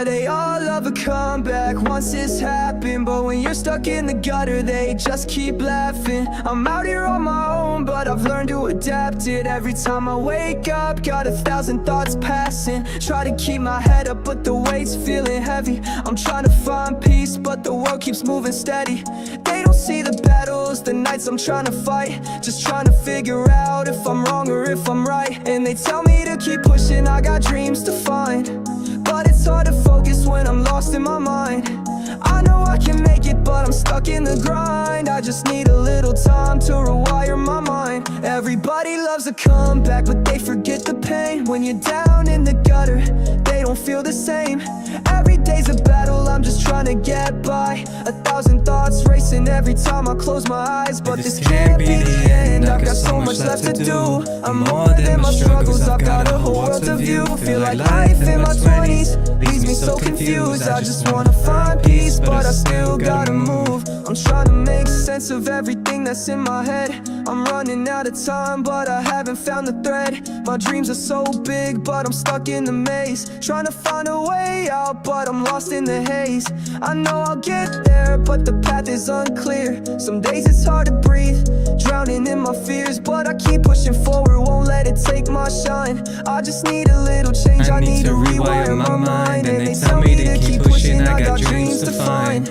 Yeah, they all love a comeback once it's happened, but when you're stuck in the gutter, they just keep laughing. I'm out here on my own, but I've learned to adapt it. Every time I wake up, got 1,000 thoughts passing. Try to keep my head up, but the weight's feeling heavy. I'm trying to find peace, but the world keeps moving steady. They don't see the battles, the nights I'm trying to fight. Just trying to figure out if I'm wrong or if I'm right. And they tell me to keep pushing, I got dreams to find, but it's hard to focus when I'm lost in my mind. I know I can make it, but I'm stuck in the grind. I just need a little time to rewire my mind. Everybody loves a comeback, but they forget the pain. When you're down in the gutter, they don't feel the same. Every day's a battle, I'm just trying to get by. 1,000 thoughts racing every time I close my eyes, but this can't be the end. I've got so much left to do. I'm more than my struggles, I've got a whole world to view. Feel like life in my 20s leaves me so confused. I just wanna find peace, but I still gotta move. I'm trying to make sense of everything that's in my head. I'm running out of time, but I haven't found the thread. My dreams are so big, but I'm stuck in the maze. Trying to find a way out, but I'm lost in the haze. I know I'll get there, but the path is unclear. Some days it's hard to breathe, drowning in my fears, but I keep pushing forward, won't let it take my shine. I just need a little change, I need to rewire my mind. And they tell me to keep pushing, I got dreams to find,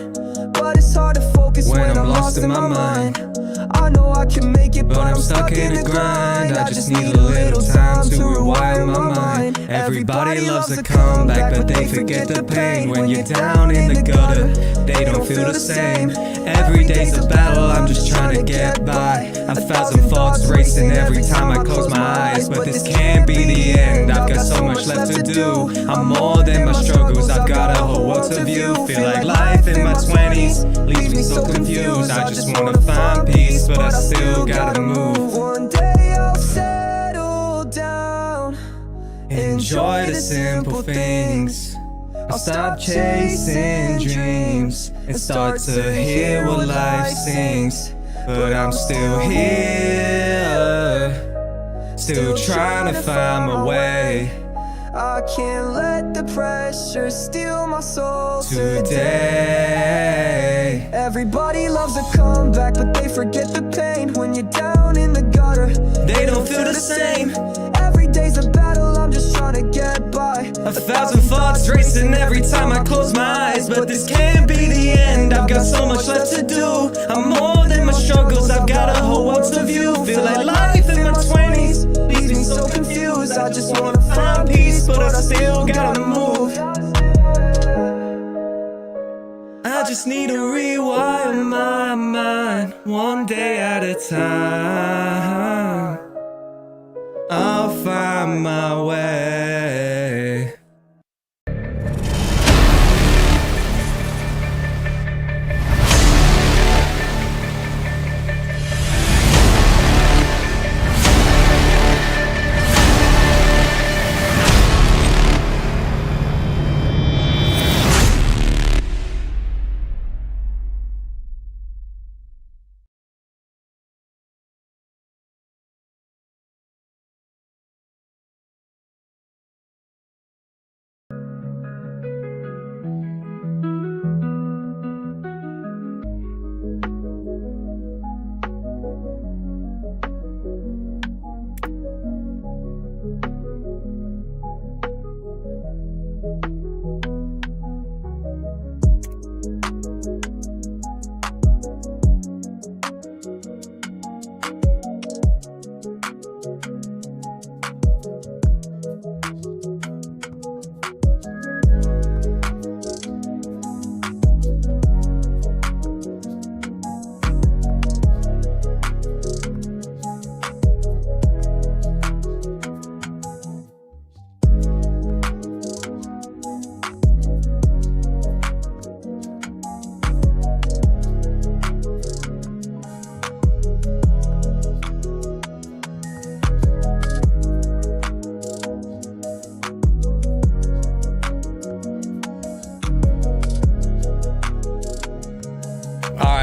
but it's hard to focus when I'm lost in my mind. I know I can make it, but I'm stuck in the grind. I just need a little time to rewire my mind. Everybody loves a comeback, but they forget the pain. When you're down in the gutter, they don't feel the same. Every day's a battle, I'm just trying to get by. 1,000 thoughts racing every time I close my eyes, but this can't be the end. I've got so much left to do. I'm more than my struggles, I've got a whole world to view. Feel like life in my 20s leaves me so confused. I just wanna find peace, but I still gotta move. One day I'll settle down, enjoy the simple things. I'll stop chasing dreams and start to hear what life sings. But I'm still here, still trying to find my way. I can't let the pressure steal my soul today. Everybody loves a comeback, but they forget the pain. When you're down in the gutter, they don't feel the same. Every day's a battle, I'm just trying to get by. 1,000 thoughts racing every time I close my eyes, but this can't be the end. I've got so much left to do. I'm more than my struggles, I've got a whole world to view. Feel like life in my 20s leaves me so confused. I just wanna find peace, but I still gotta move. I just need to rewire my mind, one day at a time. I'll find my way.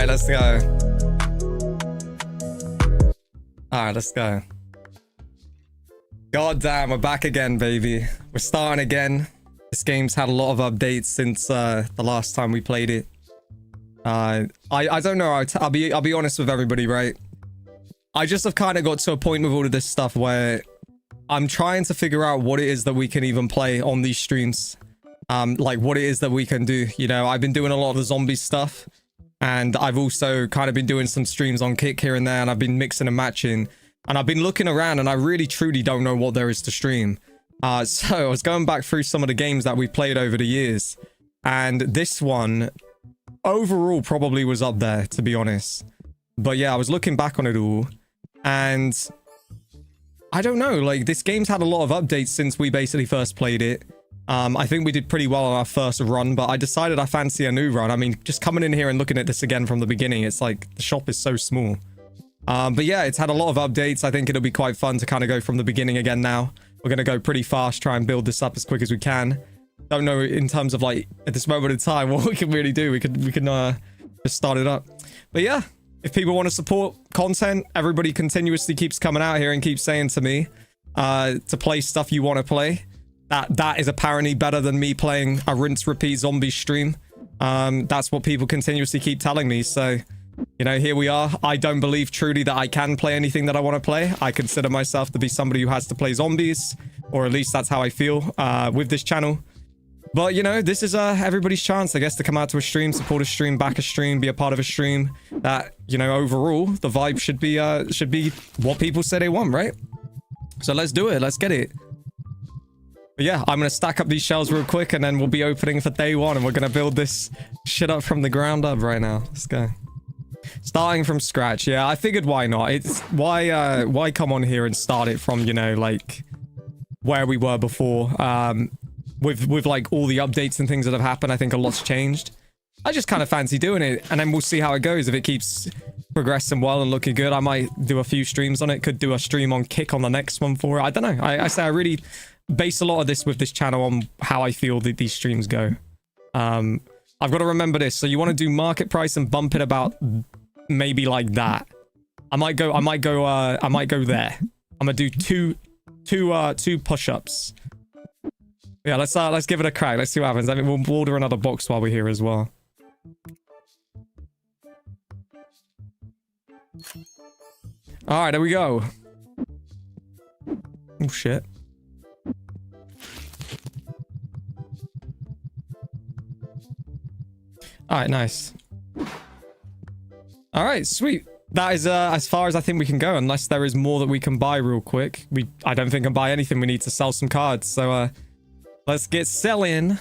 Let's go. Alright, let's go. God damn, we're back again, baby. We're starting again. This game's had a lot of updates since the last time we played it. I don't know. I'll be honest with everybody, right? I just have kind of got to a point with all of this stuff where I'm trying to figure out what it is that we can even play on these streams. Like what it is that we can do. You know, I've been doing a lot of the zombie stuff, and I've also kind of been doing some streams on Kick here and there, and I've been mixing and matching, and I've been looking around, and I really truly don't know what there is to stream. So I was going back through some of the games that we played over the years, and this one overall probably was up there, to be honest. But yeah, I was looking back on it all, and I don't know, like this game's had a lot of updates since we basically first played it. I think we did pretty well on our first run, but I decided I fancy a new run. I mean, just coming in here and looking at this again from the beginning, it's like the shop is so small. But yeah, it's had a lot of updates. I think it'll be quite fun to kind of go from the beginning again now. We're going to go pretty fast, try and build this up as quick as we can. Don't know in terms of like at this moment in time what we can really do. We can just start it up. But yeah, if people want to support content, everybody continuously keeps coming out here and keeps saying to me to play stuff you want to play. That is apparently better than me playing a rinse repeat zombie stream. That's what people continuously keep telling me. So, you know, here we are. I don't believe truly that I can play anything that I want to play. I consider myself to be somebody who has to play zombies, or at least that's how I feel with this channel. But, you know, this is everybody's chance, I guess, to come out to a stream, support a stream, back a stream, be a part of a stream. That, you know, overall, the vibe should be what people say they want, right? So let's do it. Let's get it. But yeah, I'm going to stack up these shells real quick, and then we'll be opening for day one, and we're going to build this shit up from the ground up right now. Let's go. Starting from scratch. Yeah, I figured why not? It's why come on here and start it from, you know, like where we were before. With like all the updates and things that have happened, I think a lot's changed. I just kind of fancy doing it, and then we'll see how it goes. If it keeps progressing well and looking good, I might do a few streams on it. Could do a stream on Kick on the next one for it. I don't know. I say I really base a lot of this with this channel on how I feel that these streams go. I've got to remember this. So you want to do market price and bump it about maybe like that. I might go there. I'm gonna do two push-ups. Yeah, let's give it a crack. Let's see what happens. I mean, we'll order another box while we're here as well. All right, there we go. Oh shit. All right, nice. All right, sweet. That is as far as I think we can go, unless there is more that we can buy real quick. I don't think I can buy anything. We need to sell some cards. So let's get selling.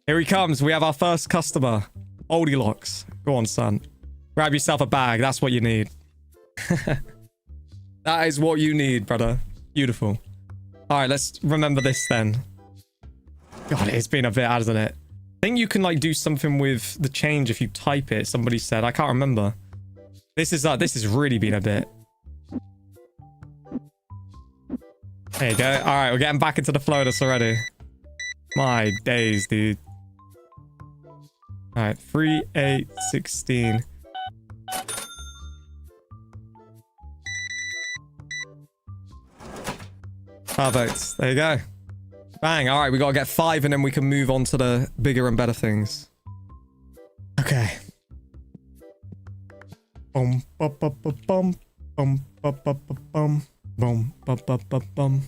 Here he comes. We have our first customer. Oldie Locks. Go on, son. Grab yourself a bag. That's what you need. That is what you need, brother. Beautiful. All right, let's remember this then. God, it's been a bit, hasn't it? I think you can like do something with the change if you type it. Somebody said. I can't remember. This has really been a bit. There you go. All right, we're getting back into the flow of this already. My days, dude. All right, 3, 8, 16. Perfect. There you go. Bang. All right, we got to get 5 and then we can move on to the bigger and better things. Okay. Bum, bum, bum, bum, bum, bum, bum, bum, bum, bum, bum, bum, bum, bum.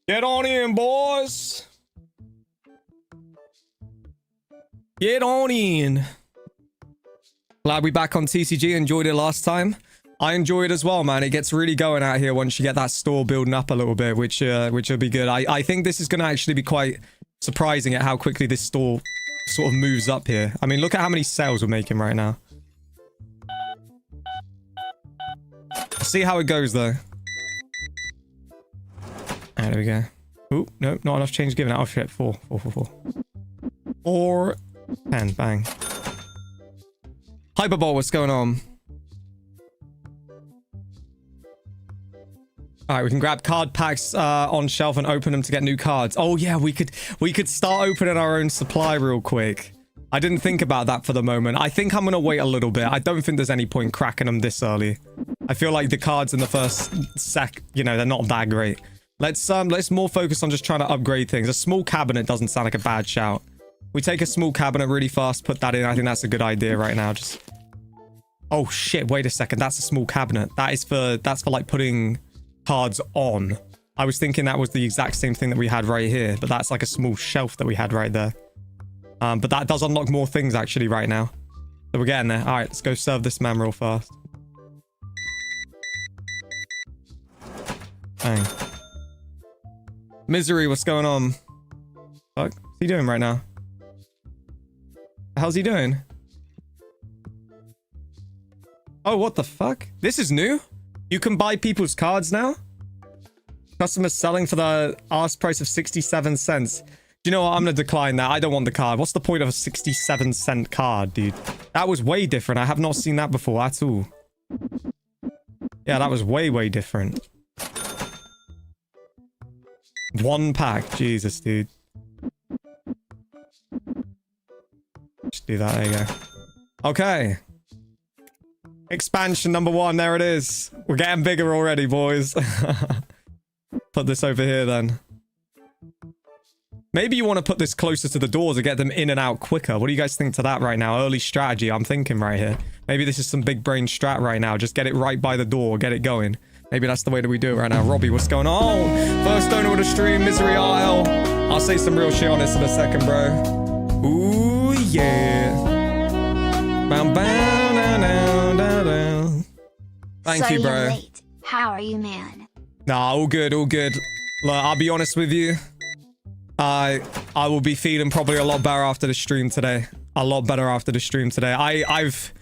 Get on in, boys. Get on in. Glad we back on TCG. Enjoyed it last time. I enjoy it as well, man. It gets really going out here once you get that store building up a little bit, which will be good. I think this is going to actually be quite surprising at how quickly this store sort of moves up here. I mean, look at how many sales we're making right now. See how it goes, though. There we go. Ooh, no, not enough change given out. Oh shit, 4, 4, 4, 4. 4, 10, bang. Hyperball, what's going on? All right, we can grab card packs on shelf and open them to get new cards. Oh yeah, we could start opening our own supply real quick. I didn't think about that for the moment. I think I'm gonna wait a little bit. I don't think there's any point cracking them this early. I feel like the cards in the first you know, they're not that great. Let's more focus on just trying to upgrade things. A small cabinet doesn't sound like a bad shout. We take a small cabinet really fast, put that in. I think that's a good idea right now. Just oh shit, wait a second. That's a small cabinet. That's for like putting cards on. I was thinking that was the exact same thing that we had right here, but that's like a small shelf that we had right there. But that does unlock more things actually right now. So we're getting there. All right, let's go serve this man real fast. Dang. Misery, what's going on? Fuck, what's he doing right now? How's he doing? Oh, what the fuck? This is new? You can buy people's cards now? Customers selling for the ask price of 67 cents. Do you know what? I'm going to decline that. I don't want the card. What's the point of a 67-cent card, dude? That was way different. I have not seen that before at all. Yeah, that was way, way different. One pack. Jesus, dude. Just do that. There you go. Okay. Expansion number 1. There it is. We're getting bigger already, boys. Put this over here, then. Maybe you want to put this closer to the doors to get them in and out quicker. What do you guys think to that right now? Early strategy, I'm thinking right here. Maybe this is some big brain strat right now. Just get it right by the door. Get it going. Maybe that's the way that we do it right now. Robbie, what's going on? First donor with a stream, Misery Isle. I'll say some real shit on this in a second, bro. Ooh, yeah. Bow, bow, down, down, down, down. Thank you, bro. Late. How are you, man? Nah, all good, all good. Look, I'll be honest with you. I will be feeling probably a lot better after the stream today. A lot better after the stream today. I've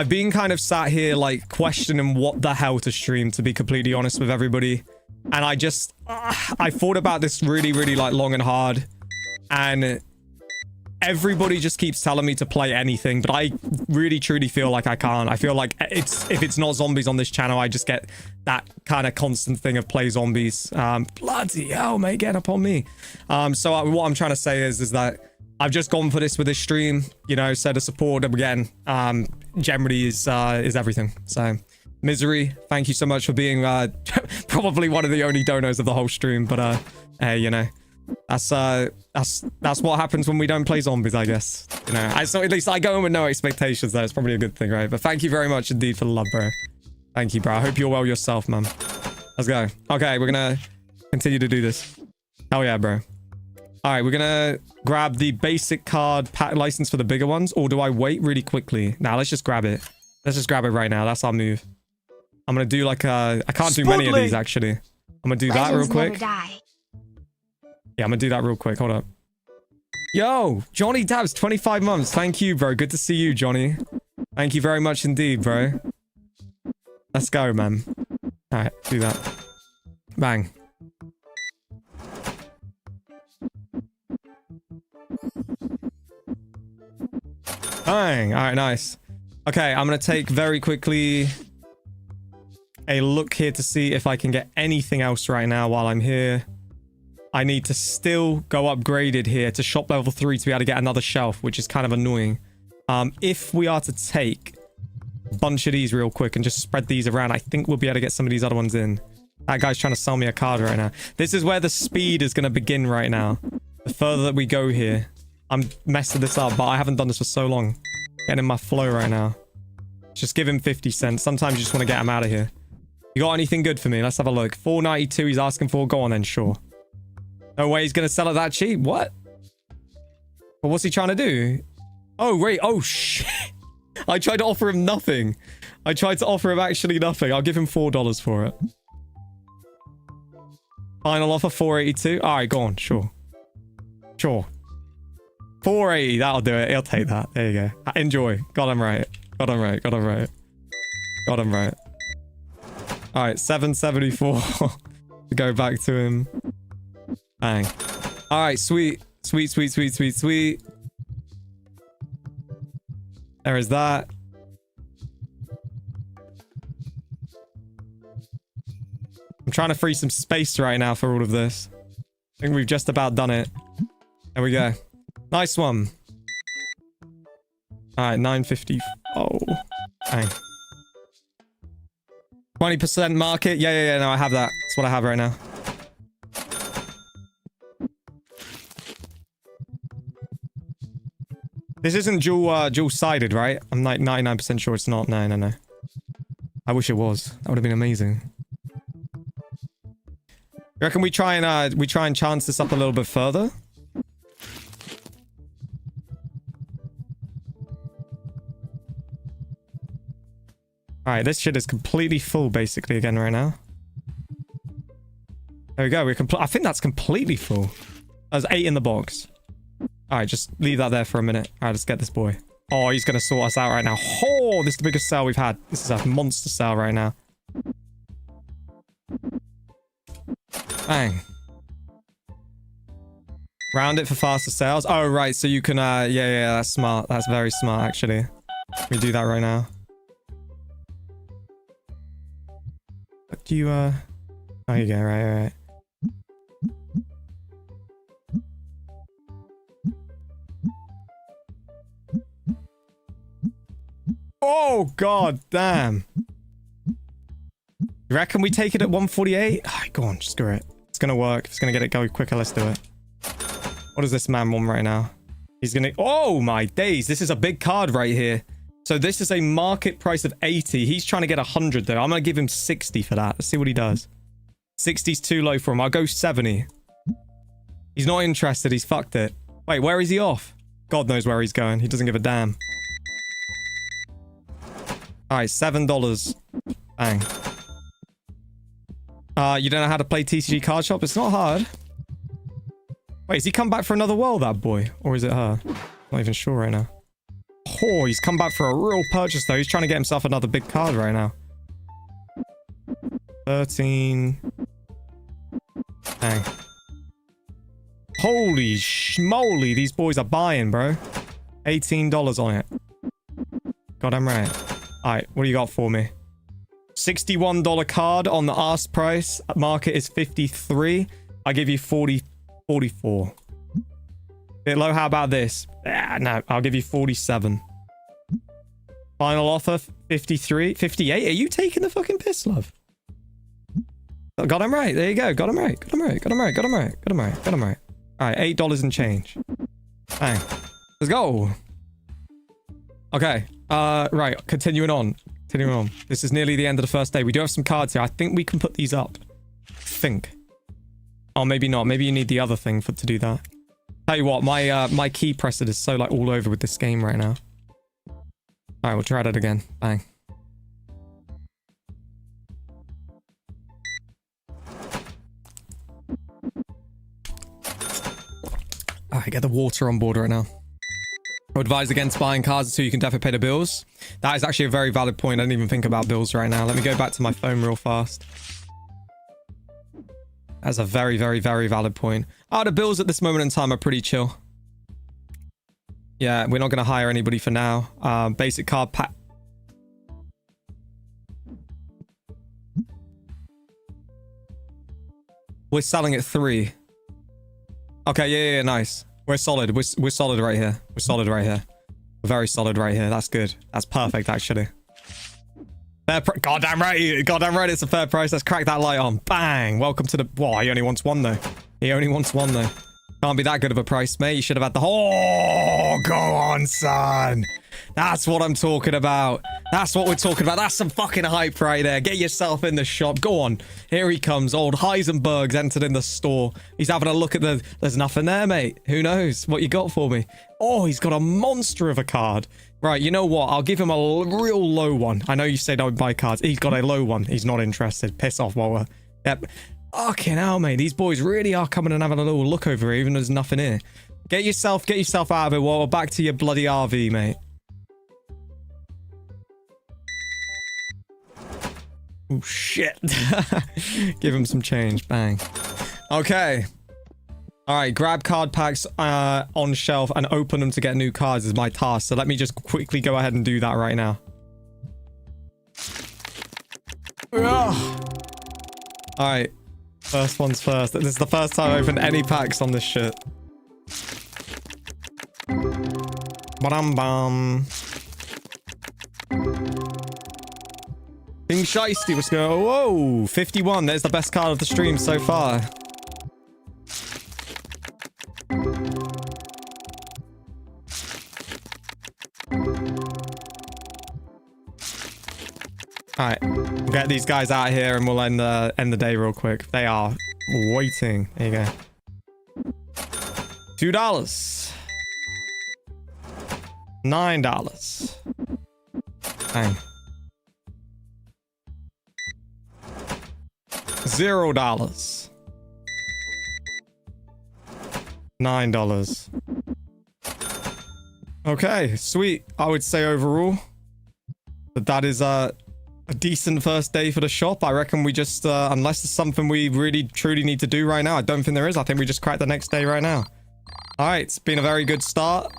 been kind of sat here like questioning what the hell to stream, to be completely honest with everybody. And I just I thought about this really, really like long and hard. And everybody just keeps telling me to play anything, but I really truly feel like I can't. I feel like if it's not zombies on this channel, I just get that kind of constant thing of play zombies. Bloody hell, mate, get up on me. So what I'm trying to say is that I've just gone for this with this stream, you know, so the support again, generally is everything. So Misery, thank you so much for being probably one of the only donos of the whole stream, but hey, you know, that's what happens when we don't play zombies, I guess. You know, so at least I go in with no expectations, though. It's probably a good thing, right? But thank you very much indeed for the love, bro. Thank you, bro. I hope you're well yourself, man. Let's go. Okay, we're gonna continue to do this. Hell yeah, bro. All right, we're gonna grab the basic card pack license for the bigger ones, or do I wait really quickly? Nah, let's just grab it. Let's just grab it right now. That's our move. I'm gonna do like I can't do many of these actually. I'm gonna do that real quick. Yeah, I'm gonna do that real quick. Hold up. Yo, Johnny Dabs, 25 months. Thank you, bro. Good to see you, Johnny. Thank you very much indeed, bro. Let's go, man. All right, do that. Bang. Bang. All right, nice. Okay, I'm gonna take very quickly a look here to see if I can get anything else right now while I'm here. I need to still go upgraded here to shop level 3 to be able to get another shelf, which is kind of annoying. If we are to take a bunch of these real quick and just spread these around, I think we'll be able to get some of these other ones in. That guy's trying to sell me a card right now. This is where the speed is going to begin right now. The further that we go here. I'm messing this up, but I haven't done this for so long. Getting in my flow right now. Just give him 50 cents. Sometimes you just want to get him out of here. You got anything good for me? Let's have a look. 4.92 he's asking for. Go on then, sure. No way he's going to sell it that cheap. What? But what's he trying to do? Oh, wait. Oh, shit. I tried to offer him nothing. I tried to offer him actually nothing. I'll give him $4 for it. Final offer, 4.82. All right, go on. Sure. Sure. 4.80. That'll do it. He'll take that. There you go. Enjoy. Got him right. Got him right. Got him right. Got him right. All right, 7.74 to go back to him. Bang. All right, sweet. Sweet, sweet, sweet, sweet, sweet. There is that. I'm trying to free some space right now for all of this. I think we've just about done it. There we go. Nice one. Alright, 950. Oh. Dang. 20% market. Yeah. No, I have that. That's what I have right now. This isn't dual-sided, right? I'm like 99% sure it's not. No. I wish it was. That would have been amazing. You reckon we try and chance this up a little bit further? Alright, this shit is completely full basically again right now. There we go. I think that's completely full. There's 8 in the box. Alright, just leave that there for a minute. Alright, let's get this boy. Oh, he's gonna sort us out right now. Oh, this is the biggest sale we've had. This is a monster sale right now. Bang. Round it for faster sales. Oh, right. So you can, yeah, that's smart. That's very smart, actually. Let me do that right now. Do you, oh, you go. Right. Oh, god damn. You reckon we take it at 148? Oh, go on, just screw it. It's gonna work. If it's gonna get it going quicker, let's do it. What does this man want right now? He's gonna... Oh, my days. This is a big card right here. So this is a market price of 80. He's trying to get 100, though. I'm gonna give him 60 for that. Let's see what he does. 60's too low for him. I'll go 70. He's not interested. He's fucked it. Wait, where is he off? God knows where he's going. He doesn't give a damn. Alright, $7. Bang. You don't know how to play TCG Card Shop? It's not hard. Wait, has he come back for another world, that boy? Or is it her? Not even sure right now. Oh, he's come back for a real purchase, though. He's trying to get himself another big card right now. 13. Dang. Holy schmoly, these boys are buying, bro. $18 on it. God, I'm right. Alright, what do you got for me? $61 card on the ask price. Market is 53. I give you 44. Bit low, how about this? No, I'll give you 47. Final offer, 53. 58? Are you taking the fucking piss, love? Got him right. There you go. Got him right. Alright, $8 and change. Bang. Let's go. Okay. Right. Continuing on. This is nearly the end of the first day. We do have some cards here. I think we can put these up. Oh, maybe not. Maybe you need the other thing to do that. Tell you what, my key presser is so like all over with this game right now. Alright, we'll try that again. Bang. Alright, get the water on board right now. I advise against buying cards until you can definitely pay the bills. That is actually a very valid point. I didn't even think about bills right now. Let me go back to my phone real fast. That's a very, very, very valid point. Oh, the bills at this moment in time are pretty chill. Yeah, we're not going to hire anybody for now. Basic card pack. We're selling at 3. Okay, yeah, nice. We're solid. We're solid right here. We're very solid right here. That's good. That's perfect, actually. Goddamn right. It's a fair price. Let's crack that light on. Bang. Welcome to the... Whoa, he only wants one, though. Can't be that good of a price, mate. You should have had the... Oh, go on, son. That's what I'm talking about. That's what we're talking about. That's some fucking hype right there. Get yourself in the shop. Go on. Here he comes. Old Heisenberg's entered in the store. He's having a look at the... There's nothing there, mate. Who knows what you got for me? Oh, he's got a monster of a card. Right, you know what? I'll give him a real low one. I know you say don't buy cards. He's got a low one. He's not interested. Piss off, Walter. Yep. Fucking hell, mate. These boys really are coming and having a little look over here, even though there's nothing here. Get yourself out of it, Walter. Back to your bloody RV, mate. Oh, shit. Give him some change. Bang. Okay. All right, grab card packs on shelf and open them to get new cards is my task. So let me just quickly go ahead and do that right now. Ugh. All right. First one's first. This is the first time I opened any packs on this shit. Ba-dum-bum. Being shiesty, let's go. Whoa, 51. There's the best card of the stream so far. Alright, we'll get these guys out here and we'll end the day real quick. They are waiting. There you go. $2. $9. Bang. $0. $9. Okay, sweet. I would say overall that is a decent first day for the shop. I reckon we just, unless there's something we really truly need to do right now, I don't think there is. I think we just crack the next day right now. All right, it's been a very good start.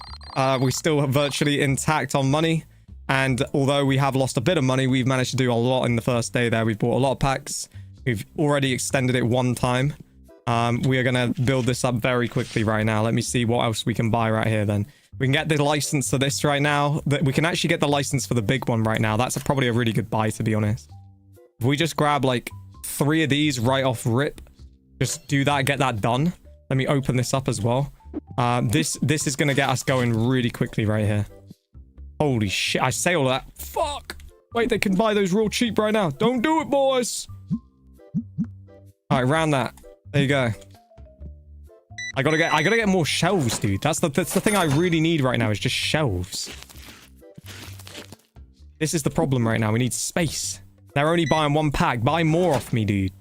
We still have virtually intact on money. And although we have lost a bit of money, we've managed to do a lot in the first day there. We've bought a lot of packs. We've already extended it one time. We are going to build this up very quickly right now. Let me see what else we can buy right here then. We can get the license for this right now. We can actually get the license for the big one right now. That's probably a really good buy, to be honest. If we just grab like 3 of these right off rip, just do that, get that done. Let me open this up as well. This is going to get us going really quickly right here. Holy shit, I say all that. Fuck. Wait, they can buy those real cheap right now. Don't do it, boys. All right, round that. There you go. I gotta get more shelves, dude. That's the thing I really need right now is just shelves. This is the problem right now. We need space. They're only buying 1 pack. Buy more off me, dude.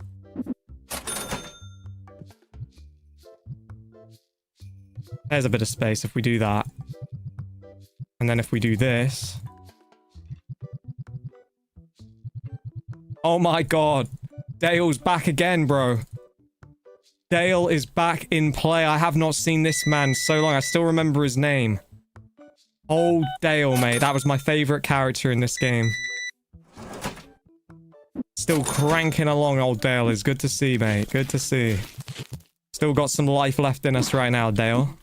There's a bit of space if we do that. And then if we do this. Oh my god. Dale's back again, bro. Dale is back in play. I have not seen this man so long. I still remember his name. Old Dale, mate. That was my favorite character in this game. Still cranking along, old Dale. Is good to see, mate. Good to see. Still got some life left in us right now, Dale.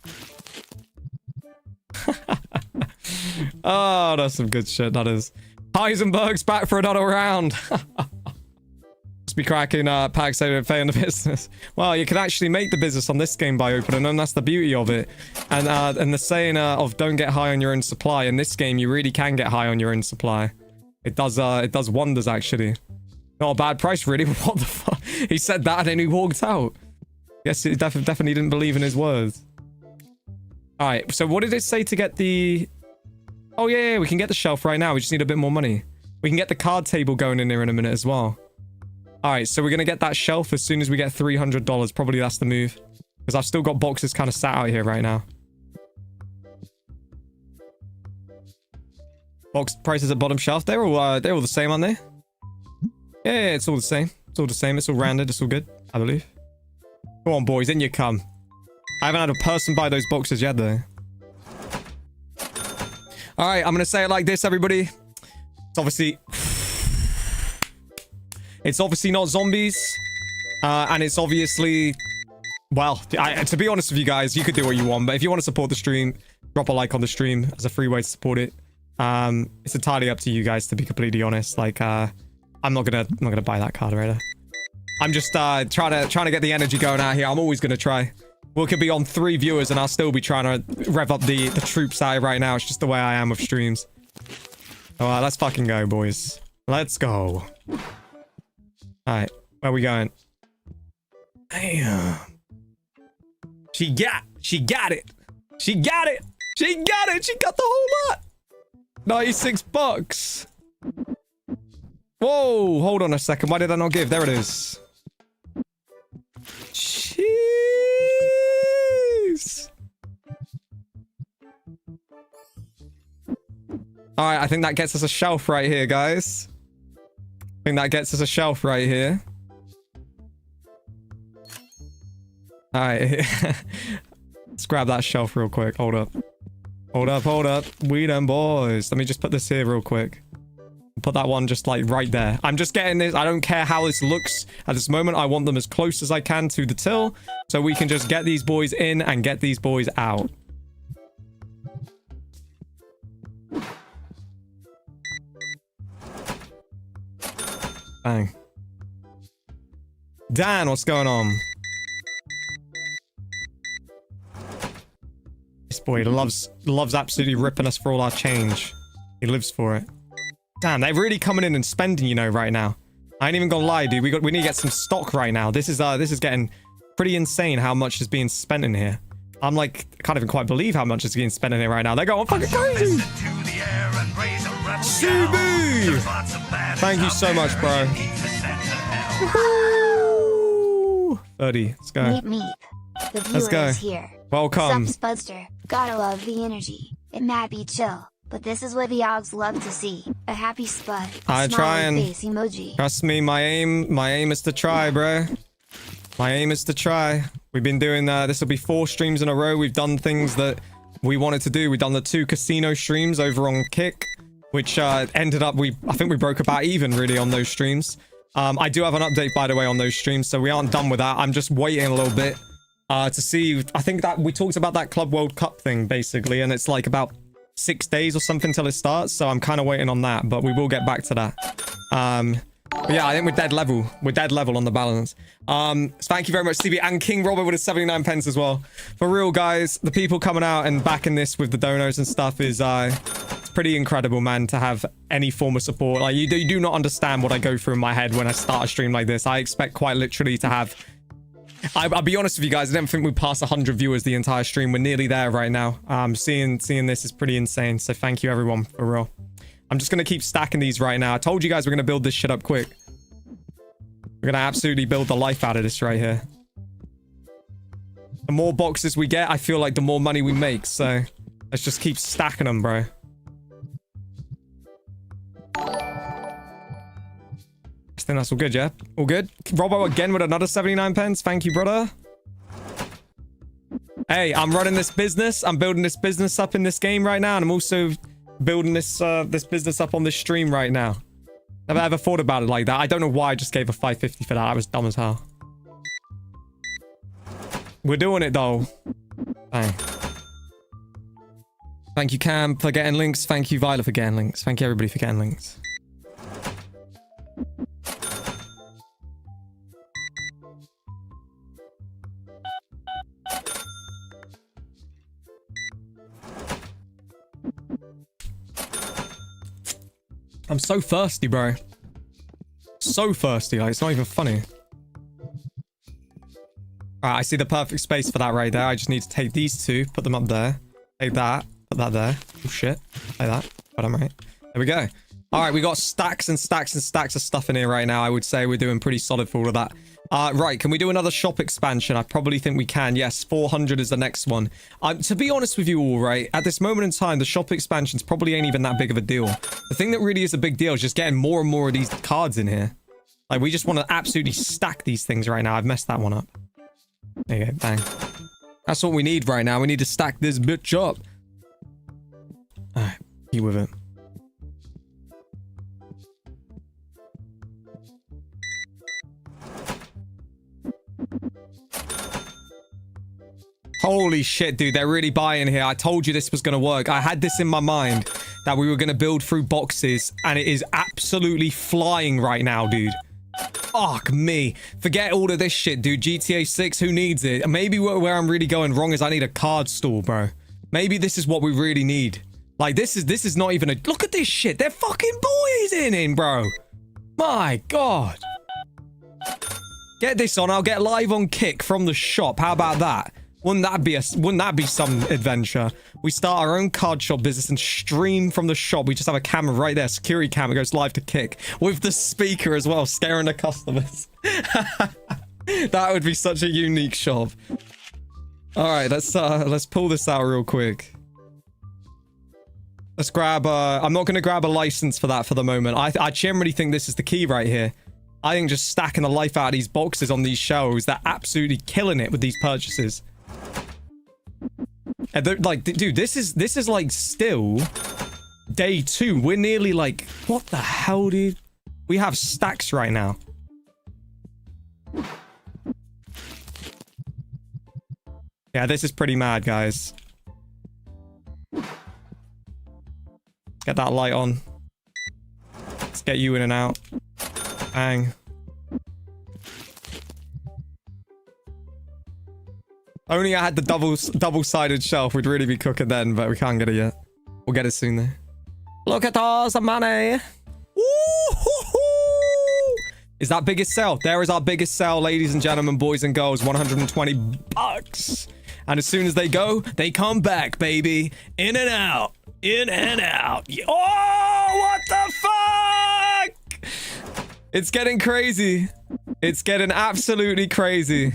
Oh, that's some good shit, that is. Heisenberg's back for another round. Be cracking packs out and paying the business. Well, you can actually make the business on this game by opening them. That's the beauty of it. And the saying of don't get high on your own supply. In this game, you really can get high on your own supply. It does wonders, actually. Not a bad price, really. What the fuck? He said that and then he walked out. Yes, he definitely didn't believe in his words. All right, so what did it say to get the... Oh, yeah, we can get the shelf right now. We just need a bit more money. We can get the card table going in there in a minute as well. All right, so we're going to get that shelf as soon as we get $300. Probably that's the move. Because I've still got boxes kind of sat out here right now. Box prices at bottom shelf. They're all the same, aren't they? Yeah, it's all the same. It's all the same. It's all rounded. It's all good, I believe. Come on, boys. In you come. I haven't had a person buy those boxes yet, though. All right, I'm going to say it like this, everybody. It's obviously... It's obviously not zombies. And it's obviously... Well, to be honest with you guys, you could do what you want. But if you want to support the stream, drop a like on the stream as a free way to support it. It's entirely up to you guys, to be completely honest. Like, I'm not gonna buy that card right. I'm just trying to get the energy going out here. I'm always gonna try. We could be on 3 viewers and I'll still be trying to rev up the troops out right now. It's just the way I am with streams. So let's fucking go, boys. Let's go. Alright, where are we going? Damn. She got it. She got it. She got it. She got the whole lot. 96 bucks. Whoa, hold on a second. Why did I not give? There it is. Jeez. All right, I think that gets us a shelf right here, guys. I think that gets us a shelf right here. All right. Let's grab that shelf real quick. Hold up. Hold up, hold up. We them boys. Let me just put this here real quick. put that one just like right there. I'm just getting this. I don't care how this looks at this moment. I want them as close as I can to the till so we can just get these boys in and get these boys out. Bang. Dan, what's going on? This boy loves absolutely ripping us for all our change. He lives for it. Damn, they're really coming in and spending, you know, right now. I ain't even gonna lie, dude. We need to get some stock right now. This is getting pretty insane how much is being spent in here. I'm like, I can't even quite believe how much is being spent in here right now. They're going fucking crazy. CB! Thank you so much, bro. Woohoo! 30, let's go. Meep. The viewer Let's go. is here. Welcome. Sup, Spudster. Gotta love the energy. It might be chill, but this is what the Oggs love to see. A happy Spud. I try and face emoji. trust me. My aim is to try, bro. My aim is to try. We've been doing this will be 4 streams in a row. We've done things that we wanted to do. We've done the 2 casino streams over on Kick, which ended up I think we broke about even really on those streams. I do have an update, by the way, on those streams, so we aren't done with that. I'm just waiting a little bit to see. I think that we talked about that Club World Cup thing, basically, and it's like about 6 days or something till it starts, so I'm kind of waiting on that, but we will get back to that. But yeah, I think we're dead level. We're dead level on the balance. So thank you very much, Stevie, and King Robert with his 79 pence as well. For real, guys, the people coming out and backing this with the donos and stuff is it's pretty incredible, man, to have any form of support. Like, you do not understand what I go through in my head when I start a stream like this. I expect quite literally to have... I'll be honest with you guys, I didn't think we'd pass 100 viewers the entire stream. We're nearly there right now. Seeing this is pretty insane, so thank you, everyone, for real. I'm just going to keep stacking these right now. I told you guys we're going to build this shit up quick. We're going to absolutely build the life out of this right here. The more boxes we get, I feel like the more money we make. So let's just keep stacking them, bro. I think that's all good, yeah? All good? Robbo again with another 79 pence. Thank you, brother. Hey, I'm running this business. I'm building this business up in this game right now. And I'm also... building this business up on this stream right now. Never ever thought about it like that. I don't know why I just gave a 550 for that. I was dumb as hell. We're doing it though. Bang. Thank you, Cam, for getting links. Thank you, Violet, for getting links. Thank you, everybody, for getting links. I'm so thirsty, bro. So thirsty, like, it's not even funny. Alright, I see the perfect space for that right there. I just need to take these 2, put them up there. Take that, put that there. Oh, shit. Like that. But I'm right. There we go. Alright, we got stacks and stacks and stacks of stuff in here right now. I would say we're doing pretty solid for all of that. Right, can we do another shop expansion? I probably think we can. Yes, 400 is the next one. To be honest with you all, right, at this moment in time, the shop expansions probably ain't even that big of a deal. The thing that really is a big deal is just getting more and more of these cards in here. Like, we just want to absolutely stack these things right now. I've messed that one up. There you go, bang. That's what we need right now. We need to stack this bitch up. Alright, keep with it. Holy shit, dude. They're really buying here. I told you this was going to work. I had this in my mind that we were going to build through boxes, and it is absolutely flying right now, dude. Fuck me. Forget all of this shit, dude. GTA 6, who needs it? Maybe where I'm really going wrong is I need a card stall, bro. Maybe this is what we really need. Like, this is not even a... Look at this shit. They're fucking boys in, bro. My God. Get this on. I'll get live on Kick from the shop. How about that? Wouldn't that be some adventure? We start our own card shop business and stream from the shop. We just have a camera right there, security camera goes live to Kick with the speaker as well, scaring the customers. That would be such a unique shop. All right, let's pull this out real quick. Let's grab I'm not going to grab a license for that for the moment. I generally think this is the key right here. I think just stacking the life out of these boxes on these shelves, they're absolutely killing it with these purchases. And like, dude, this is like still day 2. We're nearly like, what the hell, dude? We have stacks right now. Yeah, this is pretty mad, guys. Get that light on. Let's get you in and out. Bang. Only I had the double-sided shelf, we'd really be cooking then, but we can't get it yet. We'll get it soon though. Look at all the money. Woo-hoo-hoo! Is that biggest sale? There is our biggest sale, ladies and gentlemen, boys and girls. 120 bucks. And as soon as they go, they come back, baby. In and out. In and out. Oh, what the fuck? It's getting crazy. It's getting absolutely crazy.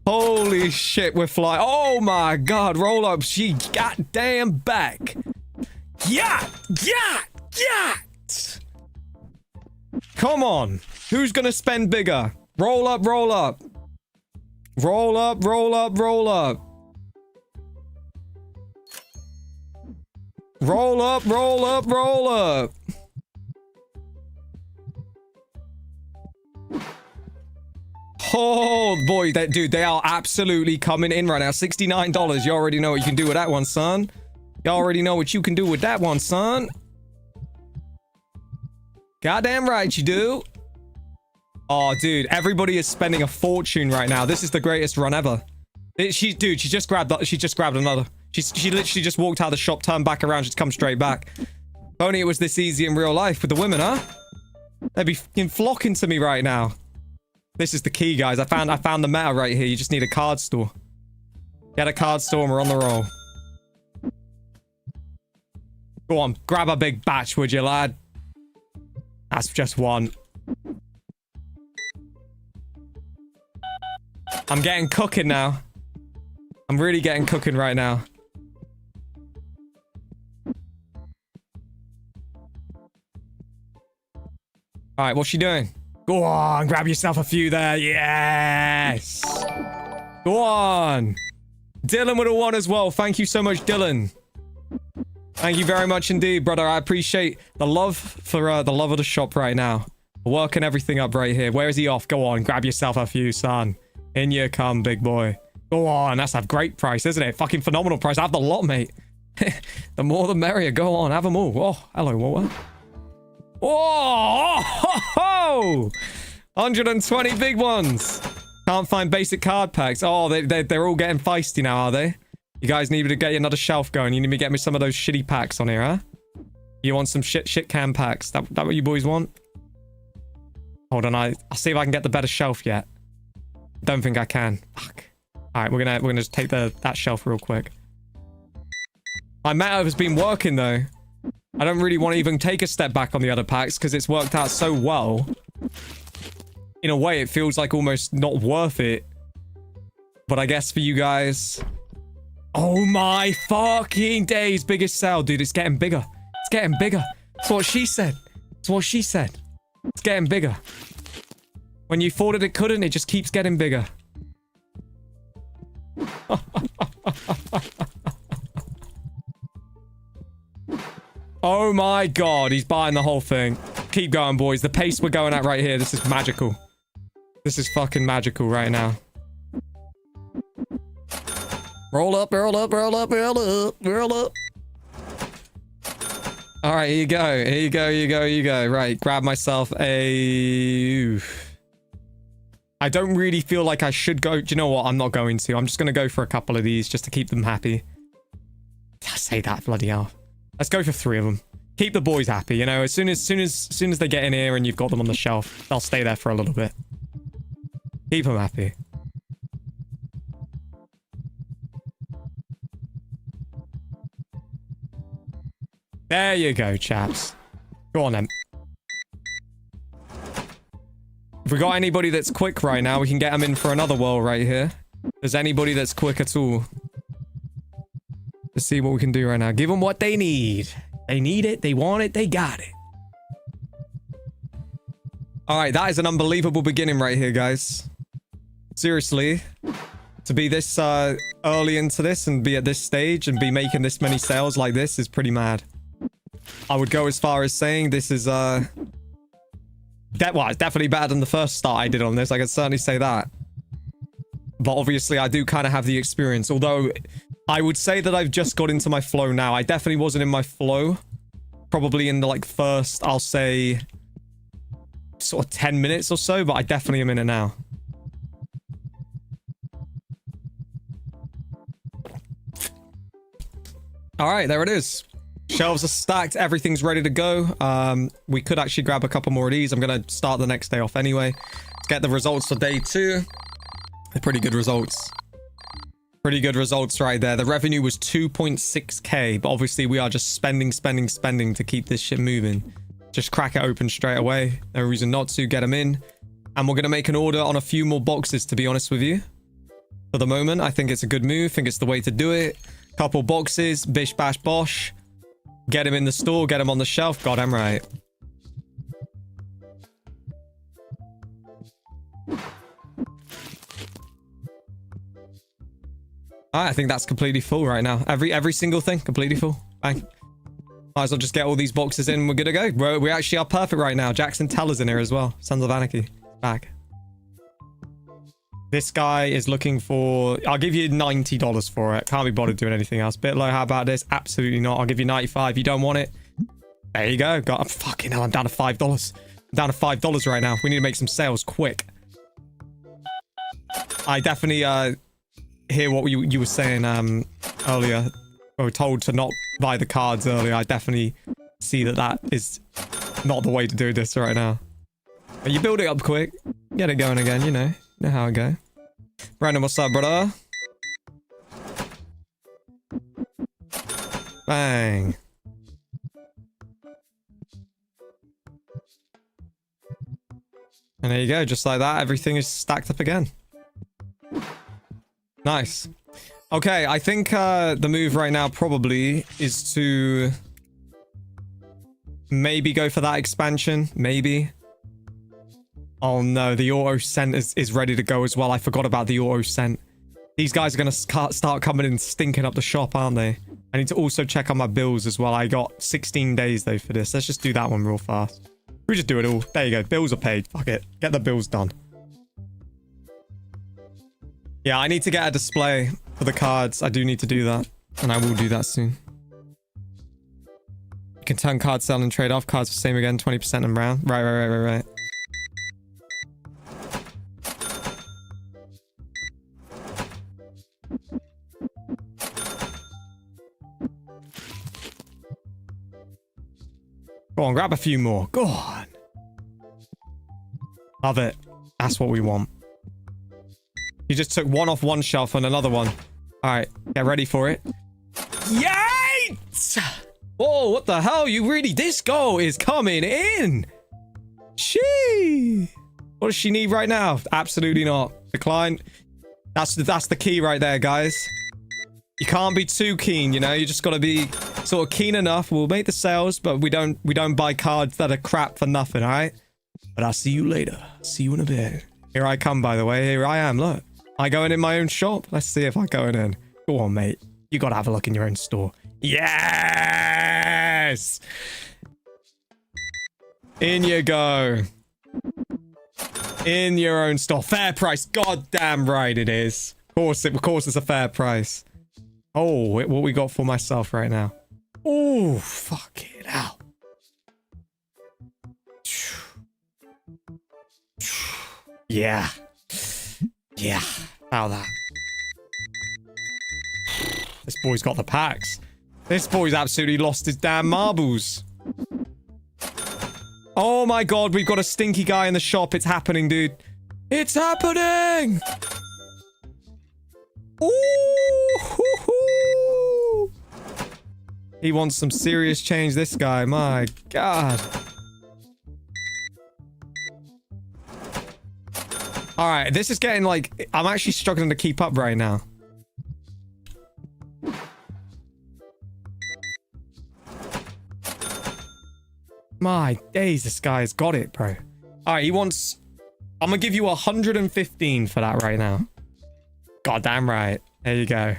Holy shit, we're flying. Oh my god, roll up. She goddamn back. Yeah. Come on. Who's gonna spend bigger? Roll up, roll up. Roll up, roll up, roll up. Roll up, roll up, roll up. Oh boy, dude, they are absolutely coming in right now. $69. You already know what you can do with that one, son. You already know what you can do with that one, son. Goddamn right you do. Oh, dude, everybody is spending a fortune right now. This is the greatest run ever. She just grabbed another. She literally just walked out of the shop, turned back around, just come straight back. If only it was this easy in real life with the women, huh? They'd be fucking flocking to me right now. This is the key, guys. I found the meta right here. You just need a card store. Get a card store and we're on the roll. Go on, grab a big batch, would you, lad? That's just one. I'm getting cooking now. I'm really getting cooking right now. All right, what's she doing? Go on, grab yourself a few there. Yes. Go on. Dylan with a 1 as well. Thank you so much, Dylan. Thank you very much indeed, brother. I appreciate the love for the love of the shop right now. We're working everything up right here. Where is he off? Go on, grab yourself a few, son. In you come, big boy. Go on, that's a great price, isn't it? Fucking phenomenal price. Have the lot, mate. The more the merrier. Go on, have them all. Oh, hello, what? Oh, ho, ho! 120 big ones. Can't find basic card packs. Oh, they're all getting feisty now, are they? You guys need me to get another shelf going. You need me to get me some of those shitty packs on here, huh? You want some shit can packs? That what you boys want? Hold on, I'll see if I can get the better shelf yet. Don't think I can. Fuck. All right, we're gonna just take that shelf real quick. My meta has been working though. I don't really want to even take a step back on the other packs because it's worked out so well. In a way, it feels like almost not worth it. But I guess for you guys... Oh my fucking days. Biggest sale, dude. It's getting bigger. It's getting bigger. That's what she said. That's what she said. It's getting bigger. When you thought it couldn't, it just keeps getting bigger. Oh my god, he's buying the whole thing. Keep going, boys. The pace we're going at right here, this is magical. This is fucking magical right now. Roll up, roll up, roll up, roll up, roll up. All right, here you go. Here you go, here you go, here you go. Right, grab myself a... I don't really feel like I should go... Do you know what? I'm not going to. I'm just going to go for a couple of these just to keep them happy. I say that, bloody hell. Let's go for 3 of them. Keep the boys happy, you know. As soon as they get in here and you've got them on the shelf, they'll stay there for a little bit. Keep them happy. There you go, chaps. Go on then. If we got anybody that's quick right now, we can get them in for another whirl right here. If there's anybody that's quick at all. Let's see what we can do right now. Give them what they need. They need it. They want it. They got it. All right. That is an unbelievable beginning right here, guys. Seriously. To be this early into this and be at this stage and be making this many sales like this is pretty mad. I would go as far as saying this is well, it's definitely better than the first start I did on this. I can certainly say that. But obviously, I do kind of have the experience. Although, I would say that I've just got into my flow now. I definitely wasn't in my flow. Probably in the, like, first, I'll say, sort of 10 minutes or so. But I definitely am in it now. Alright, there it is. Shelves are stacked. Everything's ready to go. We could actually grab a couple more of these. I'm going to start the next day off anyway. Let's get the results for day 2. They're pretty good results. Pretty good results right there. The revenue was 2.6k, but obviously we are just spending to keep this shit moving. Just crack it open straight away. No reason not to. Get them in. And we're going to make an order on a few more boxes, to be honest with you. For the moment, I think it's a good move. I think it's the way to do it. Couple boxes. Bish, bash, bosh. Get him in the store. Get him on the shelf. God, I'm right. Alright, I think that's completely full right now. Every single thing, completely full. Bang. Might as well just get all these boxes in. We're good to go. We actually are perfect right now. Jackson Teller's in here as well. Sons of Anarchy. Back. This guy is looking for... I'll give you $90 for it. Can't be bothered doing anything else. Bit low. How about this? Absolutely not. I'll give you $95. You don't want it? There you go. Got... Fucking hell, I'm down to $5. I'm down to $5 right now. We need to make some sales quick. I definitely... hear what you were saying earlier. We were told to not buy the cards earlier. I definitely see that is not the way to do this right now. But you build it up quick, get it going again. You know how it go. Brandon, what's up, brother? Bang. And there you go, just like that, everything is stacked up again. Nice. Okay, I think the move right now probably is to maybe go for that expansion. Maybe. Oh no, the auto scent is ready to go as well. I forgot about the auto scent. These guys are going to start coming in stinking up the shop, aren't they? I need to also check on my bills as well. I got 16 days though for this. Let's just do that one real fast. We just do it all. There you go. Bills are paid. Fuck it. Get the bills done. Yeah, I need to get a display for the cards. I do need to do that. And I will do that soon. You can turn card sell and trade off. Cards for same again. 20% and brown. Right. Go on, grab a few more. Go on. Love it. That's what we want. You just took one off one shelf and another one. All right, get ready for it. Yikes! Whoa, what the hell? You really... Disco is coming in. She. What does she need right now? Absolutely not. Decline. That's the key right there, guys. You can't be too keen, you know? You just got to be sort of keen enough. We'll make the sales, but we don't buy cards that are crap for nothing, all right? But I'll see you later. See you in a bit. Here I come, by the way. Here I am, look. I going in my own shop? Let's see if I going in. Go on, mate. You got to have a look in your own store. Yes! In you go. In your own store. Fair price. God damn right it is. Of course it's a fair price. Oh, what we got for myself right now? Oh, fuck it out. Yeah. Yeah. How that? This boy's got the packs. This boy's absolutely lost his damn marbles. Oh my god, we've got a stinky guy in the shop. It's happening, dude. It's happening! Ooh! He wants some serious change, this guy. My god. Alright, this is getting like... I'm actually struggling to keep up right now. My days, this guy's got it, bro. Alright, he wants... I'm gonna give you 115 for that right now. Goddamn right. There you go.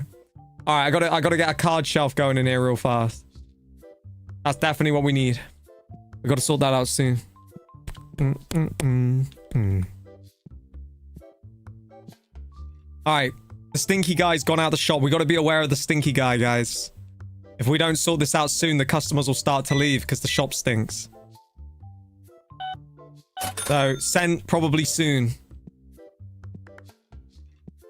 Alright, I gotta get a card shelf going in here real fast. That's definitely what we need. We got to sort that out soon. All right. The stinky guy's gone out the shop. We got to be aware of the stinky guy, guys. If we don't sort this out soon, the customers will start to leave because the shop stinks. So, sent probably soon.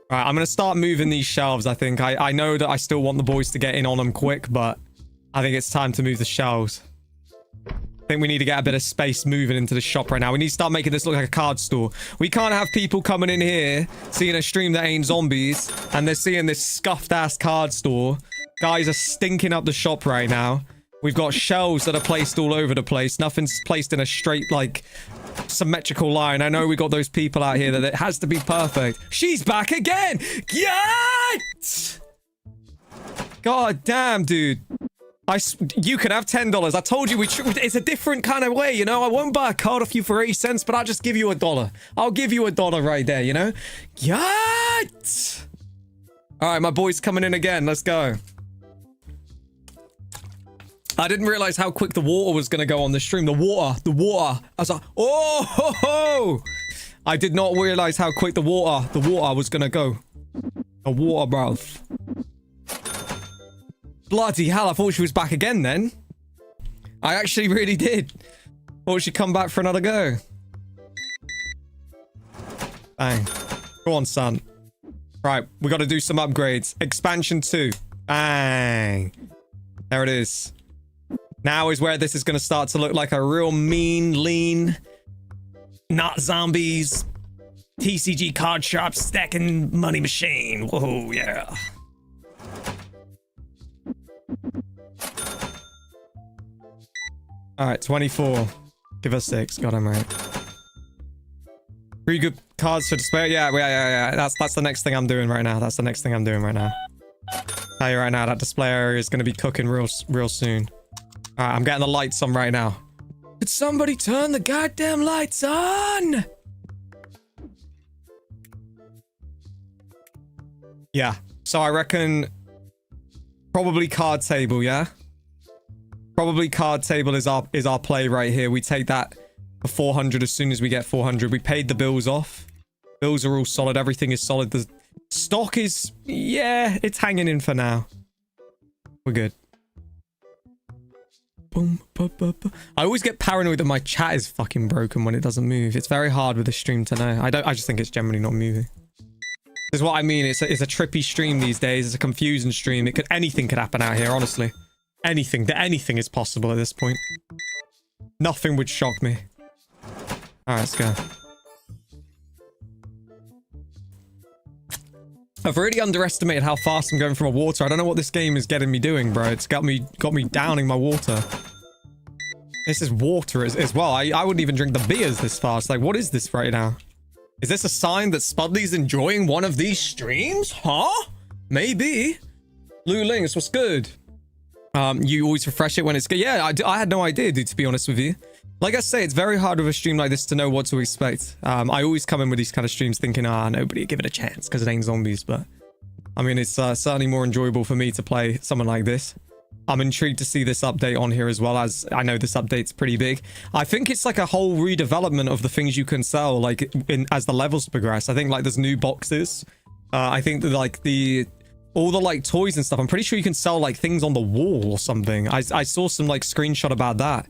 All right, I'm going to start moving these shelves, I think. I know that I still want the boys to get in on them quick, but I think it's time to move the shelves. I think we need to get a bit of space moving into the shop right now. We need to start making this look like a card store. We can't have people coming in here, seeing a stream that ain't zombies, and they're seeing this scuffed-ass card store. Guys are stinking up the shop right now. We've got shelves that are placed all over the place. Nothing's placed in a straight, like, symmetrical line. I know we got those people out here that it has to be perfect. She's back again! Yikes! God damn, dude. You can have $10. I told you it's a different kind of way, you know? I won't buy a card off you for 80 cents, but I'll just give you $1. I'll give you $1 right there, you know? Yikes! All right, my boy's coming in again. Let's go. I didn't realize how quick the water was going to go on the stream. The water. I was like, oh, ho, ho. I did not realize how quick the water was going to go. The water, bruv. Bloody hell, I thought she was back again then. I actually really did. Thought she'd come back for another go. Bang. Go on, son. Right, we got to do some upgrades. Expansion 2. Bang. There it is. Now is where this is going to start to look like a real mean, lean, not zombies, TCG card shop stacking money machine. Whoa, yeah. All right, 24. Give us 6. God, I'm right. 3 good cards to display. Yeah. That's the next thing I'm doing right now. Tell you right now, that display area is going to be cooking real soon. All right, I'm getting the lights on right now. Did somebody turn the goddamn lights on? Yeah. So I reckon probably card table, yeah? Probably card table is our play right here. We take that for 400 as soon as we get 400. We paid the bills off. Bills are all solid. Everything is solid. The stock is, yeah, it's hanging in for now. We're good. Boom, I always get paranoid that my chat is fucking broken when it doesn't move. It's very hard with the stream to know. I just think it's generally not moving. This is what I mean. It's a trippy stream these days. It's a confusing stream. Anything could happen out here, honestly. Anything is possible at this point. Nothing would shock me. All right, let's go. I've really underestimated how fast I'm going from a water. I don't know what this game is getting me doing, bro. It's got me downing my water. This is water as well. I wouldn't even drink the beers this fast. Like, what is this right now? Is this a sign that SpudBLIZZ is enjoying one of these streams? Huh? Maybe. Lou Links, what's good? You always refresh it when it's good. Yeah, I had no idea, dude, to be honest with you. Like I say, it's very hard with a stream like this to know what to expect. I always come in with these kind of streams thinking, nobody give it a chance because it ain't zombies. But, I mean, it's certainly more enjoyable for me to play someone like this. I'm intrigued to see this update on here as well, as I know this update's pretty big. I think it's like a whole redevelopment of the things you can sell, like, as the levels progress. I think, like, there's new boxes. I think that, like, all the like toys and stuff, I'm pretty sure you can sell like things on the wall or something. I saw some like screenshot about that.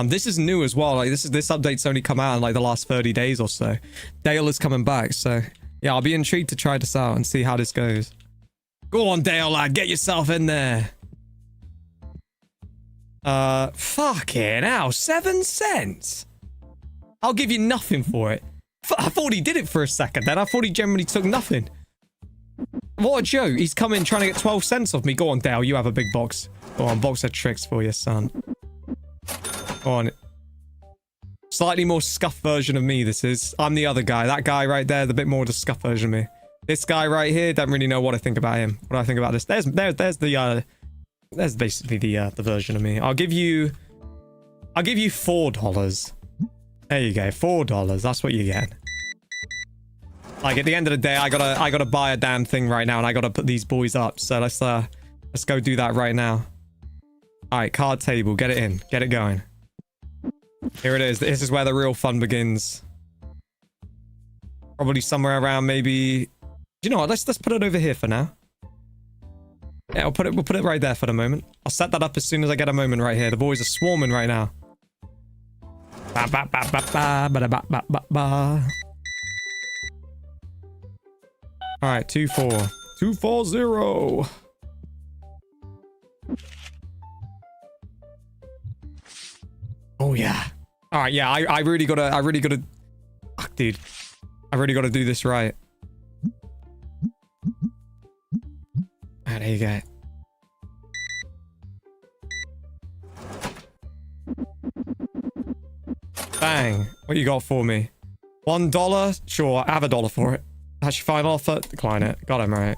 This is new as well. Like this update's only come out in like the last 30 days or so. Dale is coming back, so yeah, I'll be intrigued to try this out and see how this goes. Go on, Dale, lad, get yourself in there. Fucking hell, 7 cents. I'll give you nothing for it. I thought he did it for a second then. I thought he generally took nothing. What a joke. He's come in trying to get 12 cents off me. Go on, Dale. You have a big box. Go on, box of tricks for you, son. Go on. Slightly more scuffed version of me, this is. I'm the other guy. That guy right there, the bit more of the scuffed version of me. This guy right here, don't really know what I think about him. What do I think about this? There's basically the version of me. I'll give you $4. There you go, $4. That's what you get. Like at the end of the day, I gotta buy a damn thing right now, and I gotta put these boys up. So let's go do that right now. All right, card table. Get it in. Get it going. Here it is. This is where the real fun begins. Probably somewhere around maybe... You know what? Let's put it over here for now. Yeah, we'll put it right there for the moment. I'll set that up as soon as I get a moment right here. The boys are swarming right now. Ba ba ba ba ba ba ba ba ba ba. All right, 2-4. 2-4-0. Oh yeah. All right, yeah. I really gotta. Fuck, dude. I really gotta do this right. Alright, there you go. Bang. What you got for me? $1? Sure, I have $1 for it. That's your final offer. Decline it. Got him right.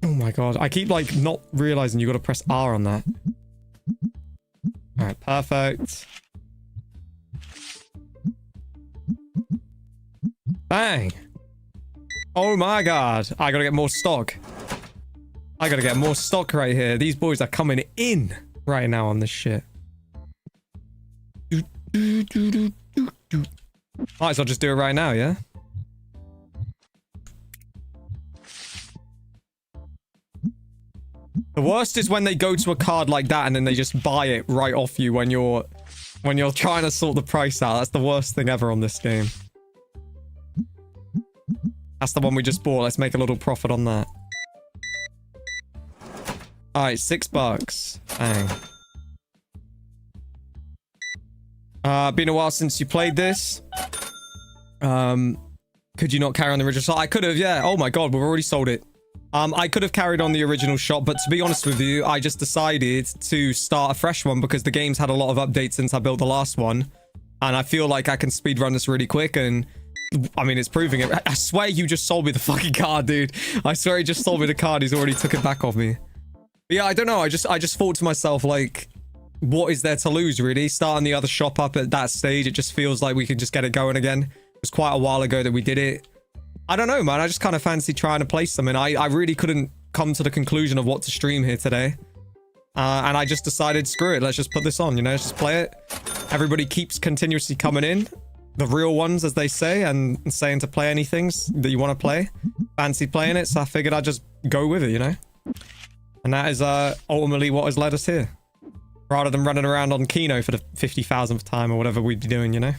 Oh my god. I keep like not realizing you gotta press R on that. Alright, perfect. Bang. Oh my god. I gotta get more stock. I gotta get more stock right here. These boys are coming in right now on this shit. Might as well just do it right now, yeah? The worst is when they go to a card like that and then they just buy it right off you when you're trying to sort the price out. That's the worst thing ever on this game. That's the one we just bought. Let's make a little profit on that. Alright, $6. Bang. Been a while since you played this. Could you not carry on the original shot? I could have, yeah. Oh my god, we've already sold it. I could have carried on the original shot, but to be honest with you, I just decided to start a fresh one because the game's had a lot of updates since I built the last one. And I feel like I can speedrun this really quick and... I mean, it's proving it. I swear you just sold me the fucking card, dude. I swear he just sold me the card. He's already took it back off me. But yeah, I don't know. I just thought to myself, like, what is there to lose, really? Starting the other shop up at that stage, it just feels like we could just get it going again. It was quite a while ago that we did it. I don't know, man. I just kind of fancy trying to play something. I really couldn't come to the conclusion of what to stream here today. And I just decided, screw it. Let's just put this on, you know? Let's just play it. Everybody keeps continuously coming in. The real ones, as they say, and saying to play anything that you want to play. Fancy playing it, so I figured I'd just go with it, you know? And that is ultimately what has led us here. Rather than running around on Kino for the 50,000th time or whatever we'd be doing, you know?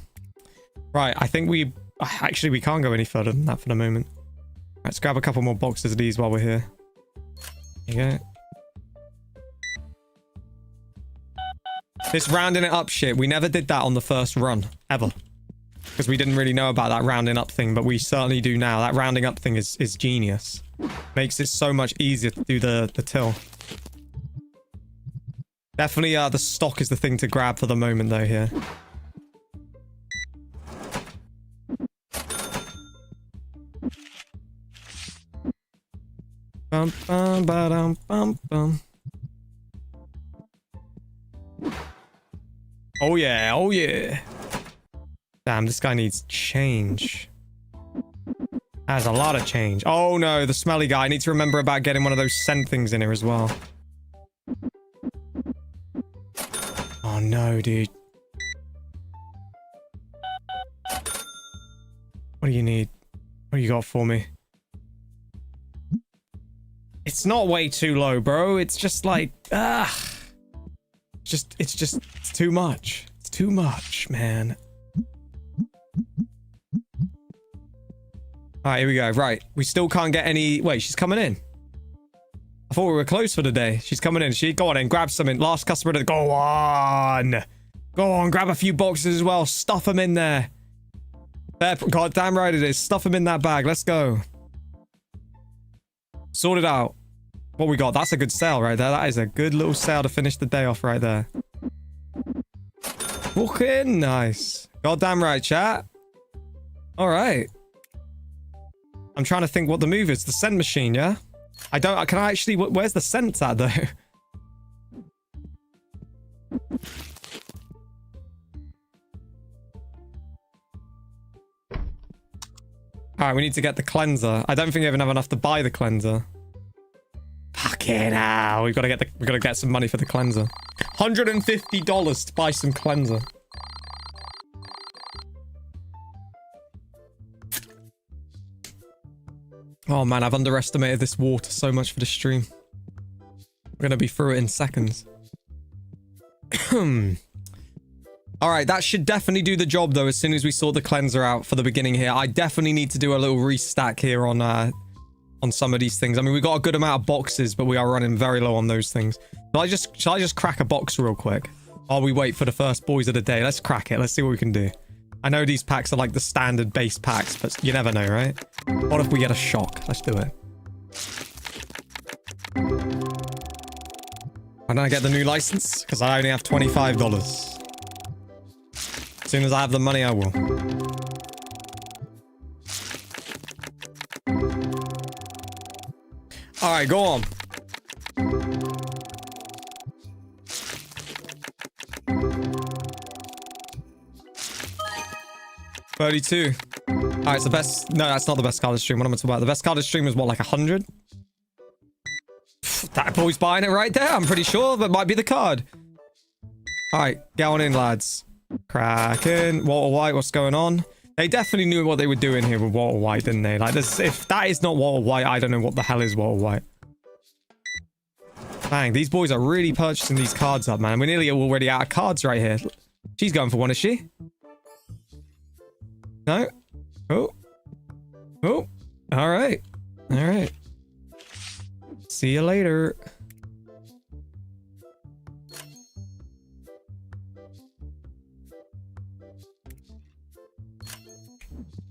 Right, I think we... Actually, we can't go any further than that for the moment. Let's grab a couple more boxes of these while we're here. There you go. This rounding it up shit, we never did that on the first run, ever. Because we didn't really know about that rounding up thing, but we certainly do now. That rounding up thing is genius. Makes it so much easier to do the till. Definitely the stock is the thing to grab for the moment though here. Bum, bum, ba-dum, bum, bum. Oh yeah, oh yeah. Damn, this guy needs change. Has a lot of change. Oh no, the smelly guy. I need to remember about getting one of those scent things in here as well. Oh no, dude. What do you need? What do you got for me? It's not way too low, bro. It's just like, it's too much. It's too much, man. Alright, here we go. Right. We still can't get any... Wait, she's coming in. I thought we were closed for the day. She's coming in. Go on in. Grab something. Last customer to... Go on. Go on. Grab a few boxes as well. Stuff them in there. God damn right it is. Stuff them in that bag. Let's go. Sort it out. What we got? That's a good sale right there. That is a good little sale to finish the day off right there. Walk in. Nice. God damn right, chat. Alright. I'm trying to think what the move is. The scent machine, yeah? Can I actually... Where's the scent at, though? Alright, we need to get the cleanser. I don't think we even have enough to buy the cleanser. Fucking hell. We've got to get some money for the cleanser. $150 to buy some cleanser. Oh man, I've underestimated this water so much for the stream. I'm gonna be through it in seconds. Alright, that should definitely do the job though as soon as we sort the cleanser out for the beginning here. I definitely need to do a little restack here on some of these things. I mean, we got a good amount of boxes, but we are running very low on those things. Shall I just crack a box real quick? While we wait for the first boys of the day. Let's crack it. Let's see what we can do. I know these packs are like the standard base packs, but you never know, right? What if we get a shock? Let's do it. Why don't I get the new license? Because I only have $25. As soon as I have the money, I will. Alright, go on. $32. Alright, it's the best. No, that's not the best card of the stream. What am I talking about? The best card of the stream is what, like 100? That boy's buying it right there. I'm pretty sure that might be the card. Alright, get on in, lads. Kraken. Walter White, what's going on? They definitely knew what they were doing here with Walter White, didn't they? Like, this, if that is not Walter White, I don't know what the hell is Walter White. Bang, these boys are really purchasing these cards up, man. We're nearly already out of cards right here. She's going for one, is she? No? Oh. Oh. Alright. Alright. See you later.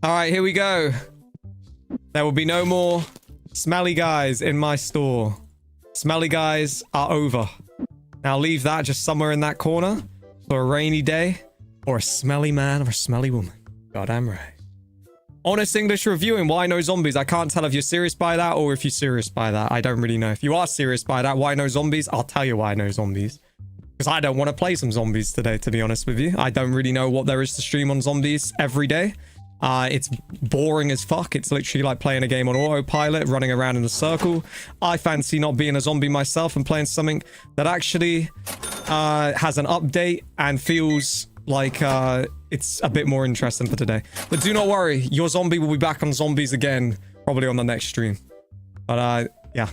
Alright, here we go. There will be no more smelly guys in my store. Smelly guys are over. Now leave that just somewhere in that corner for a rainy day or a smelly man or a smelly woman. Goddamn right. Honest English reviewing. Why no zombies? I can't tell if you're serious by that or if you're serious by that. I don't really know. If you are serious by that, why no zombies? I'll tell you why no zombies. Because I don't want to play some zombies today, to be honest with you. I don't really know what there is to stream on zombies every day. It's boring as fuck. It's literally like playing a game on autopilot, running around in a circle. I fancy not being a zombie myself and playing something that actually has an update and feels like it's a bit more interesting for today. But do not worry, your zombie will be back on zombies again, probably on the next stream. But yeah.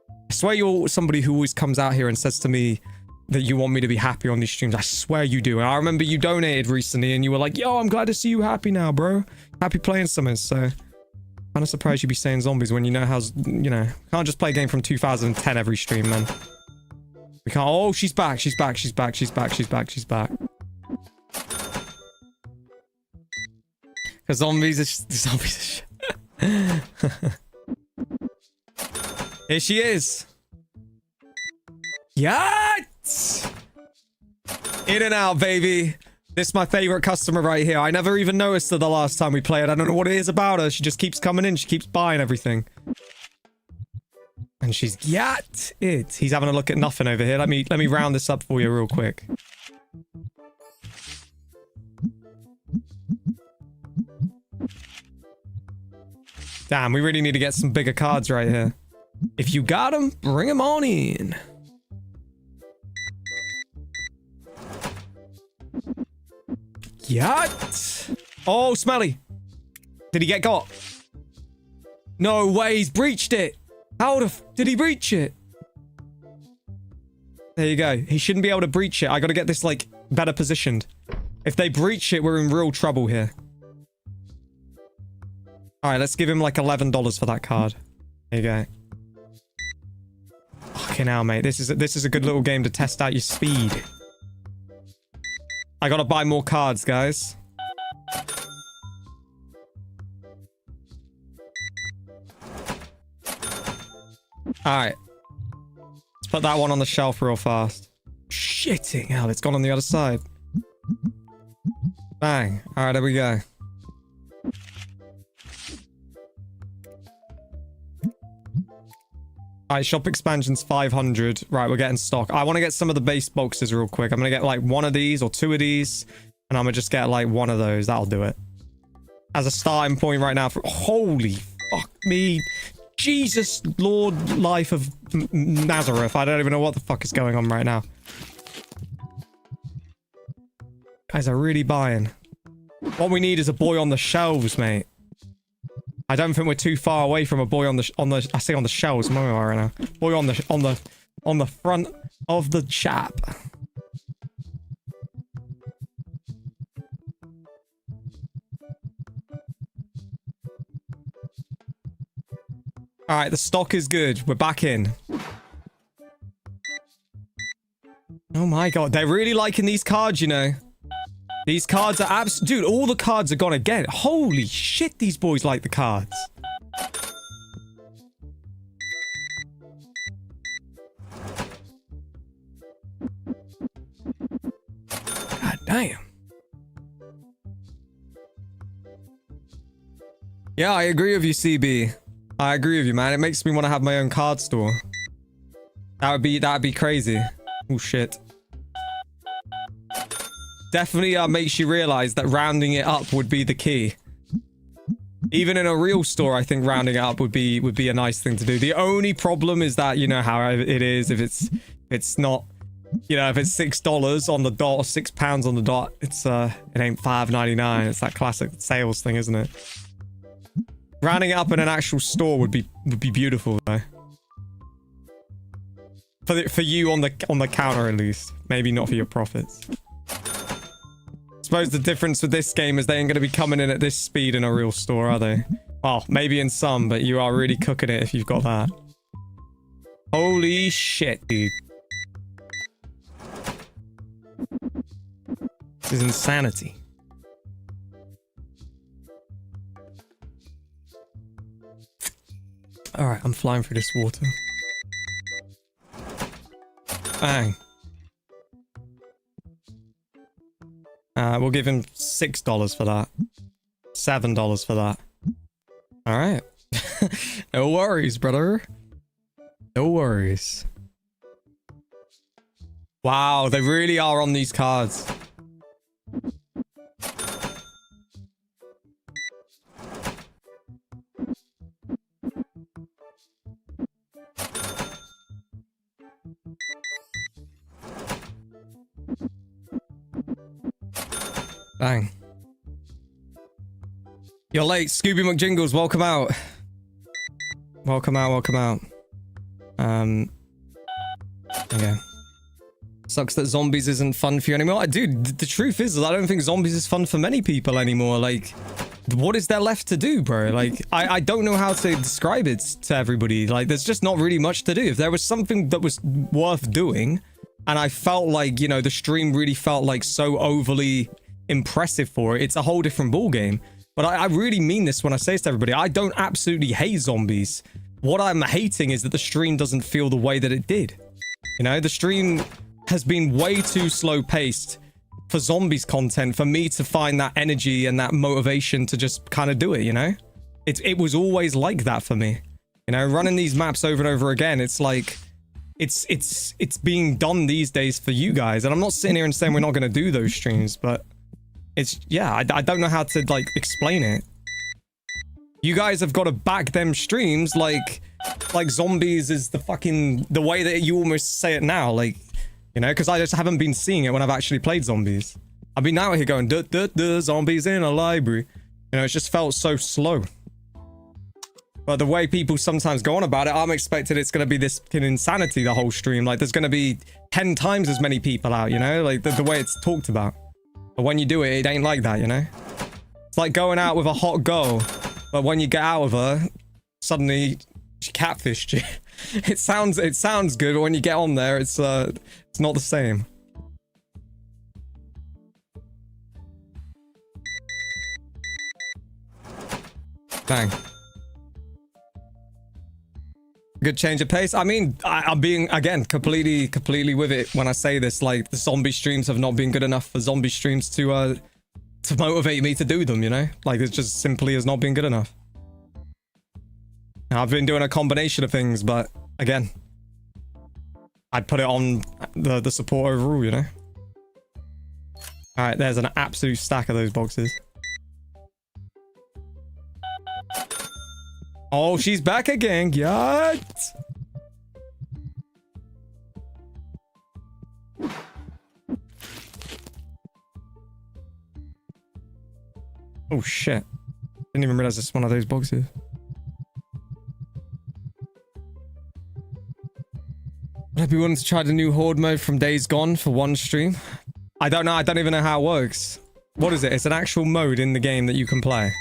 I swear you're somebody who always comes out here and says to me that you want me to be happy on these streams. I swear you do. And I remember you donated recently and you were like, yo, I'm glad to see you happy now, bro. Happy playing something. So kind of surprised you'd be saying zombies when you know how, you know, can't just play a game from 2010 every stream, man. We can't. Oh, she's back. She's back. She's back. She's back. She's back. She's back. Because zombies are shit. Here she is. Yes! In and out, baby. This is my favorite customer right here. I never even noticed her the last time we played. I don't know what it is about her. She just keeps coming in. She keeps buying everything. And she's got it. He's having a look at nothing over here. Let me round this up for you real quick. Damn, we really need to get some bigger cards right here. If you got them, bring them on in. Yacht. Oh, smelly. Did he get got? No way, he's breached it. How did he breach it? There you go. He shouldn't be able to breach it. I gotta get this, like, better positioned. If they breach it, we're in real trouble here. Alright, let's give him, like, $11 for that card. There you go. Fucking hell, mate. This is a good little game to test out your speed. I gotta buy more cards, guys. Alright. Let's put that one on the shelf real fast. Shitting hell, it's gone on the other side. Bang. Alright, there we go. Alright, shop expansion's 500. Right, we're getting stock. I want to get some of the base boxes real quick. I'm going to get like one of these or two of these. And I'm going to just get like one of those. That'll do it. as a starting point right now for... Holy fuck me. Jesus Lord Life of Nazareth. I don't even know what the fuck is going on right now. Guys are really buying. What we need is a boy on the shelves, mate. I don't think we're too far away from a boy on the I say on the shelves, where am I right now? Boy on the front of the chap. All right, the stock is good. We're back in. Oh my god, they're really liking these cards, you know. These cards are dude, all the cards are gone again. Holy shit, these boys like the cards. God damn. Yeah, I agree with you, CB. I agree with you, man. It makes me want to have my own card store. That'd be crazy. Oh shit. Definitely makes you realize that rounding it up would be the key. Even in a real store, I think rounding it up would be a nice thing to do. The only problem is that, you know how it is, if it's not, you know, if it's $6 on the dot or £6 on the dot, it ain't $5.99. It's that classic sales thing, isn't it? Rounding it up in an actual store would be beautiful though. For you on the counter at least. Maybe not for your profits. I suppose the difference with this game is they ain't going to be coming in at this speed in a real store, are they? Well, maybe in some, but you are really cooking it if you've got that. Holy shit, dude. This is insanity. Alright, I'm flying through this water. Bang. We'll give him $6 for that. $7 for that. Alright. No worries, brother. No worries. Wow, they really are on these cards. Bang. You're late, Scooby McJingles. Welcome out. Welcome out, welcome out. Okay. Sucks that zombies isn't fun for you anymore. Dude, the truth is, I don't think zombies is fun for many people anymore. Like, what is there left to do, bro? Like, I don't know how to describe it to everybody. Like, there's just not really much to do. If there was something that was worth doing, and I felt like, you know, the stream really felt like so overly impressive for it, it's a whole different ball game. But I really mean this when I say this to everybody. I don't absolutely hate zombies. What I'm hating is that the stream doesn't feel the way that it did. You know, the stream has been way too slow paced for zombies content for me to find that energy and that motivation to just kind of do it, you know? It was always like that for me. You know, running these maps over and over again, it's like it's being done these days for you guys. And I'm not sitting here and saying we're not going to do those streams, but it's, yeah, I don't know how to, like, explain it. You guys have got to back them streams like zombies is the way that you almost say it now, like, you know, because I just haven't been seeing it when I've actually played zombies. I've been out here going, duh, duh, duh, zombies in a library. You know, it's just felt so slow. But the way people sometimes go on about it, I'm expecting it's going to be this insanity the whole stream. Like, there's going to be 10 times as many people out, you know, like the way it's talked about. But when you do it, it ain't like that, you know? It's like going out with a hot girl, but when you get out of her, suddenly she catfished you. It sounds good, but when you get on there, it's not the same. Bang. Good change of pace. I mean, I'm being, again, completely with it when I say this. Like, the zombie streams have not been good enough for zombie streams to motivate me to do them, you know? Like, it just simply has not been good enough. I've been doing a combination of things, but again, I'd put it on the support overall, you know? Alright, there's an absolute stack of those boxes. Oh, she's back again. Yet. Oh shit. Didn't even realize it's one of those boxes. Would I be willing to try the new horde mode from Days Gone for one stream? I don't know. I don't even know how it works. What is it? It's an actual mode in the game that you can play.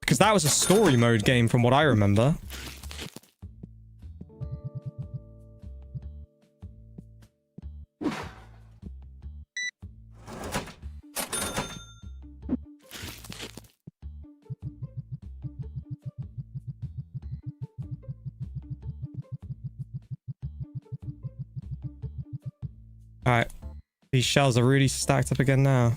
Because that was a story mode game from what I remember. Alright. These shells are really stacked up again now.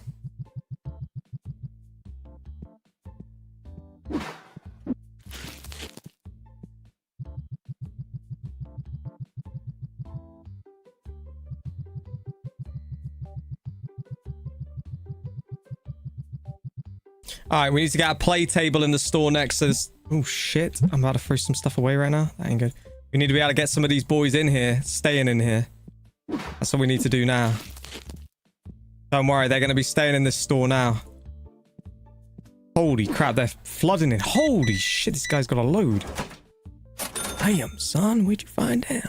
Alright, we need to get a play table in the store next to this. Oh shit, I'm about to throw some stuff away right now. That ain't good. We need to be able to get some of these boys in here, staying in here. That's what we need to do now. Don't worry, they're going to be staying in this store now. Holy crap, they're flooding it. Holy shit, this guy's got a load. Damn, son, where'd you find him?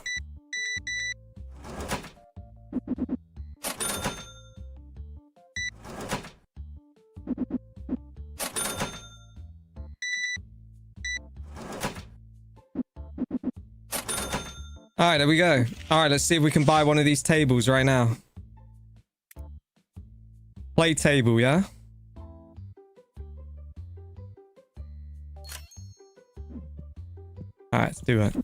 Alright, there we go. Alright, let's see if we can buy one of these tables right now. Play table, yeah? Alright, let's do it.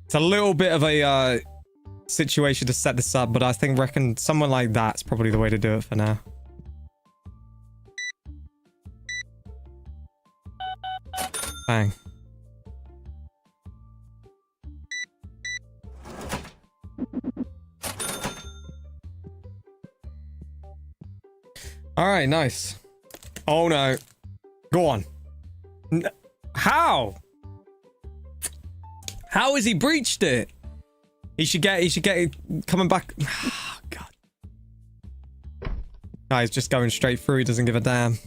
It's a little bit of a situation to set this up, but I reckon someone like that's probably the way to do it for now. Bang. All right, nice. Oh no. Go on. How? How has he breached it? He should get it coming back. Oh, God. Guy's just going straight through. He doesn't give a damn.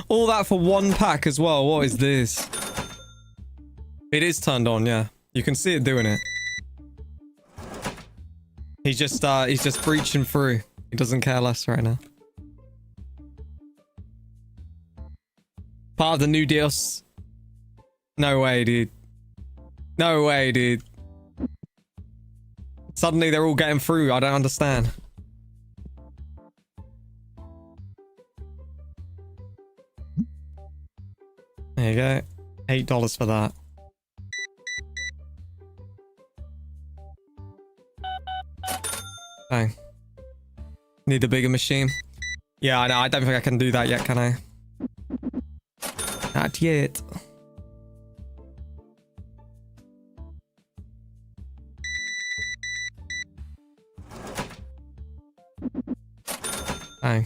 All that for one pack as well. What is this? It is turned on, yeah. You can see it doing it. He's just breaching through. He doesn't care less right now. Part of the new deals. No way, dude. No way, dude. Suddenly they're all getting through. I don't understand. There you go. $8 for that. Bang. Need a bigger machine. Yeah, I know. I don't think I can do that yet, can I? Not yet. Bang.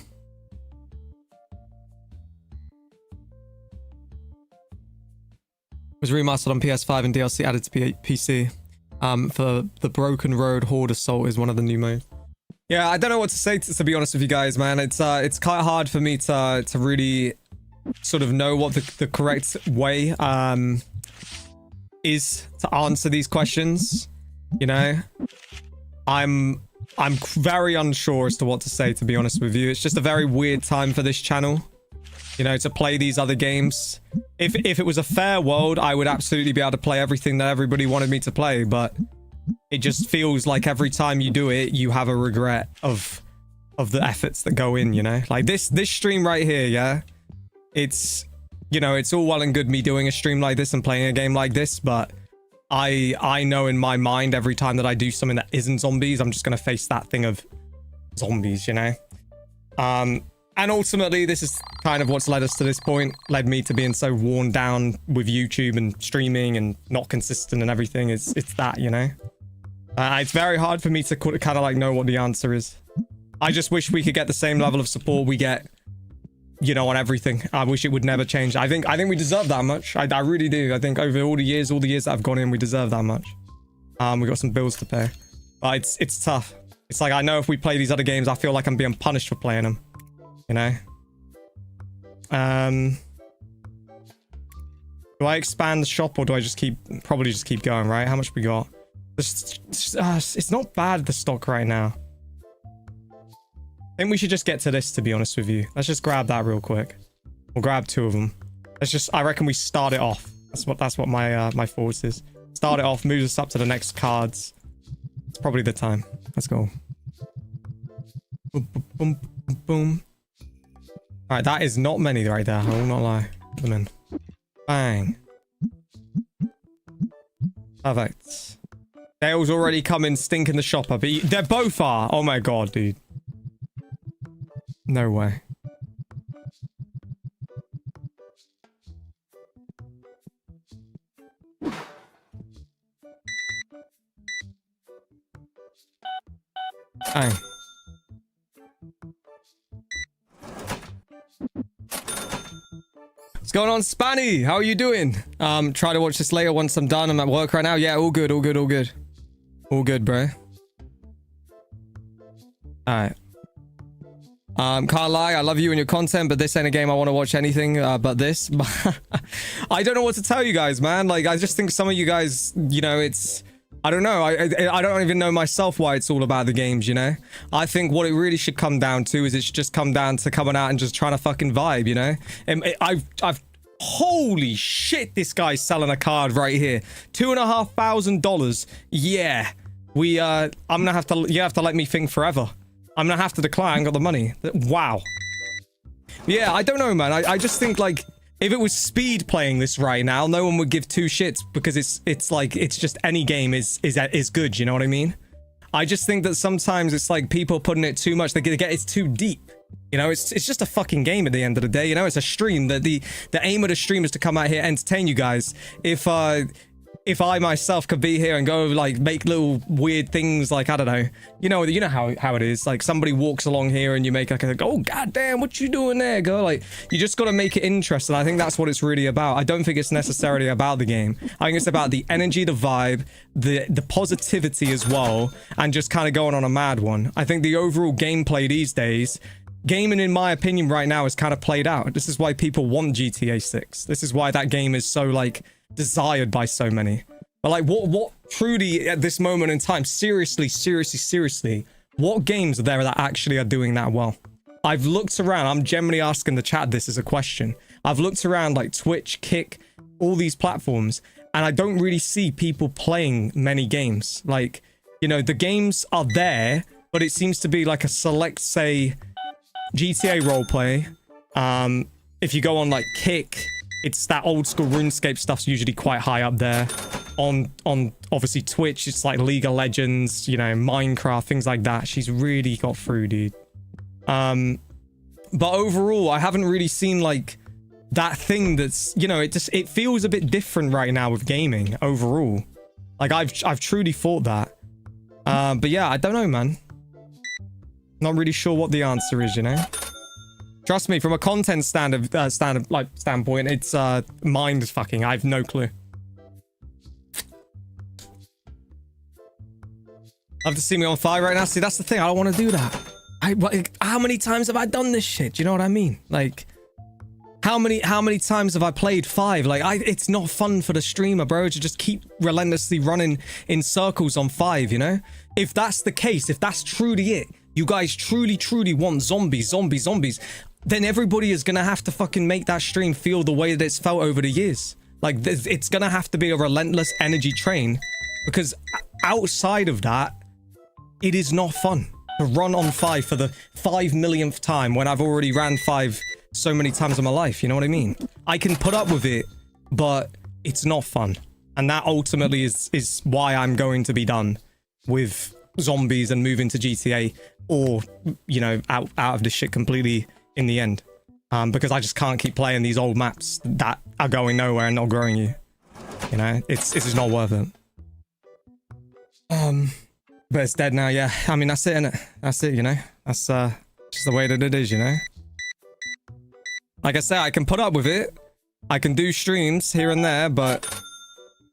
Was remastered on PS5 and DLC added to PC. For the Broken Road Horde Assault is one of the new modes. Yeah, I don't know what to say to be honest with you guys, man. It's kind of hard for me to really sort of know what the correct way is to answer these questions. You know, I'm very unsure as to what to say, to be honest with you. It's just a very weird time for this channel, you know, to play these other games. If it was a fair world, I would absolutely be able to play everything that everybody wanted me to play, but it just feels like every time you do it, you have a regret of the efforts that go in, you know? Like this stream right here, yeah? It's, you know, it's all well and good me doing a stream like this and playing a game like this, but I know in my mind every time that I do something that isn't zombies, I'm just going to face that thing of zombies, you know? And ultimately, this is kind of what's led us to this point, led me to being so worn down with YouTube and streaming and not consistent and everything. It's that, you know? It's very hard for me to kind of like know what the answer is. I just wish we could get the same level of support we get, you know, on everything. I wish it would never change. I think we deserve that much. I really do. I think over all the years that I've gone in, we deserve that much. We got some bills to pay. But it's tough. It's like, I know if we play these other games, I feel like I'm being punished for playing them. You know? Do I expand the shop or do I just probably just keep going, right? How much we got? It's not bad, the stock right now. I think we should just get to this, to be honest with you. Let's just grab that real quick. We'll grab 2 of them. I reckon we start it off. That's what my my thoughts is. Start it off, moves us up to the next cards. It's probably the time. Let's go. Boom, boom, boom, boom, boom. All right, that is not many right there. I will not lie. Put them in. Bang. Perfect. Dale's already come in stinking the shop up. They both are. Oh my god, dude. No way. Bang. What's going on, Spanny? How are you doing? Try to watch this later once I'm done. I'm at work right now. Yeah, all good, all good, all good. All good, bro. Alright. Can't lie, I love you and your content, but this ain't a game I want to watch anything but this. I don't know what to tell you guys, man. Like, I just think some of you guys, you know, it's... I don't know. I don't even know myself why it's all about the games, you know? I think what it really should come down to is it should just come down to coming out and just trying to fucking vibe, you know? And I've holy shit, this guy's selling a card right here. $2,500. Yeah. I'm gonna have to, you have to let me think forever. I'm gonna have to declare I ain't got the money. Wow. Yeah, I don't know, man. I just think, like, if it was Speed playing this right now, no one would give 2 shits because it's like, it's just any game is good, you know what I mean? I just think that sometimes it's like people putting it too much, it's too deep. You know, it's just a fucking game at the end of the day, you know? It's a stream. The aim of the stream is to come out here, entertain you guys. If I myself could be here and go, like, make little weird things, like, I don't know, you know how it is. Like, somebody walks along here and you make like a, oh goddamn, what you doing there, girl? Like, you just got to make it interesting. I think that's what it's really about. I don't think it's necessarily about the game. I think it's about the energy, the vibe, the positivity as well, and just kind of going on a mad one. I think the overall gameplay these days, gaming, in my opinion, right now is kind of played out. This is why people want GTA 6. This is why that game is so, like, desired by so many. But, like, what truly at this moment in time, seriously, what games are there that actually are doing that well? I've looked around. I'm generally asking the chat this as a question. I've looked around, like Twitch, Kick, all these platforms, and I don't really see people playing many games. Like, you know, the games are there, but it seems to be like a select, say, GTA roleplay. If you go on, like, Kick, it's that old school RuneScape stuff's usually quite high up there. On obviously Twitch, it's like League of Legends, you know, Minecraft, things like that. She's really got through, dude. But overall, I haven't really seen, like, that thing that's, you know, it feels a bit different right now with gaming overall. Like, I've truly thought that. But yeah, I don't know, man. Not really sure what the answer is, you know? Trust me, from a content standpoint, it's mind fucking. I have no clue. Love to see me on fire right now. See, that's the thing. I don't want to do that. How many times have I done this shit? Do you know what I mean? Like, how many times have I played 5? Like, it's not fun for the streamer, bro, to just keep relentlessly running in circles on 5, you know? If that's the case, if that's truly it, you guys truly want zombies, then everybody is gonna have to fucking make that stream feel the way that it's felt over the years. Like, it's gonna have to be a relentless energy train, because outside of that, it is not fun to run on 5 for the 5 millionth time when I've already ran 5 so many times in my life. You know what I mean? I can put up with it, but it's not fun. And that ultimately is why I'm going to be done with zombies and move into GTA, or, you know, out of this shit completely in the end. Because I just can't keep playing these old maps that are going nowhere and not growing you. You know, it's just not worth it. But it's dead now, yeah. I mean, that's it, innit? That's it, you know? That's just the way that it is, you know? Like I say, I can put up with it. I can do streams here and there, but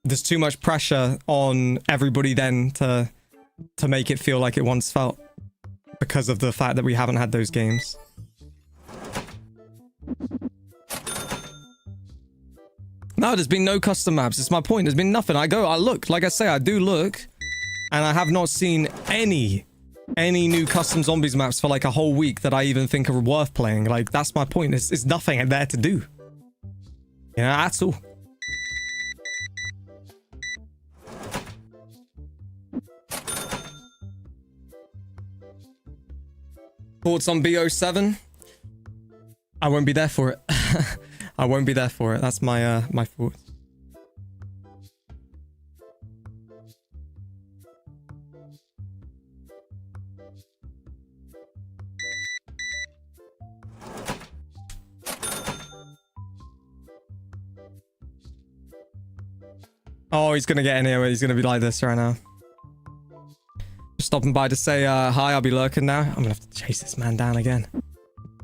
there's too much pressure on everybody then to make it feel like it once felt because of the fact that we haven't had those games. No, there's been no custom maps. It's my point. There's been nothing. I look. Like I say, I do look. And I have not seen any new custom zombies maps for like a whole week that I even think are worth playing. Like, that's my point. There's nothing there to do. You know, at all. Thoughts on BO7? I won't be there for it. I won't be there for it. That's my my thoughts. Oh, he's gonna get in here. He's gonna be like this right now. Just stopping by to say hi. I'll be lurking now. I'm gonna have to chase this man down again.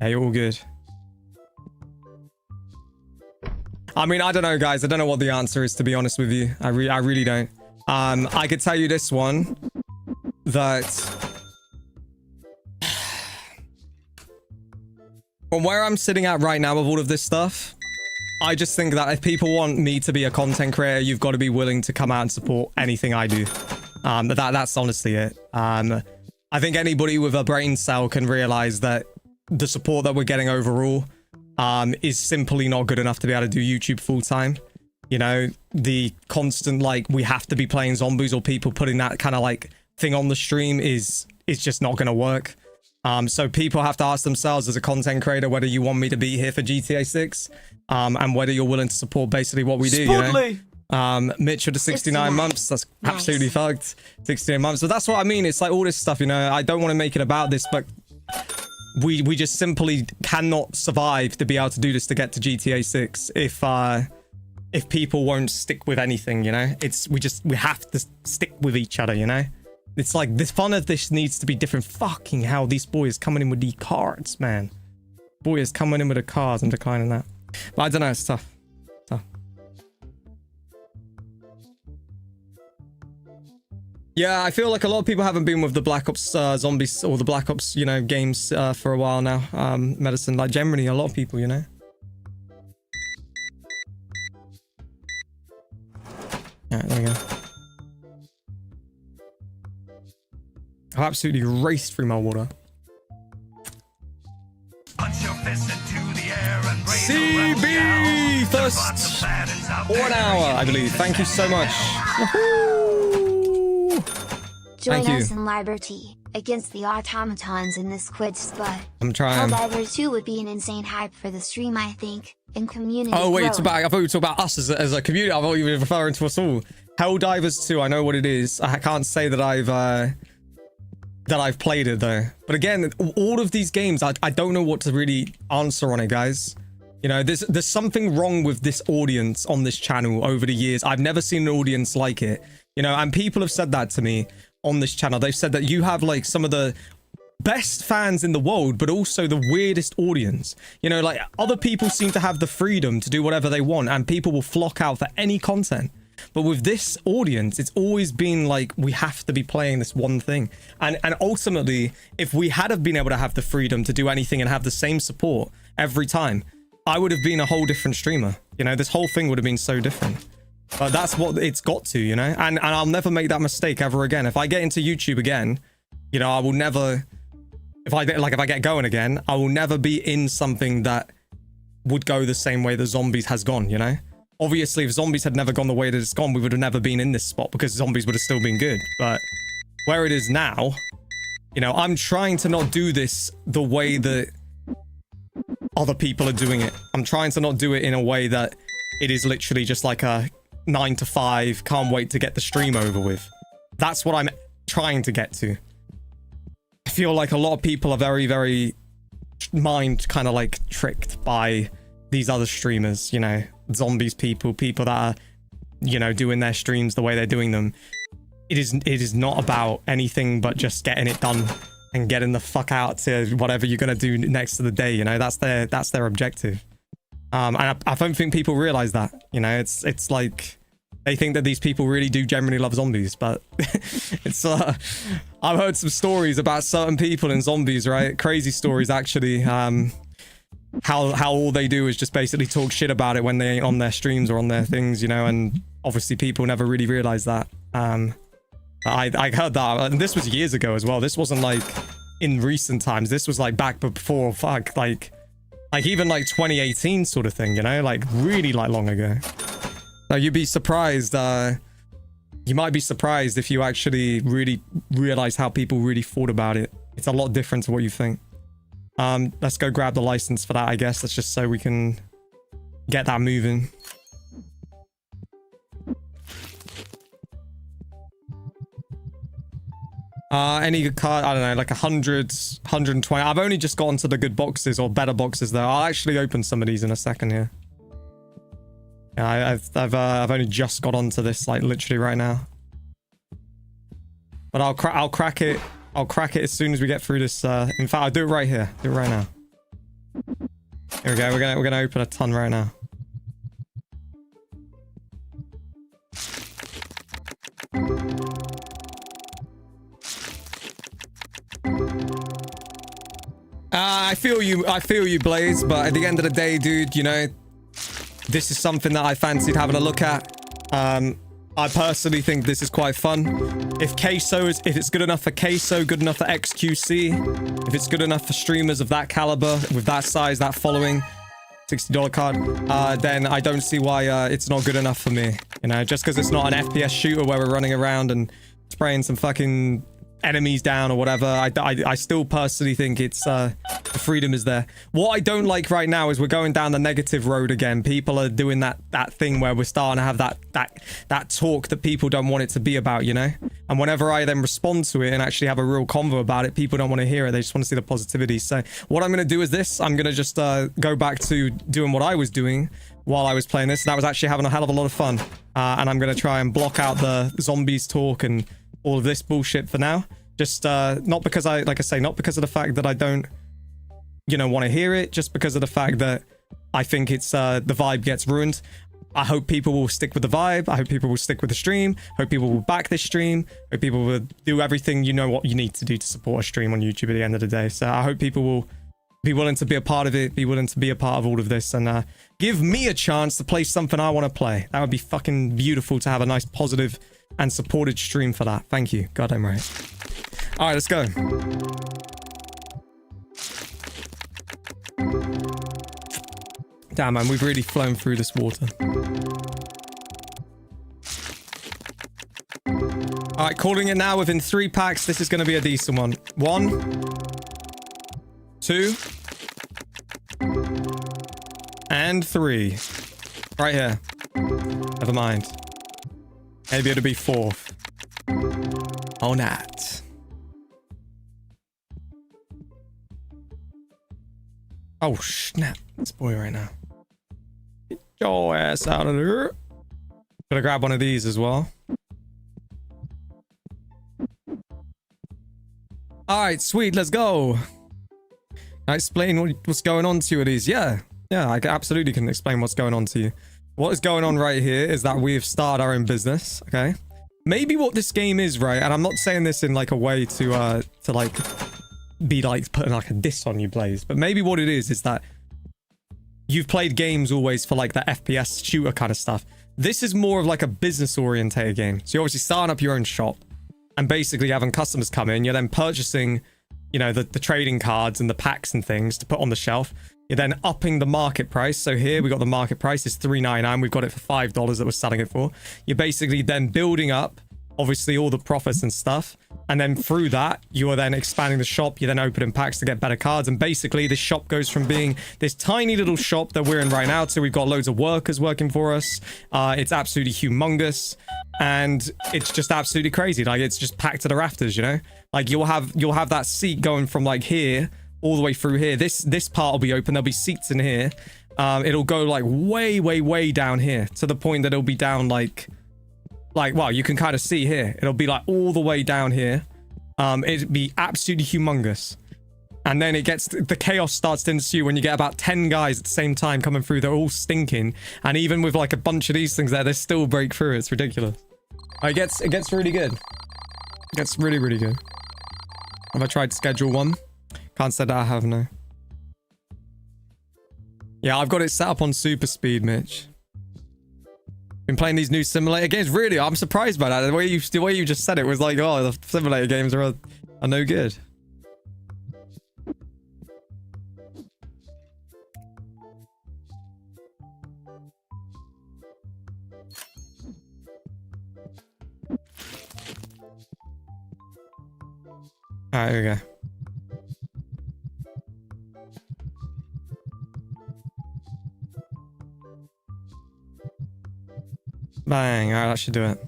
Yeah, you're all good. I mean, I don't know, guys. I don't know what the answer is, to be honest with you. I really don't. I could tell you this one, that from where I'm sitting at right now with all of this stuff, I just think that if people want me to be a content creator, you've got to be willing to come out and support anything I do. That's honestly it. I think anybody with a brain cell can realize that the support that we're getting overall is simply not good enough to be able to do YouTube full time. You know, the constant, like, we have to be playing zombies or people putting that kind of like thing on the stream is just not going to work. So people have to ask themselves as a content creator whether you want me to be here for GTA 6 and whether you're willing to support basically what we do, you know? Mitch with the 69 months, that's absolutely fucked. 69 months. But that's what I mean. It's like all this stuff, you know, I don't want to make it about this, but we just simply cannot survive to be able to do this to get to GTA 6 if people won't stick with anything, you know? We have to stick with each other, you know? It's like the fun of this needs to be different. Fucking hell, these boys coming in with the cards, man. Boy is coming in with the cards. I'm declining that. But I don't know, it's tough. Yeah, I feel like a lot of people haven't been with the Black Ops zombies or the Black Ops, you know, games for a while now. Medicine, like generally a lot of people, you know. Alright, there we go. I absolutely raced through my water. CB first for an hour, I believe. Thank you so much. Join us in liberty against the automatons in this quiz, Spud. I'm trying. Helldivers 2 would be an insane hype for the stream, I think, and community. Oh wait, growth. it's about. I thought you were talking about us as a community. I thought you were referring to us all. Helldivers 2. I know what it is. I can't say that I've played it though. But again, all of these games, I don't know what to really answer on it, guys. You know, there's something wrong with this audience on this channel over the years. I've never seen an audience like it. You know, and people have said that to me on this channel. They've said that you have like some of the best fans in the world, but also the weirdest audience. You know, like other people seem to have the freedom to do whatever they want and people will flock out for any content. But with this audience, it's always been like, we have to be playing this one thing. And ultimately, if we had have been able to have the freedom to do anything and have the same support every time, I would have been a whole different streamer. You know, this whole thing would have been so different. But that's what it's got to, you know? And I'll never make that mistake ever again. If I get into YouTube again, you know, I will never... If I get going again, I will never be in something that would go the same way that Zombies has gone, you know? Obviously, if Zombies had never gone the way that it's gone, we would have never been in this spot because Zombies would have still been good. But where it is now, you know, I'm trying to not do this the way that other people are doing it. I'm trying to not do it in a way that it is literally just like a 9 to 5, can't wait to get the stream over with. That's what I'm trying to get to. I feel like a lot of people are very, very mind kind of like tricked by these other streamers, you know, Zombies people that are, you know, doing their streams the way they're doing them. It is not about anything but just getting it done and getting the fuck out to whatever you're gonna do next to the day. You know, that's their objective. And I don't think people realize that. You know, it's like they think that these people really do genuinely love zombies, but it's I've heard some stories about certain people in zombies, right? Crazy stories actually. How all they do is just basically talk shit about it when they ain't on their streams or on their things, you know, and obviously people never really realize that. I heard that, and this was years ago as well. This wasn't like in recent times. This was like back before, fuck, like even like 2018 sort of thing, you know, like really like long ago. Now you'd be surprised, you might be surprised if you actually really realize how people really thought about it. It's a lot different to what you think. Let's go grab the license for that, I guess. That's just so we can get that moving. Any card, I don't know, like 100, 120. I've only just gotten to the good boxes or better boxes though. I'll actually open some of these in a second here. Yeah, I've only just got onto this like literally right now. But I'll crack it. I'll crack it as soon as we get through this. In fact, I'll do it right here. Do it right now. Here we go. We're gonna open a ton right now. I feel you, Blaze, but at the end of the day, dude, you know, this is something that I fancied having a look at. I personally think this is quite fun. If it's good enough for Queso, good enough for XQC, if it's good enough for streamers of that caliber, with that size, that following, $60 card, then I don't see why it's not good enough for me. You know, just because it's not an FPS shooter where we're running around and spraying some fucking enemies down or whatever, I still personally think it's the freedom is there. What I don't like right now is we're going down the negative road again. People are doing that thing where we're starting to have that talk that people don't want it to be about, you know. And whenever I then respond to it and actually have a real convo about it, people don't want to hear it. They just want to see the positivity. So what I'm going to do is this. I'm going to just go back to doing what I was doing while I was playing this. That was actually having a hell of a lot of fun. And I'm going to try and block out the zombies talk and all of this bullshit for now. Just not because like I say, not because of the fact that I don't, you know, want to hear it, just because of the fact that I think it's the vibe gets ruined. I hope people will stick with the vibe. I hope people will stick with the stream. Hope people will back this stream. Hope people will do everything, you know, what you need to do to support a stream on YouTube at the end of the day. So I hope people will be willing to be a part of it, be willing to be a part of all of this, and give me a chance to play something I want to play. That would be fucking beautiful to have a nice, positive, and supported stream for that. Thank you. Goddamn right. All right, let's go. Damn, man, we've really flown through this water. All right, calling it now within 3 packs. This is going to be a decent one. 1, 2, and 3. Right here. Never mind. Maybe it'll be 4th. Oh, not. Oh, snap. This boy right now. Get your ass out of there. Gotta grab one of these as well. Alright, sweet. Let's go. I explain what's going on to you with these. Yeah, I absolutely can explain what's going on to you. What is going on right here is that we've started our own business, okay? Maybe what this game is, right? And I'm not saying this in like a way to like be like putting like a diss on you, Blaze, but maybe what it is that you've played games always for like the FPS shooter kind of stuff. This is more of like a business orientated game. So you're obviously starting up your own shop and basically having customers come in. You're then purchasing, you know, the trading cards and the packs and things to put on the shelf. You're then upping the market price. So here we got the market price is $3.99. We've got it for $5 that we're selling it for. You're basically then building up obviously all the profits and stuff, and then through that you are then expanding the shop. You're then opening packs to get better cards, and basically this shop goes from being this tiny little shop that we're in right now to we've got loads of workers working for us. It's absolutely humongous and it's just absolutely crazy. Like, it's just packed to the rafters, you know. Like, you'll have that seat going from like here all the way through here. This part will be open. There'll be seats in here. It'll go like way down here to the point that it'll be down like well, you can kind of see here. It'll be like all the way down here. it'd be absolutely humongous. And then it gets, the chaos starts to ensue when you get about 10 guys at the same time coming through. They're all stinking. And even with like a bunch of these things there, they still break through. It's ridiculous. It gets really good. It gets really, really good. Have I tried to schedule one? Can't say that I have, no. Yeah, I've got it set up on super speed, Mitch. Been playing these new simulator games. Really, I'm surprised by that. The way you just said it was like, oh, the simulator games are no good. Alright, here we go. Bang. Alright, that should do it.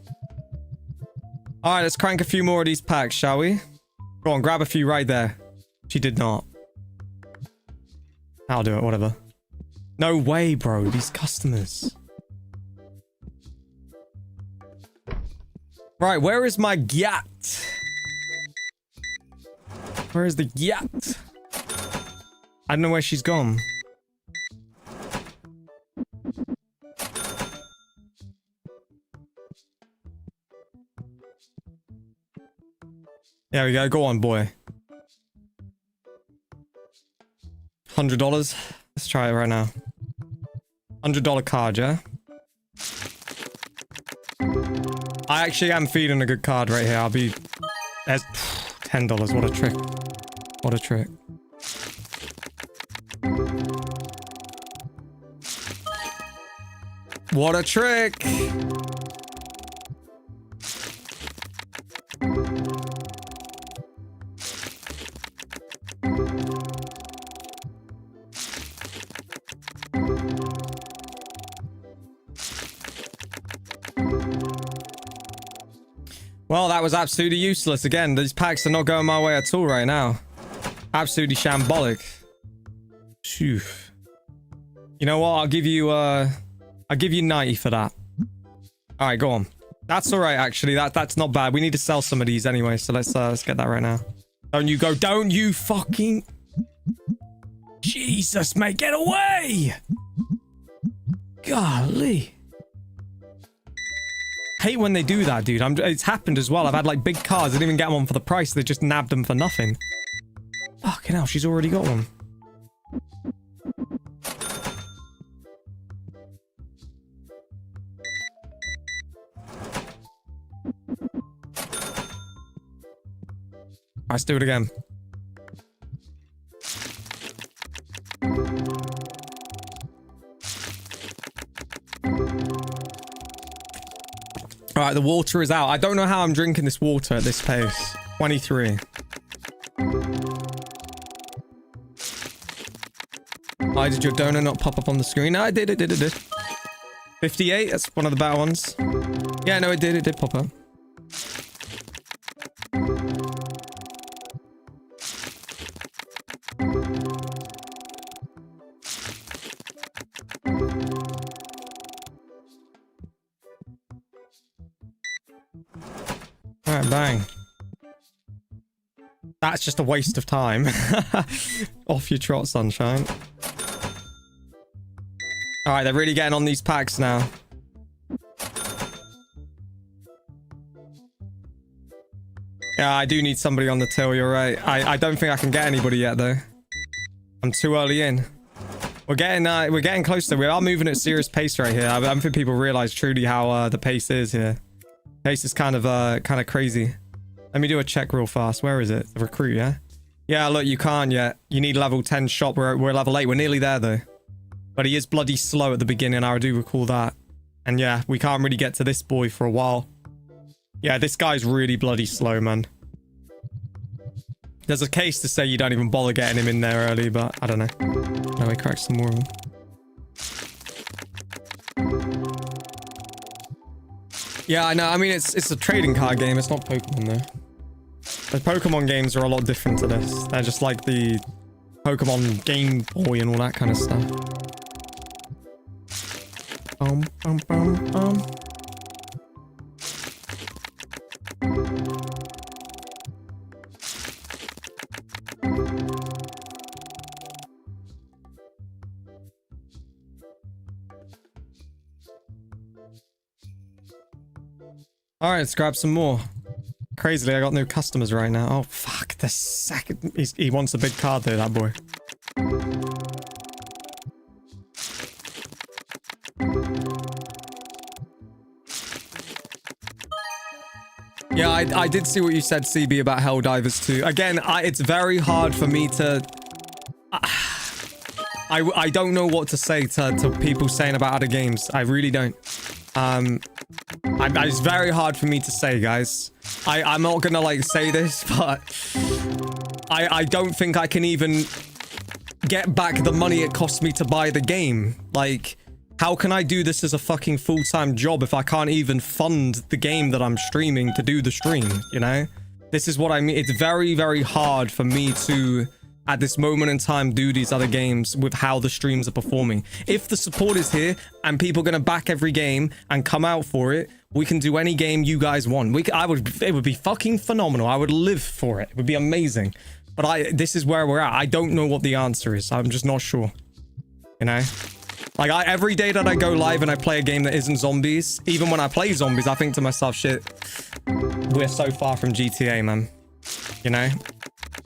Alright, let's crank a few more of these packs, shall we? Go on, grab a few right there. She did not. I'll do it, whatever. No way, bro. These customers. Right, where is my gat? Where is the yacht? I don't know where she's gone. There we go. Go on, boy. $100. Let's try it right now. $100 card, yeah? I actually am feeding a good card right here. I'll be... There's $10. What a trick. What a trick. What a trick! Well, that was absolutely useless. Again, these packs are not going my way at all right now. Absolutely shambolic. Phew. You know what? I'll give you 90 for that. All right, go on. That's all right, actually. That's not bad. We need to sell some of these anyway, so let's get that right now. Don't you go? Don't you fucking... Jesus, mate, get away! Golly. Hate when they do that, dude. It's happened as well. I've had like big cars. I didn't even get them on for the price. They just nabbed them for nothing. Fucking hell, she's already got one. Let's do it again. Alright, the water is out. I don't know how I'm drinking this water at this pace. 23. Why did your donor not pop up on the screen? No, it did. 58, that's one of the better ones. Yeah, no, it did pop up. Alright, bang. That's just a waste of time. Off your trot, sunshine. Alright, they're really getting on these packs now. Yeah, I do need somebody on the till, you're right. I don't think I can get anybody yet, though. I'm too early in. We're getting close to... We are moving at serious pace right here. I don't think people realize truly how the pace is here. Pace is kind of crazy. Let me do a check real fast. Where is it? The recruit, yeah? Yeah, look, you can't yet. You need level 10 shop. We're level 8. We're nearly there, though. But he is bloody slow at the beginning. I do recall that. And yeah, we can't really get to this boy for a while. Yeah, this guy's really bloody slow, man. There's a case to say you don't even bother getting him in there early, but I don't know. Now we crack some more of them. Yeah, I know. I mean, it's a trading card game. It's not Pokemon, though. The Pokemon games are a lot different to this. They're just like the Pokemon Game Boy and all that kind of stuff. All right, let's grab some more. Crazily, I got no customers right now. Oh, fuck. The second... he wants a big card there, that boy. Yeah, I did see what you said, CB, about Helldivers 2. Again, it's very hard for me to... I don't know what to say to people saying about other games. I really don't. It's very hard for me to say, guys. I'm not gonna, like, say this, but... I don't think I can even get back the money it cost me to buy the game. Like, how can I do this as a fucking full-time job if I can't even fund the game that I'm streaming to do the stream, you know? This is what I mean. It's very, very hard for me to, at this moment in time, do these other games with how the streams are performing. If the support is here and people are going to back every game and come out for it, we can do any game you guys want. It would be fucking phenomenal. I would live for it. It would be amazing. But this is where we're at. I don't know what the answer is. I'm just not sure. You know? Like, every day that I go live and I play a game that isn't zombies, even when I play zombies, I think to myself, shit, we're so far from GTA, man. You know?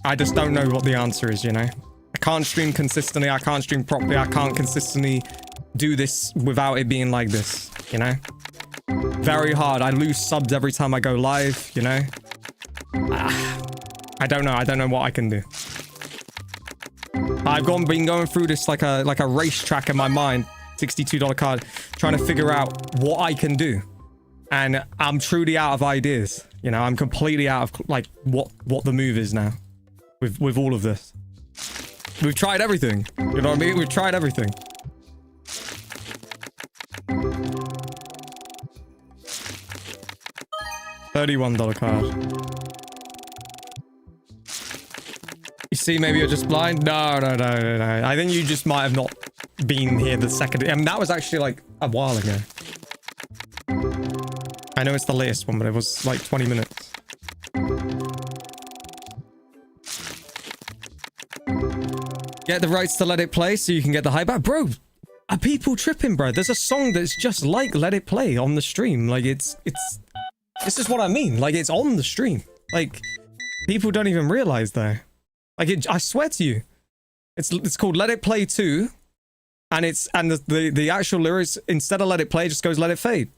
I just don't know what the answer is, you know? I can't stream consistently. I can't stream properly. I can't consistently do this without it being like this, you know? Very hard. I lose subs every time I go live, you know? I don't know. I don't know what I can do. I've been going through this like a racetrack in my mind, $62 card, trying to figure out what I can do. And I'm truly out of ideas. You know, I'm completely out of like what the move is now with all of this. We've tried everything. You know what I mean? We've tried everything. $31 card. You see, maybe you're just blind. No. I think you just might have not been here the second. I mean, that was actually like a while ago. I know it's the latest one, but it was like 20 minutes. Get the rights to Let It Play so you can get the hype back. Bro, are people tripping, bro? There's a song that's just like Let It Play on the stream. Like, this is what I mean. Like, it's on the stream. Like, people don't even realize that. Like, I swear to you, it's called Let It Play 2, and the actual lyrics, instead of Let It Play, just goes Let It Fade.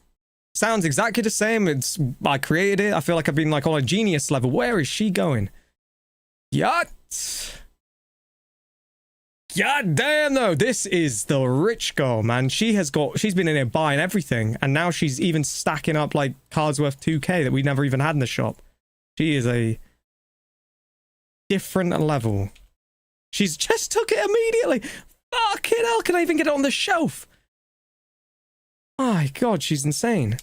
Sounds exactly the same. I created it. I feel like I've been like on a genius level. Where is she going? God damn though, this is the rich girl, man. She's been in here buying everything, and now she's even stacking up like cards worth 2k that we never even had in the shop. She is a different level. She's just took it immediately. Fucking hell, can I even get it on the shelf? My god, she's insane.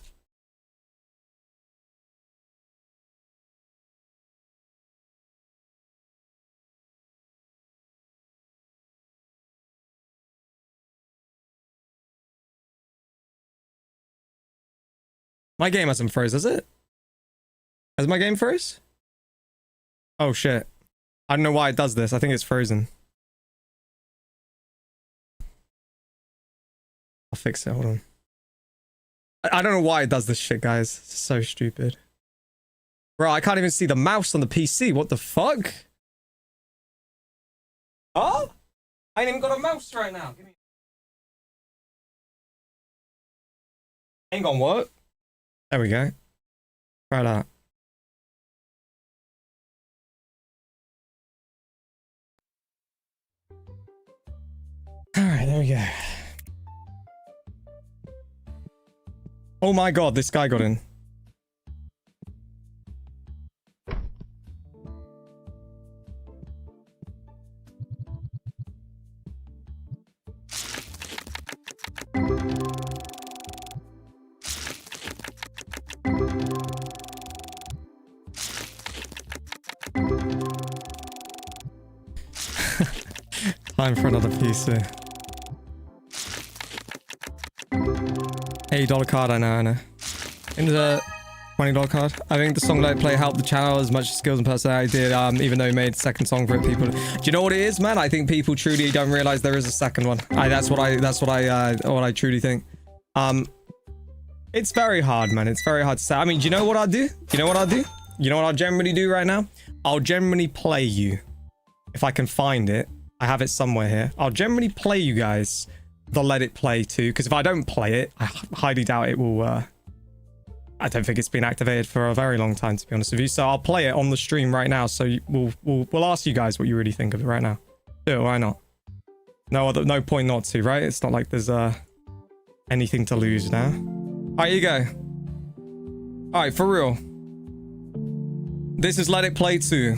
My game hasn't froze, has it? Has my game froze? Oh shit. I don't know why it does this. I think it's frozen. I'll fix it. Hold on. I don't know why it does this shit, guys. It's so stupid. Bro, I can't even see the mouse on the PC. What the fuck? Oh? I ain't even got a mouse right now. Give me... Ain't gonna work. There we go. Try that. Alright, there we go. Oh my god, this guy got in. Time for another PC. $80 card, I know. Into the $20 card. I think the song Let It Play helped the channel as much as skills and personality did, even though he made a second song for it. People, do you know what it is, man? I think people truly don't realize there is a second one. That's what I truly think. It's very hard, man. It's very hard to say. I mean, do you know what I'll do? You know what I'll do? You know what I'll generally do right now? I'll generally play you. If I can find it. I have it somewhere here. I'll generally play you guys the Let It Play too. Because if I don't play it, I highly doubt it will... I don't think it's been activated for a very long time, to be honest with you. So I'll play it on the stream right now. So we'll ask you guys what you really think of it right now. Do it, why not? No point not to, right? It's not like there's anything to lose now. All right, you go. All right, for real. This is Let It Play 2.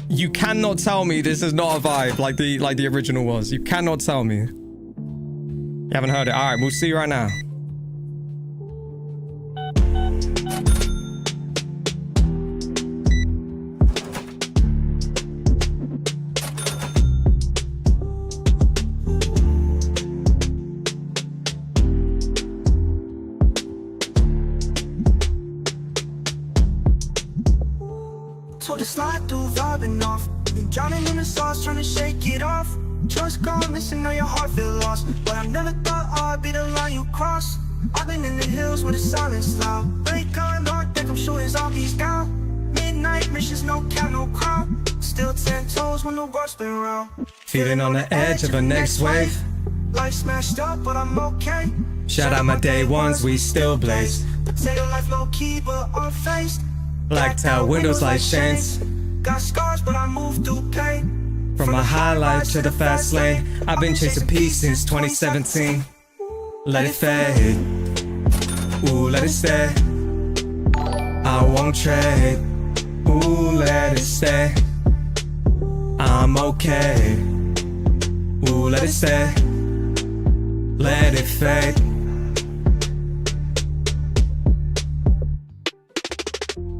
You cannot tell me this is not a vibe like the original was. You cannot tell me. You haven't heard it. All right, we'll see you right now. Told to slide through, vibing off. Been drowning in the sauce, trying to shake it off. Trust gone, missing, now your heart feel lost. But I never thought I'd be the line you cross. I've been in the hills where the silence loud. Break on North Deck, I'm sure his zombies down. Midnight missions, no count, no crown. Still 10 toes when the world's been round. Feeling on the edge of a next wave. Life smashed up, but I'm okay. Shout out my day ones, we still blaze. Potato life low key, but unfazed. Blacked out windows like chains. Got scars, but I move through pain. From my high life to the fast lane, I've been chasing peace since 2017. Let it fade, ooh, let it stay. I won't trade, ooh, let it stay. I'm okay, ooh, let it stay. Let it fade.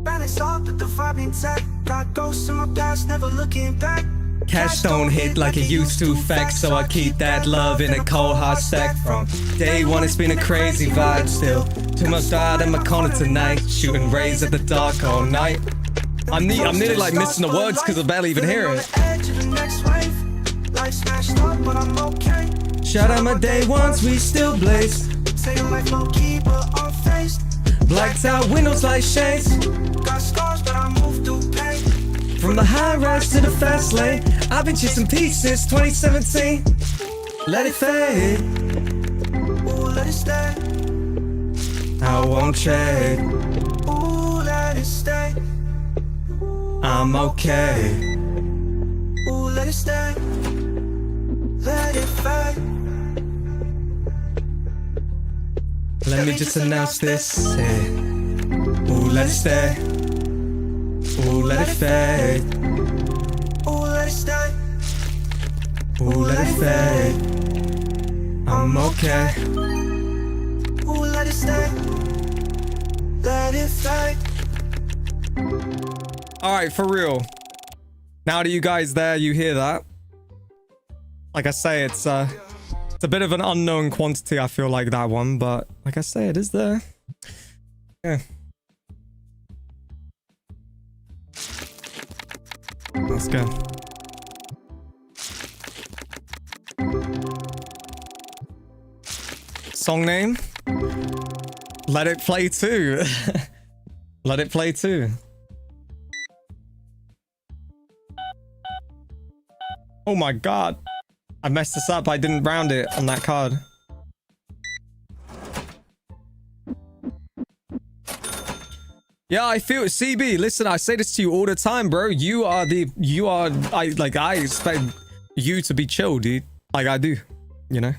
Balance off, but the vibe intact. Got ghosts in my past, never looking back. Cash don't hit like it used to, fact, so I keep that love in a cold hard stack. From day one it's been a crazy vibe still. Too much died in my corner tonight, shooting rays at the dark all night. I'm nearly like missing the words because I barely even hear it. Shout out my day ones, we still blaze. Blacked out windows like shades. Got scars, but I move through pain. From the high rise to the fast lane, I've been chasing peace since 2017. Let it fade, Ooh, let it stay. I won't trade. Ooh, let it stay. I'm okay. Ooh, let it stay. Let it fade. Let me just announce this. Hey. Ooh, let it stay. Ooh, let it fade. Ooh, let it stay. Ooh, let it fade. I'm okay. Ooh, let it stay. Let it fade. Alright, for real. Now that you guys there, you hear that. Like I say, it's a bit of an unknown quantity, I feel like, that one, but like I say, it is there. Yeah. Let's go. Song name? Let It Play 2. Let It Play 2. Oh my god. I messed this up. I didn't round it on that card. Yeah, I feel it. CB, listen, I say this to you all the time, bro. I expect you to be chill, dude. Like I do, you know?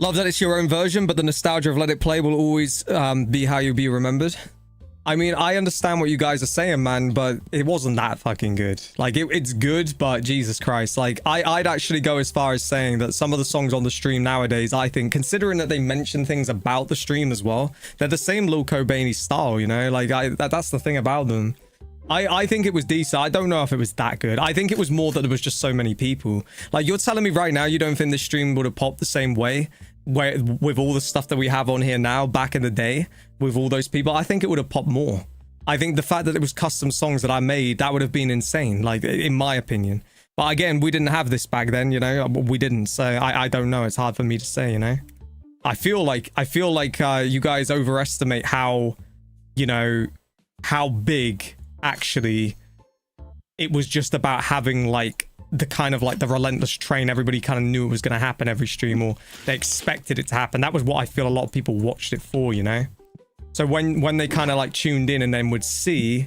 Love that it's your own version, but the nostalgia of Let It Play will always be how you'll be remembered. I mean, I understand what you guys are saying, man, but it wasn't that fucking good. Like, it's good, but Jesus Christ. Like, I'd actually go as far as saying that some of the songs on the stream nowadays, I think, considering that they mention things about the stream as well, they're the same Lil Cobain style, you know? Like, that's the thing about them. I think it was decent. I don't know if it was that good. I think it was more that there was just so many people. Like, you're telling me right now you don't think this stream would have popped the same way where with all the stuff that we have on here now back in the day with all those people? I think it would have popped more. I think the fact that it was custom songs that I made, that would have been insane, like, in my opinion. But again, we didn't have this back then, you know, we didn't. So I don't know. It's hard for me to say, you know. I feel like you guys overestimate how, you know, how big actually it was just about having like the kind of like the relentless train. Everybody kind of knew it was going to happen every stream, or they expected it to happen. That was what I feel a lot of people watched it for, you know. So when they kind of like tuned in and then would see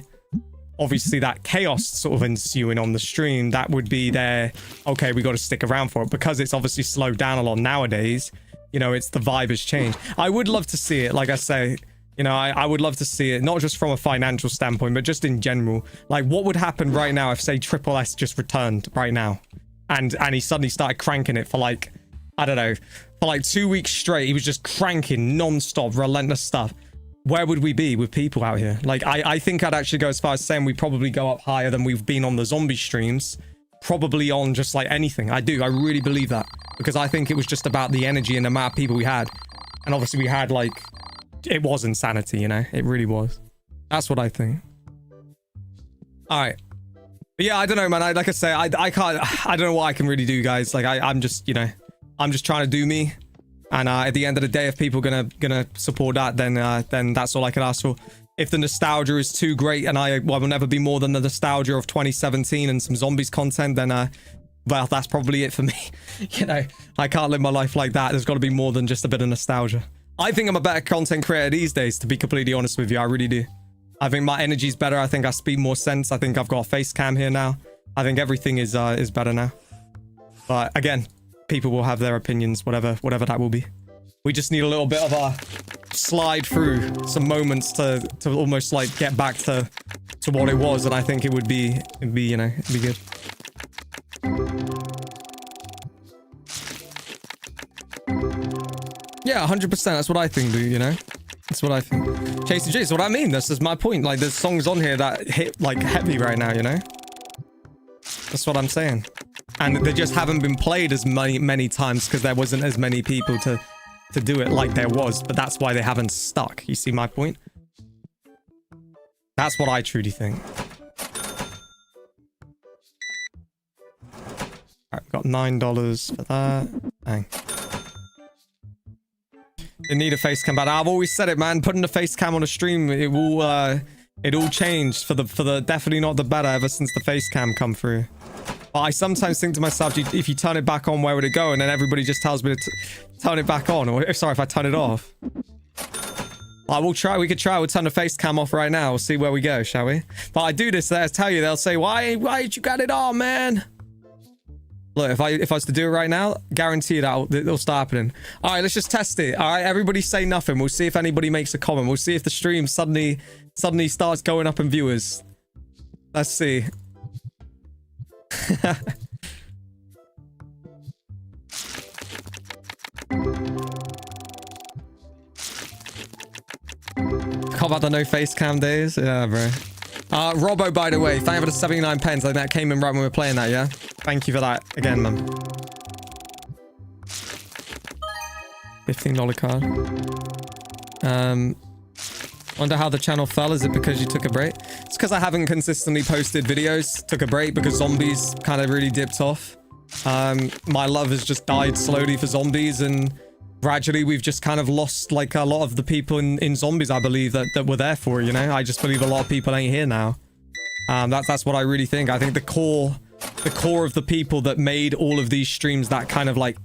obviously that chaos sort of ensuing on the stream, that would be their, okay, we got to stick around for it, because it's obviously slowed down a lot nowadays. You know, it's the vibe has changed. I would love to see it, like I say, you know, I would love to see it, not just from a financial standpoint, but just in general. Like, what would happen right now if, say, Triple S just returned right now, and he suddenly started cranking it for like, I don't know, for like 2 weeks straight. He was just cranking non-stop, relentless stuff. Where would we be with people out here? Like, I think I'd actually go as far as saying we'd probably go up higher than we've been on the zombie streams. Probably on just like anything. I really believe that. Because I think it was just about the energy and the amount of people we had. And obviously we had like, it was insanity, you know? It really was. That's what I think. Alright. But yeah, I don't know, man. Like I say, I don't know what I can really do, guys. Like, I'm just, you know, I'm just trying to do me. And at the end of the day, if people gonna support that, then that's all I can ask for. If the nostalgia is too great and I will never be more than the nostalgia of 2017 and some zombies content, then well, that's probably it for me. You know, I can't live my life like that. There's got to be more than just a bit of nostalgia. I think I'm a better content creator these days, to be completely honest with you. I really do. I think my energy's better. I think I speak more sense. I think I've got a face cam here now. I think everything is better now. But again, people will have their opinions, whatever that will be. We just need a little bit of a slide through some moments to almost like get back to what it was, and I think it'd be you know, it'd be good. Yeah, 100%. That's what I think, dude, you know? That's what I think. Chasing J, that's what I mean. This is my point. Like, there's songs on here that hit like heavy right now, you know? That's what I'm saying. And they just haven't been played as many times because there wasn't as many people to do it like there was. But that's why they haven't stuck. You see my point? That's what I truly think. Alright, got $9 for that. Dang. Didn't need a face cam, but I've always said it, man. Putting a face cam on a stream, it all changed for the definitely not the better ever since the face cam come through. But I sometimes think to myself, if you turn it back on, where would it go? And then everybody just tells me to turn it back on. Or sorry, if I turn it off. Well, we'll try. We could try. We'll turn the face cam off right now. We'll see where we go, shall we? But I do this. I tell you, they'll say, why did you got it on, man? Look, if I was to do it right now, guarantee that it'll start happening. All right, let's just test it. All right, everybody say nothing. We'll see if anybody makes a comment. We'll see if the stream suddenly starts going up in viewers. Let's see. How about the no face cam days? Yeah, bro. Robbo, by the way, thank you for the 79 pence. I think that came in right when we were playing that, yeah? Thank you for that again, man. $15 card. Wonder how the channel fell. Is it because you took a break? It's because I haven't consistently posted videos. Took a break because zombies kind of really dipped off. My love has just died slowly for zombies, and gradually we've just kind of lost like a lot of the people in zombies, I believe, that were there for, you know? I just believe a lot of people ain't here now. That's what I really think. I think the core of the people that made all of these streams that kind of like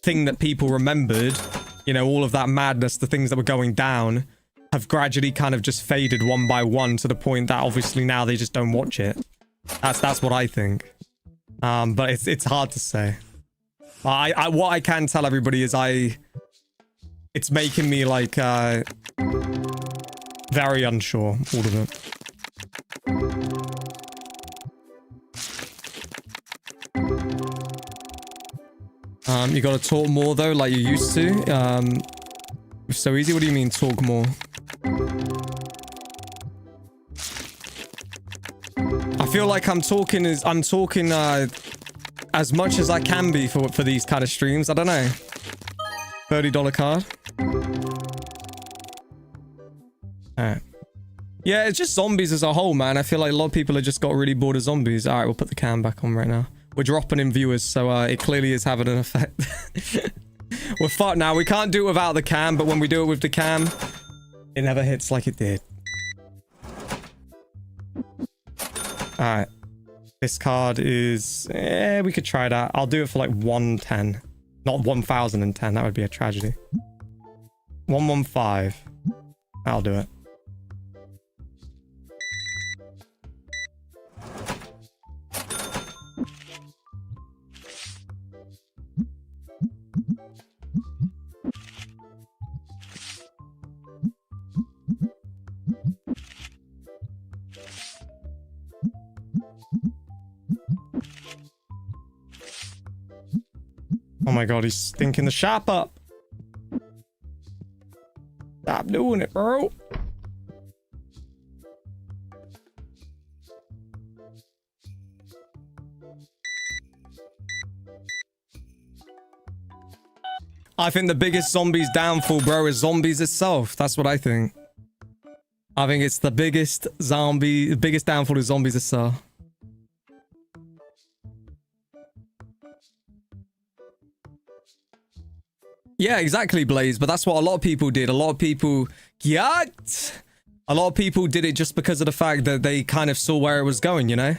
thing that people remembered, you know, all of that madness, the things that were going down, have gradually kind of just faded one by one to the point that obviously now they just don't watch it. That's what I think. But it's hard to say. What I can tell everybody is it's making me like very unsure, all of it. You gotta talk more though, like you used to. It's so easy. What do you mean talk more? I feel like I'm talking as much as I can be for these kind of streams. I don't know. $30 card. Alright. Yeah, it's just zombies as a whole, man. I feel like a lot of people have just got really bored of zombies. All right, we'll put the cam back on right now. We're dropping in viewers, so it clearly is having an effect. We're fucked now. We can't do it without the cam, but when we do it with the cam, it never hits like it did. All right. This card is... we could try that. I'll do it for like 110. Not 1010. That would be a tragedy. 115. I'll do it. Oh my god, he's stinking the shop up. Stop doing it, bro. I think the biggest zombies downfall, bro, is zombies itself. That's what I think. I think it's the biggest downfall is zombies itself. Yeah, exactly, Blaze. But that's what a lot of people did. A lot of people, a lot of people did it just because of the fact that they kind of saw where it was going, you know?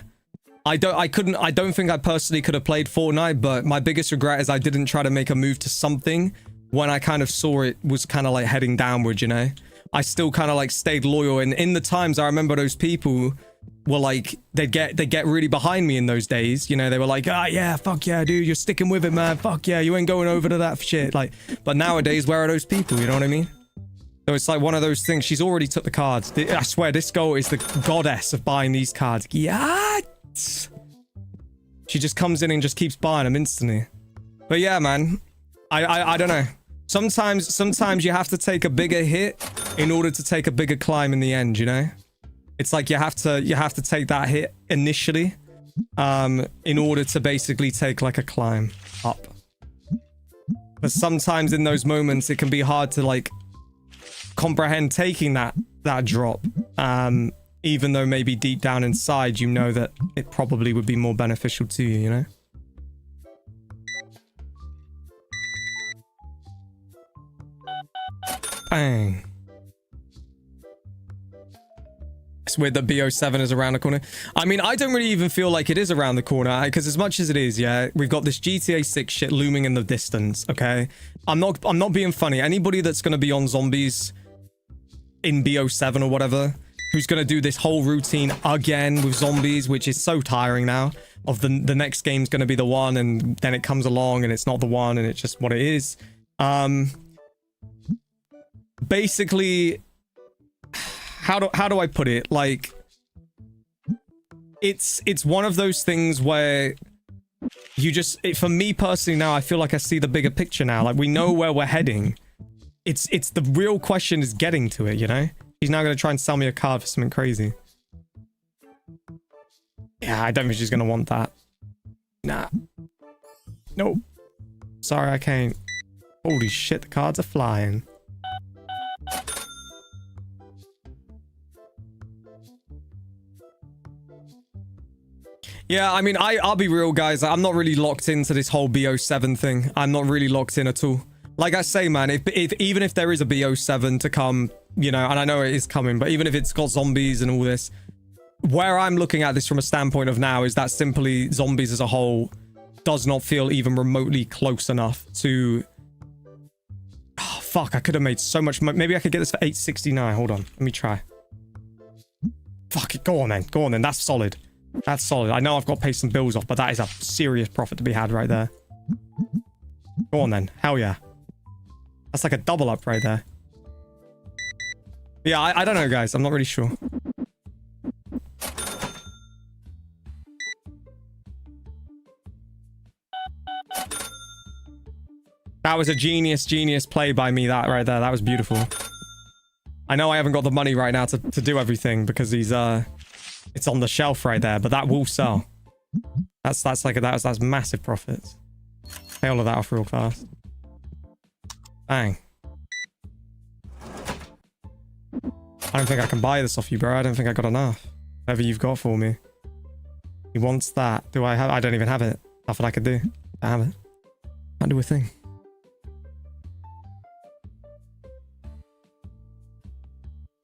I don't think I personally could have played Fortnite, but my biggest regret is I didn't try to make a move to something when I kind of saw it was kind of like heading downward, you know? I still kind of like stayed loyal. And in the times I remember those people were like, they'd get really behind me in those days. You know, they were like, ah, yeah, fuck yeah, dude, you're sticking with it, man. Fuck yeah, you ain't going over to that shit. Like, but nowadays, where are those people? You know what I mean? So it's like one of those things. She's already took the cards. I swear, this girl is the goddess of buying these cards. Yeah. She just comes in and just keeps buying them instantly. But yeah, man, I don't know. Sometimes you have to take a bigger hit in order to take a bigger climb in the end, you know? It's like you have to take that hit initially in order to basically take like a climb up. But sometimes in those moments it can be hard to like comprehend taking that drop, even though maybe deep down inside you know that it probably would be more beneficial to you, you know? Bang. It's weird that BO7 is around the corner. I mean, I don't really even feel like it is around the corner, because as much as it is, yeah, we've got this GTA 6 shit looming in the distance, okay? I'm not being funny. Anybody that's going to be on zombies in BO7 or whatever, who's going to do this whole routine again with zombies, which is so tiring now, of the next game's going to be the one, and then it comes along and it's not the one, and it's just what it is. Basically, how do I put it? Like, it's one of those things where you just, for me personally now, I feel like I see the bigger picture now. Like, we know where we're heading. It's the real question is getting to it, you know? He's now going to try and sell me a card for something crazy. Yeah, I don't think she's going to want that. Nah. Nope. Sorry, I can't. Holy shit, the cards are flying. Yeah, I mean, I'll be real, guys. I'm not really locked into this whole BO7 thing. I'm not really locked in at all. Like I say, man, even if there is a BO7 to come, you know, and I know it is coming, but even if it's got zombies and all this, where I'm looking at this from a standpoint of now is that simply zombies as a whole does not feel even remotely close enough to... Oh, fuck, I could have made so much money. Maybe I could get this for 869. Hold on, let me try. Fuck it, go on then. Go on then, that's solid. That's solid. I know I've got to pay some bills off, but that is a serious profit to be had right there. Go on then. Hell yeah. That's like a double up right there. Yeah, I don't know, guys. I'm not really sure. That was a genius play by me, that right there. That was beautiful. I know I haven't got the money right now to do everything because he's it's on the shelf right there, but that will sell. That's massive profits. Pay all of that off real fast. I don't think I can buy this off you, bro. I don't think I got enough. Whatever you've got for me. He wants that. Do I have? I don't even have it. Nothing I could do. I have it. Can't do a thing.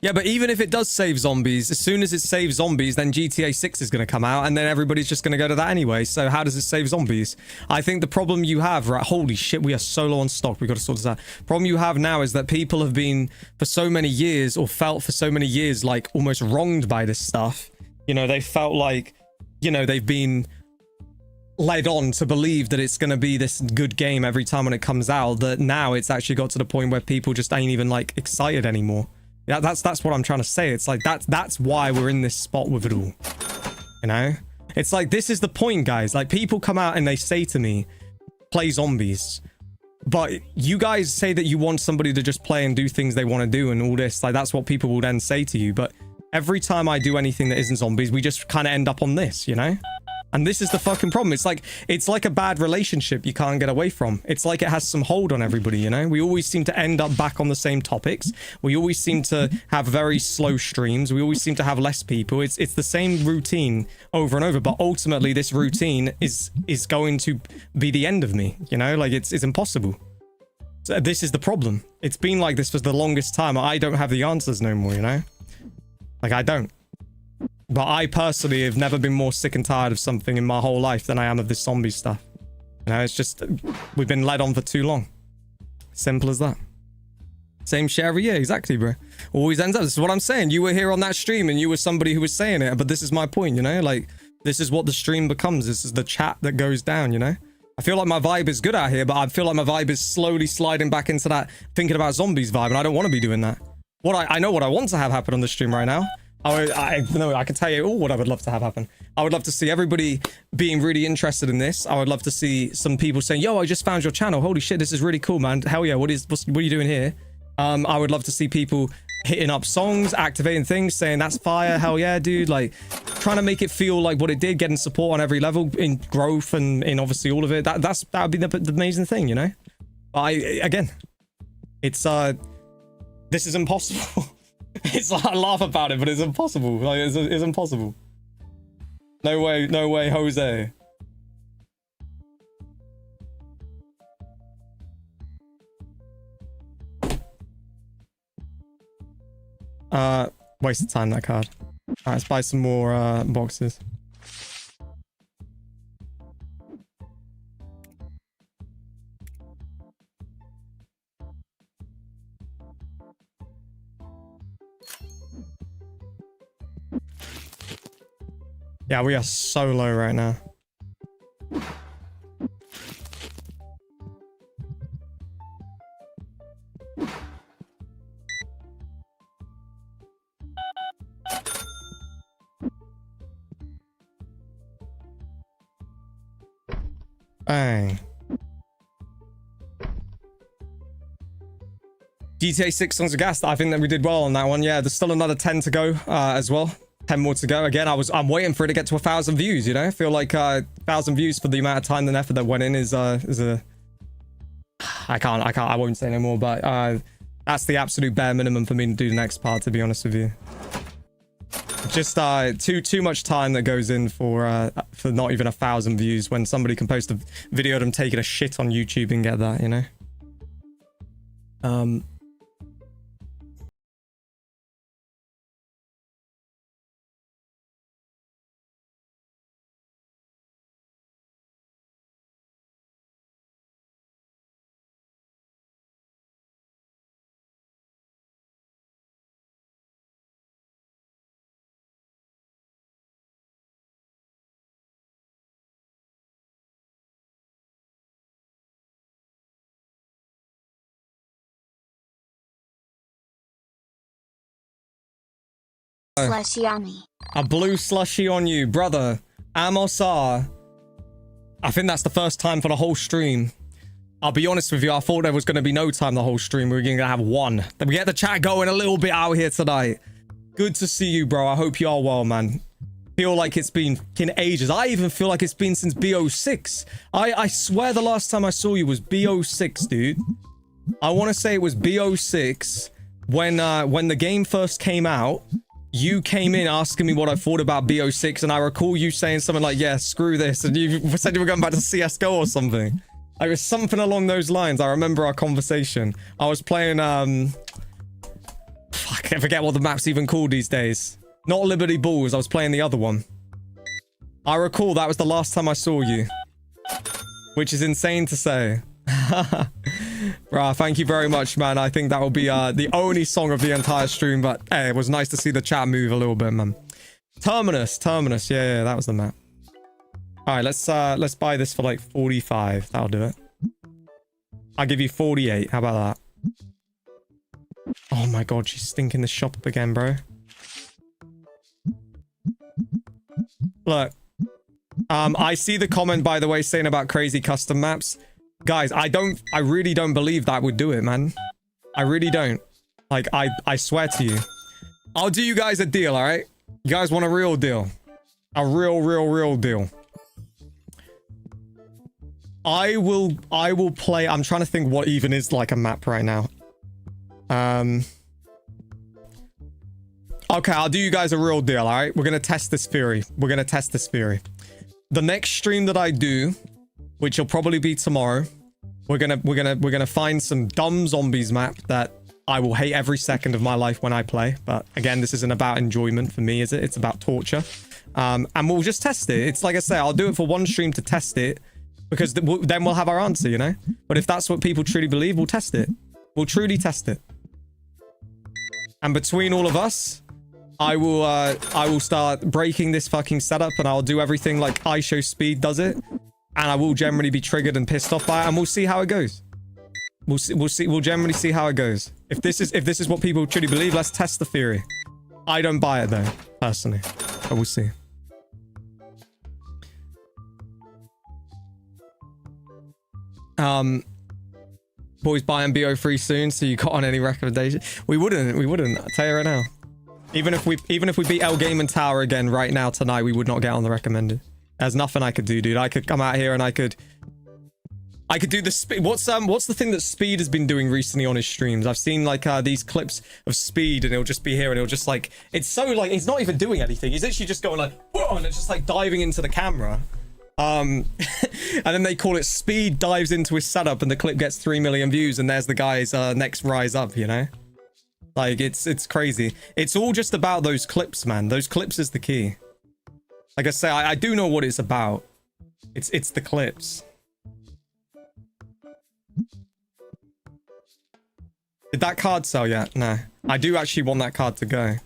Yeah, but even if it does save zombies, as soon as it saves zombies, then GTA 6 is going to come out, and then everybody's just going to go to that anyway. So how does it save zombies? I think the problem you have, right? Holy shit, we are so low on stock. We've got to sort this out. Problem you have now is that people have been, for so many years, or felt for so many years, like, almost wronged by this stuff. You know, they felt like, you know, they've been led on to believe that it's going to be this good game every time when it comes out, that now it's actually got to the point where people just ain't even, like, excited anymore. Yeah, that's what I'm trying to say. It's like that's why we're in this spot with it all. You know? It's like, this is the point, guys. Like, people come out and they say to me, play zombies. But you guys say that you want somebody to just play and do things they want to do and all this. Like, that's what people will then say to you. But every time I do anything that isn't zombies, we just kind of end up on this, you know? And this is the fucking problem. It's like a bad relationship you can't get away from. It's like it has some hold on everybody, you know? We always seem to end up back on the same topics. We always seem to have very slow streams. We always seem to have less people. It's the same routine over and over. But ultimately, this routine is going to be the end of me, you know? Like, it's impossible. So this is the problem. It's been like this for the longest time. I don't have the answers no more, you know? Like, I don't. But I personally have never been more sick and tired of something in my whole life than I am of this zombie stuff. You know, it's just, we've been led on for too long. Simple as that. Same shit every year, exactly, bro. Always ends up, this is what I'm saying. You were here on that stream and you were somebody who was saying it, but this is my point, you know? Like, this is what the stream becomes. This is the chat that goes down, you know? I feel like my vibe is good out here, but I feel like my vibe is slowly sliding back into that thinking about zombies vibe, and I don't want to be doing that. I know what I want to have happen on the stream right now. I can tell you all what I would love to have happen. I would love to see everybody being really interested in this. I would love to see some people saying, yo, I just found your channel. Holy shit, this is really cool, man. Hell yeah, what are you doing here? I would love to see people hitting up songs, activating things, saying that's fire, hell yeah, dude. Like, trying to make it feel like what it did, getting support on every level, in growth and in obviously all of it. That would be the amazing thing, you know? Again, it's this is impossible. It's like, I laugh about it, but it's impossible. Like, it's impossible. No way, Jose. Waste of time, that card. Alright, let's buy some more boxes. Yeah, we are so low right now. Bang. GTA 6 songs of gas. I think that we did well on that one. Yeah, there's still another 10 to go as well. 10 more to go. Again, I'm waiting for it to get to 1,000 views, you know? I feel like 1,000 views for the amount of time and effort that went in is a... I won't say no more, but that's the absolute bare minimum for me to do the next part, to be honest with you. Just too much time that goes in for not even 1,000 views when somebody can post a video of them taking a shit on YouTube and get that, you know? Slushy on me. A blue slushy on you, brother. Amos R. I think that's the first time for the whole stream. I'll be honest with you, I thought there was going to be no time the whole stream. We were going to have one. Then we get the chat going a little bit out here tonight. Good to see you, bro. I hope you are well, man. Feel like it's been fucking ages. I even feel like it's been since BO6. I swear the last time I saw you was BO6, dude. I want to say it was BO6. when the game first came out, you came in asking me what I thought about BO6, and I recall you saying something like, yeah, screw this, and you said you were going back to CSGO or something. It was something along those lines. I remember our conversation. I was playing, fuck, I forget what the map's even called these days. Not Liberty Balls, I was playing the other one. I recall that was the last time I saw you. Which is insane to say. Bruh, thank you very much, man. I think that will be the only song of the entire stream, but hey, it was nice to see the chat move a little bit, man. Terminus, yeah, that was the map. Alright, let's buy this for like 45. That'll do it. I'll give you 48. How about that? Oh my god, she's stinking the shop up again, bro. Look. I see the comment, by the way, saying about crazy custom maps. Guys, I really don't believe that would do it, man. I really don't. Like, I swear to you. I'll do you guys a deal, alright? You guys want a real deal? A real deal. I will play... I'm trying to think what even is like a map right now. Okay, I'll do you guys a real deal, alright? We're gonna test this theory. The next stream that I do, which will probably be tomorrow, we're gonna find some dumb zombies map that I will hate every second of my life when I play. But again, this isn't about enjoyment for me, is it? It's about torture. And we'll just test it. It's like I say, I'll do it for one stream to test it, because then we'll have our answer, you know? But if that's what people truly believe, we'll test it. We'll truly test it. And between all of us, I will start breaking this fucking setup, and I'll do everything like iShowSpeed does it, and I will generally be triggered and pissed off by it, and we'll see how it goes. We'll generally see how it goes. If this is what people truly believe, let's test the theory. I don't buy it though, personally, but we'll see. Boys buying BO3 soon, so you got on any recommendation? We wouldn't. I'll tell you right now. Even if we beat El Game and Tower again right now tonight, we would not get on the recommended. There's nothing I could do, dude. I could come out here and I could do the speed. What's the thing that Speed has been doing recently on his streams? I've seen like these clips of Speed, and it'll just be here, and it'll just like, it's so like, he's not even doing anything. He's literally just going like, whoa, and it's just like diving into the camera. And then they call it Speed dives into his setup, and the clip gets 3 million views, and there's the guy's next rise up, you know? Like, it's crazy. It's all just about those clips, man. Those clips is the key. Like I say, I do know what it's about. It's the clips. Did that card sell yet? No. I do actually want that card to go.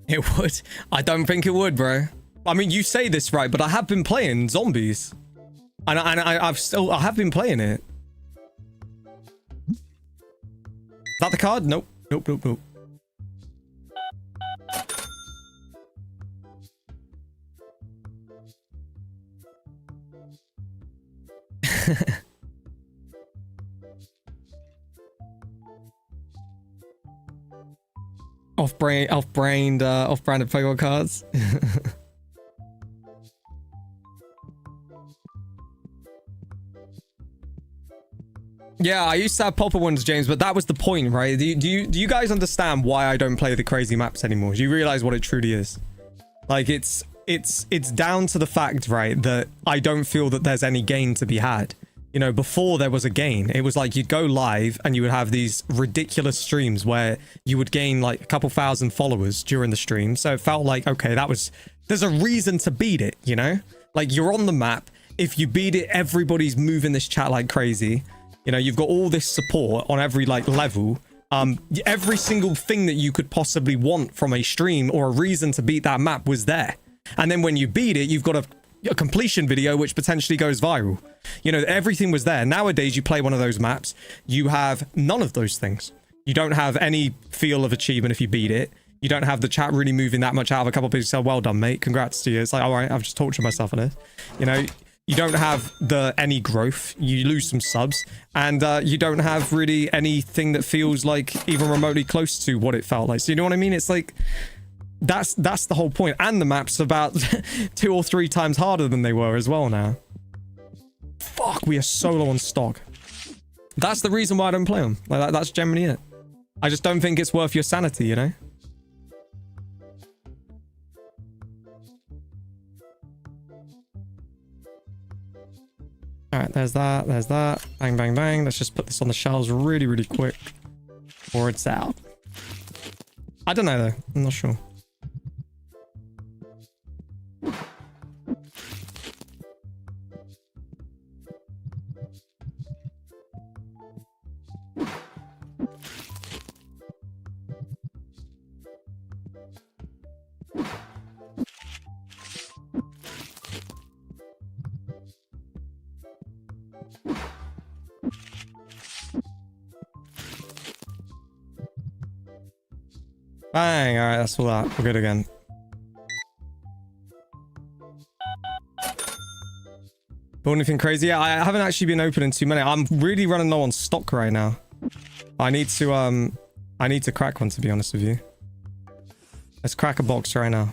It would. I don't think it would, bro. I mean, you say this right, but I have been playing zombies, and I have been playing it. Is that the card? Nope. Nope. Off-branded Pokemon cards. Yeah, I used to have popper ones, James, but that was the point, right? Do you guys understand why I don't play the crazy maps anymore? Do you realize what it truly is? Like, it's down to the fact, right, that I don't feel that there's any gain to be had. You know, before there was a gain, it was like you'd go live and you would have these ridiculous streams where you would gain like a couple thousand followers during the stream. So it felt like, okay, there's a reason to beat it, you know? Like, you're on the map. If you beat it, everybody's moving this chat like crazy. You know, you've got all this support on every like level. Every single thing that you could possibly want from a stream or a reason to beat that map was there. And then when you beat it, you've got a completion video which potentially goes viral. You know, everything was there. Nowadays, you play one of those maps, you have none of those things. You don't have any feel of achievement if you beat it. You don't have the chat really moving that much out of a couple of people say, well done, mate. Congrats to you. It's like, all right, I've just tortured myself on it. You know, you don't have any growth. You lose some subs, and you don't have really anything that feels like even remotely close to what it felt like. So you know what I mean? It's like, that's the whole point. And the map's about 2 or 3 times harder than they were as well now. Fuck, we are so low on stock. That's the reason why I don't play them. Like, that's generally it. I just don't think it's worth your sanity, you know? Alright, there's that, there's that. Bang, bang, bang. Let's just put this on the shelves really, really quick before it's out. I don't know, though. I'm not sure. Bang, alright, that's all that. We're good again. Bought anything crazy? Yeah, I haven't actually been opening too many. I'm really running low on stock right now. I need to crack one, to be honest with you. Let's crack a box right now.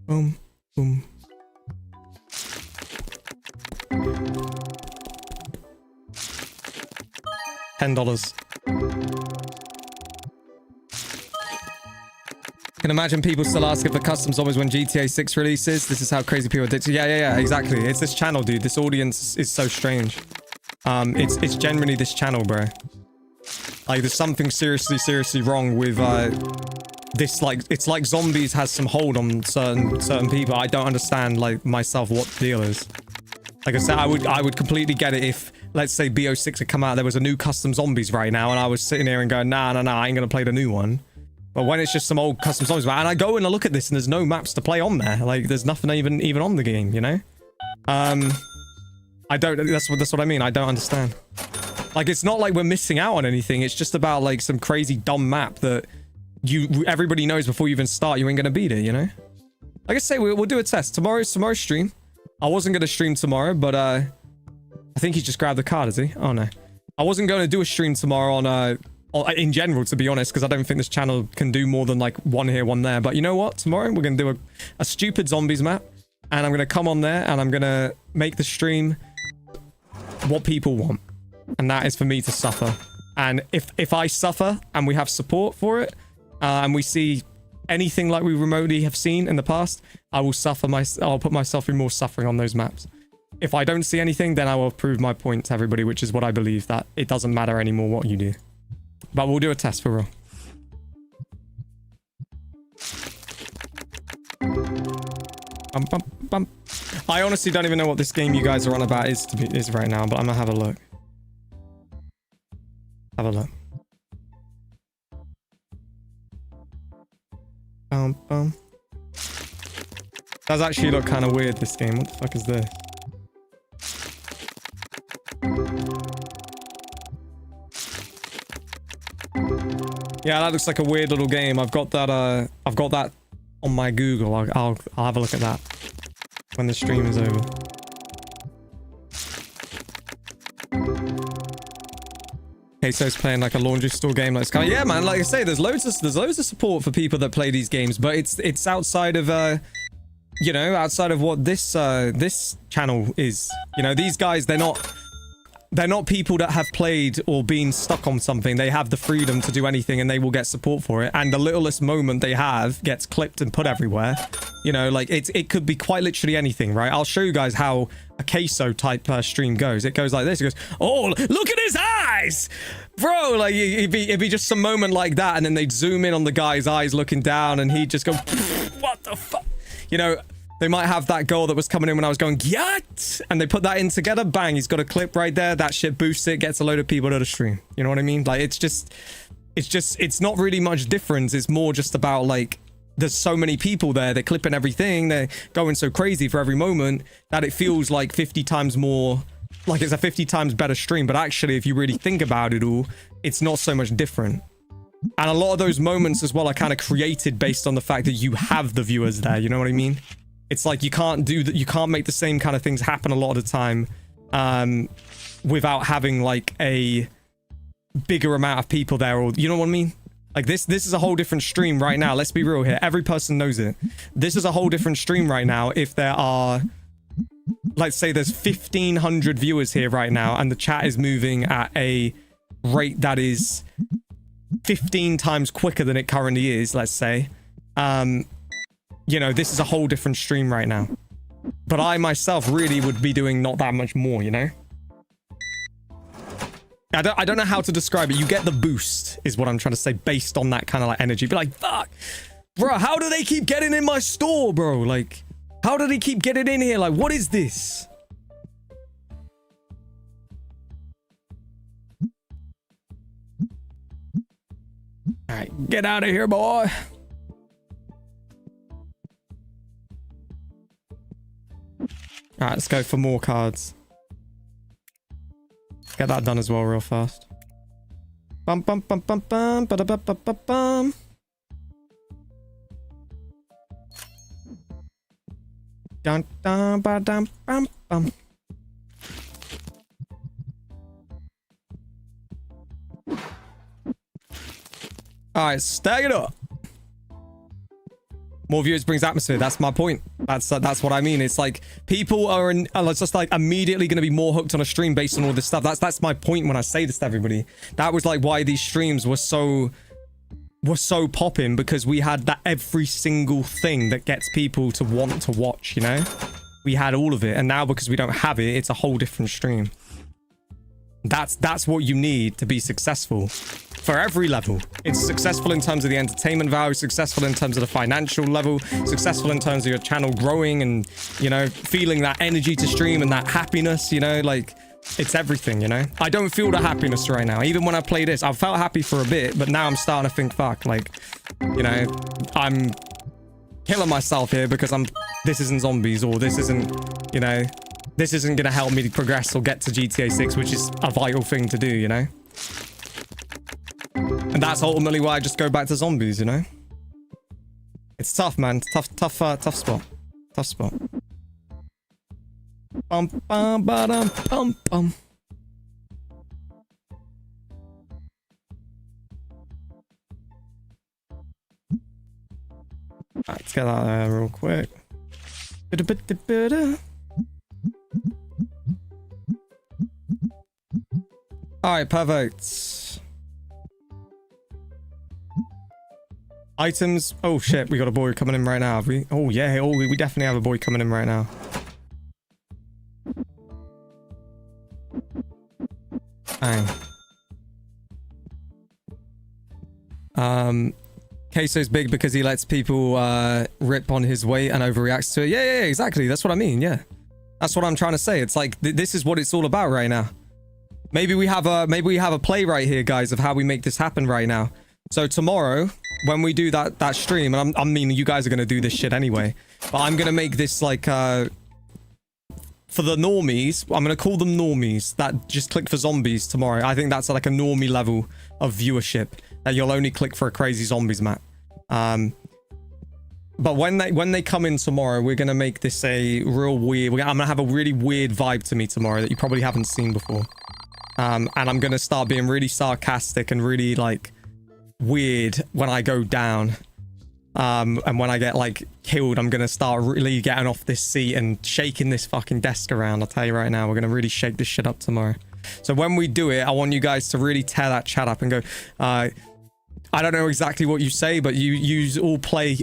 Boom, boom. $10. Can imagine people still asking for custom zombies when GTA 6 releases. This is how crazy people are addicted. Yeah, exactly. It's this channel, dude. This audience is so strange. It's generally this channel, bro. Like, there's something seriously wrong with this. Like, it's like zombies has some hold on certain people. I don't understand, like, myself, what the deal is. Like I said, I would completely get it if, let's say, BO6 had come out, there was a new custom zombies right now, and I was sitting here and going, nah, I ain't gonna play the new one. But when it's just some old custom zombies, and I go and I look at this and there's no maps to play on there. Like, there's nothing even on the game, you know? I don't, that's what I mean. I don't understand. Like, it's not like we're missing out on anything. It's just about, like, some crazy dumb map that everybody knows before you even start, you ain't gonna beat it, you know? Like I say, we'll do a test. Tomorrow's stream. I wasn't gonna stream tomorrow, but I think he just grabbed the card, is he? Oh no. I wasn't going to do a stream tomorrow on in general, to be honest, because I don't think this channel can do more than like one here, one there. But you know what? Tomorrow we're going to do a stupid zombies map, and I'm going to come on there and I'm going to make the stream what people want, and that is for me to suffer. And if I suffer and we have support for it, and we see anything like we remotely have seen in the past, I will suffer. I'll put myself through more suffering on those maps. If I don't see anything, then I will prove my point to everybody, which is what I believe, that it doesn't matter anymore what you do. But we'll do a test for real. I honestly don't even know what this game you guys are on about is right now, but I'm gonna have a look. Have a look. Does actually look kind of weird, this game. What the fuck is this? Yeah, that looks like a weird little game. I've got that on my Google. I'll have a look at that when the stream is over. Queso's playing like a laundry store game, like Ska. Yeah, man. Like I say, there's loads of support for people that play these games, but it's outside of you know, outside of what this channel is. You know, these guys, they're not people that have played or been stuck on something. They have the freedom to do anything, and they will get support for it. And the littlest moment they have gets clipped and put everywhere. You know, like it could be quite literally anything, right? I'll show you guys how a queso type stream goes. It goes like this. It goes, oh, look at his eyes, bro. Like it'd be just some moment like that, and then they'd zoom in on the guy's eyes looking down, and he'd just go, what the fuck, you know. They might have that goal that was coming in when I was going, yat! And they put that in together, bang, he's got a clip right there. That shit boosts it, gets a load of people to the stream. You know what I mean? Like, it's not really much difference. It's more just about, like, there's so many people there, they're clipping everything, they're going so crazy for every moment that it feels like 50 times more, like it's a 50 times better stream. But actually, if you really think about it all, it's not so much different. And a lot of those moments as well are kind of created based on the fact that you have the viewers there. You know what I mean? It's like you can't do that. You can't make the same kind of things happen a lot of the time without having like a bigger amount of people there, or you know what I mean? Like this is a whole different stream right now. Let's be real here. Every person knows it. This is a whole different stream right now if there are, let's say there's 1,500 viewers here right now and the chat is moving at a rate that is 15 times quicker than it currently is, let's say. You know, this is a whole different stream right now. But I myself really would be doing not that much more, you know? I don't know how to describe it. You get the boost, is what I'm trying to say, based on that kind of like energy. Be like, fuck, bro, how do they keep getting in my store, bro? Like, how do they keep getting in here? Like, what is this? All right, get out of here, boy. All right, let's go for more cards. Get that done as well real fast. Bum bum bum bum bum ba da ba ba ba bum. Dun dun ba dum bum bum. Alright, stack it up. More viewers brings atmosphere. That's my point. That's what I mean. It's like people are just like immediately going to be more hooked on a stream based on all this stuff. That's my point when I say this to everybody. That was like why these streams were so popping, because we had that every single thing that gets people to want to watch, you know? We had all of it, and now because we don't have it, it's a whole different stream. That's what you need to be successful for every level. It's successful in terms of the entertainment value, successful in terms of the financial level, successful in terms of your channel growing and, you know, feeling that energy to stream and that happiness, you know, like it's everything, you know? I don't feel the happiness right now. Even when I play this, I felt happy for a bit, but now I'm starting to think, fuck, like, you know, I'm killing myself here because this isn't zombies, or this isn't, you know, this isn't going to help me to progress or get to GTA 6, which is a vital thing to do, you know? And that's ultimately why I just go back to zombies, you know? It's tough, man. Tough spot. Tough spot. Bum, bum, ba-dum, bum, bum. Alright, let's get that there real quick. Alright, perfect. Items. Oh shit, we got a boy coming in right now, have we? Oh yeah, oh, we definitely have a boy coming in right now. Bang. Queso's big because he lets people rip on his weight and overreacts to it. Yeah, exactly. That's what I mean. Yeah, that's what I'm trying to say. It's like this is what it's all about right now. Maybe we have a play right here, guys, of how we make this happen right now. So tomorrow, when we do that stream, and I mean, you guys are gonna do this shit anyway, but I'm gonna make this like for the normies. I'm gonna call them normies that just click for zombies tomorrow. I think that's like a normie level of viewership that you'll only click for a crazy zombies map. But when they come in tomorrow, we're gonna make this a real weird. I'm gonna have a really weird vibe to me tomorrow that you probably haven't seen before. And I'm gonna start being really sarcastic and really like weird when I go down. And when I get like killed, I'm gonna start really getting off this seat and shaking this fucking desk around. I'll tell you right now, we're gonna really shake this shit up tomorrow. So when we do it, I want you guys to really tear that chat up and go, I don't know exactly what you say, but you all play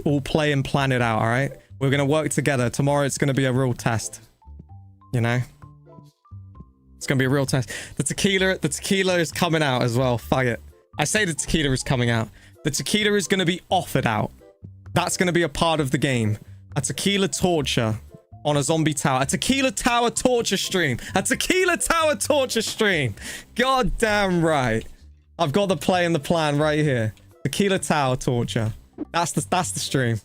and plan it out, all right? We're gonna work together. Tomorrow it's gonna be a real test. You know? It's gonna be a real test. The tequila is coming out as well. Fuck it. I say the tequila is coming out. The tequila is gonna be offered out. That's gonna be a part of the game. A tequila torture on a zombie tower. A tequila tower torture stream. A tequila tower torture stream. God damn right. I've got the play and the plan right here. Tequila tower torture. That's the stream.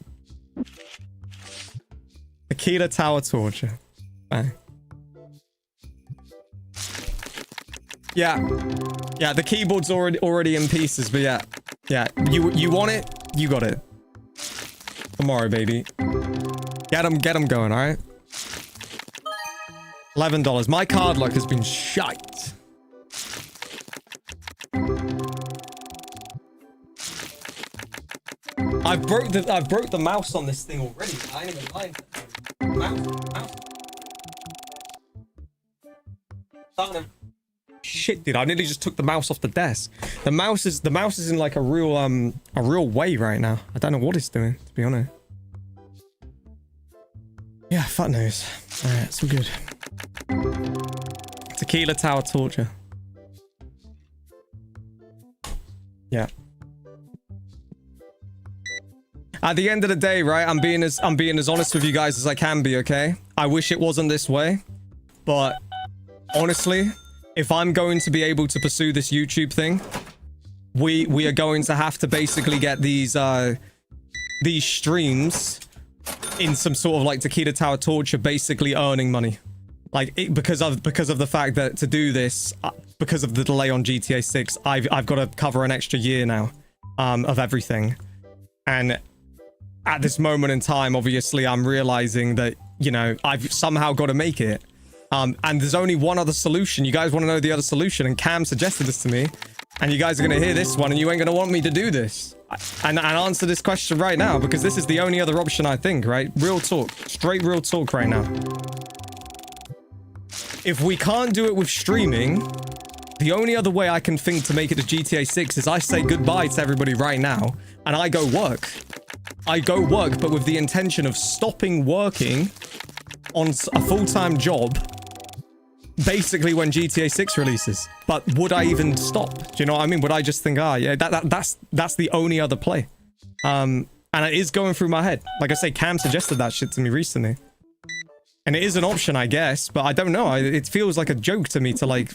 Tequila tower torture. Bang. Yeah, the keyboard's already in pieces, but yeah. Yeah, you want it? You got it. Tomorrow, baby. Get them going, all right? $11. My card luck has been shite. I broke the mouse on this thing already. I ain't even lying. Mouse. Shit, dude! I nearly just took the mouse off the desk. The mouse is in like a real way right now. I don't know what it's doing, to be honest. Yeah, fuck knows. All right, it's all good. Tequila Tower Torture. Yeah. At the end of the day, right? I'm being as honest with you guys as I can be. Okay. I wish it wasn't this way, but honestly, if I'm going to be able to pursue this YouTube thing, we are going to have to basically get these streams in some sort of like Tequila Tower Torture, basically earning money, like because of the fact that to do this, because of the delay on GTA 6, I've got to cover an extra year now of everything, and at this moment in time, obviously, I'm realizing that, you know, I've somehow got to make it. And there's only one other solution. You guys want to know the other solution? And Cam suggested this to me. And you guys are going to hear this one, and you ain't going to want me to do this. And answer this question right now, because this is the only other option, I think, right? Real talk. Straight real talk right now. If we can't do it with streaming, the only other way I can think to make it to GTA 6 is I say goodbye to everybody right now, and I go work. I go work, but with the intention of stopping working on a full-time job, basically when GTA 6 releases. But would I even stop? Do you know what I mean? Would I just think, yeah, that's the only other play? And it is going through my head. Like I say, Cam suggested that shit to me recently. And it is an option, I guess, but I don't know. It feels like a joke to me to like,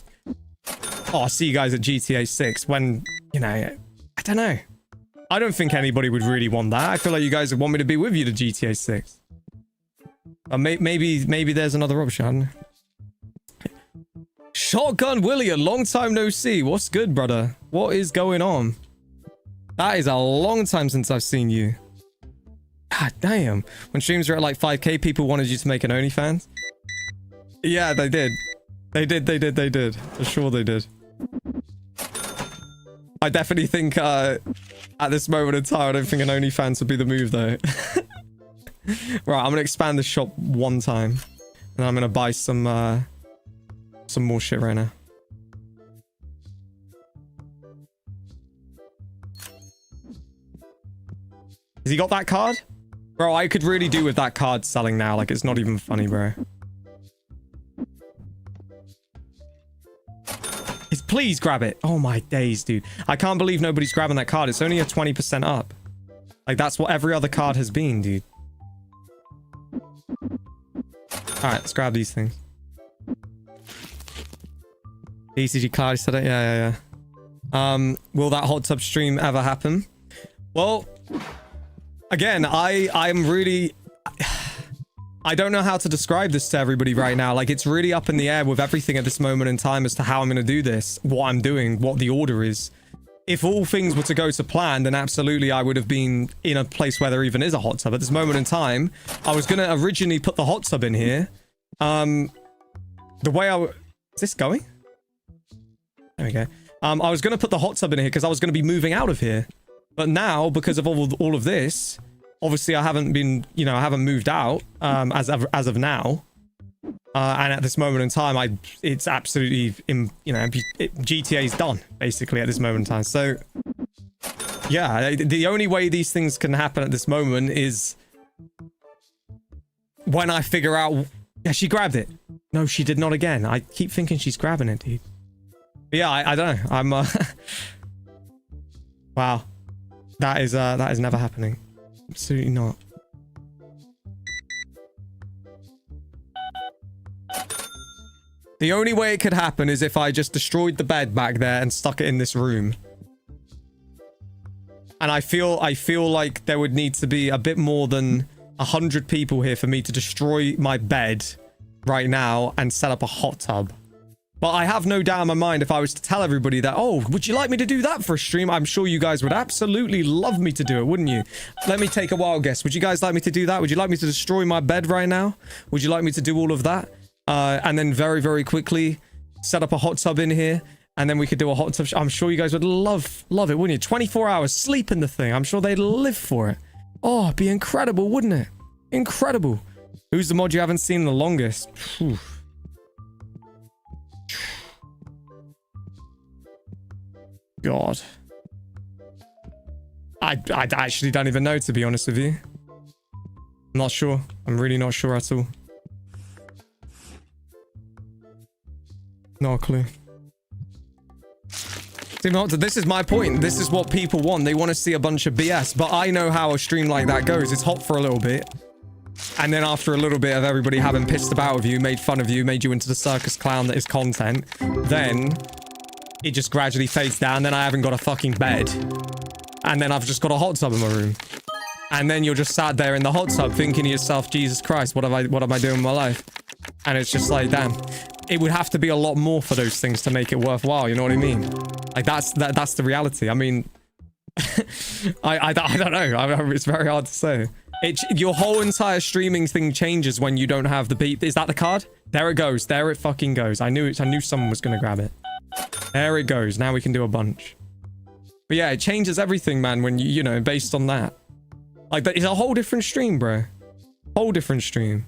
oh, I'll see you guys at GTA 6 when, you know, I don't know. I don't think anybody would really want that. I feel like you guys would want me to be with you to GTA 6. But maybe there's another option. I don't know. Shotgun Willie, a long time no see. What's good, brother? What is going on? That is a long time since I've seen you. God damn. When streams were at like 5k, people wanted you to make an OnlyFans. Yeah, they did. They did. For sure they did. I definitely think at this moment in time, I don't think an OnlyFans would be the move though. Right, I'm gonna expand the shop one time, and I'm gonna buy some more shit right now. Has he got that card? Bro, I could really do with that card selling now. Like, it's not even funny, bro. Please grab it. Oh my days, dude. I can't believe nobody's grabbing that card. It's only a 20% up. Like, that's what every other card has been, dude. Alright, let's grab these things. ECG card, said it? Yeah. Will that hot tub stream ever happen? Well, again, I'm really... I don't know how to describe this to everybody right now. Like, it's really up in the air with everything at this moment in time as to how I'm going to do this, what I'm doing, what the order is. If all things were to go to plan, then absolutely I would have been in a place where there even is a hot tub. At this moment in time, I was going to originally put the hot tub in here. The way is this going? There we go. I was going to put the hot tub in here because I was going to be moving out of here. But now, because of all of this... Obviously, I haven't been, you know, I haven't moved out as of now. And at this moment in time, it's absolutely, GTA's done, basically, at this moment in time. So, yeah, the only way these things can happen at this moment is when I figure out... Yeah, she grabbed it. No, she did not again. I keep thinking she's grabbing it, dude. But yeah, I don't know. I'm... Wow. That is never happening. Absolutely not. The only way it could happen is if I just destroyed the bed back there and stuck it in this room. And I feel like there would need to be a bit more than 100 people here for me to destroy my bed right now and set up a hot tub. But I have no doubt in my mind if I was to tell everybody that, oh, would you like me to do that for a stream? I'm sure you guys would absolutely love me to do it, wouldn't you? Let me take a wild guess. Would you guys like me to do that? Would you like me to destroy my bed right now? Would you like me to do all of that? And then very, very quickly set up a hot tub in here. And then we could do a hot tub. I'm sure you guys would love it, wouldn't you? 24 hours, sleep in the thing. I'm sure they'd live for it. Oh, it'd be incredible, wouldn't it? Incredible. Who's the mod you haven't seen the longest? Whew. God. I actually don't even know, to be honest with you. I'm not sure. I'm really not sure at all. No clue. See, this is my point. This is what people want. They want to see a bunch of BS. But I know how a stream like that goes. It's hot for a little bit. And then after a little bit of everybody having pissed about with you, made fun of you, made you into the circus clown that is content, then it just gradually fades down. Then I haven't got a fucking bed. And then I've just got a hot tub in my room. And then you're just sat there in the hot tub thinking to yourself, Jesus Christ, what am I doing with my life? And it's just like, damn. It would have to be a lot more for those things to make it worthwhile, you know what I mean? Like, that's the reality. I mean, I don't know. It's very hard to say. Your whole entire streaming thing changes when you don't have the beat. Is that the card? There it goes. There it fucking goes. I knew someone was gonna grab it. There it goes. Now we can do a bunch. But yeah, it changes everything, man, when you know, based on that. Like, that is a whole different stream, bro. Whole different stream.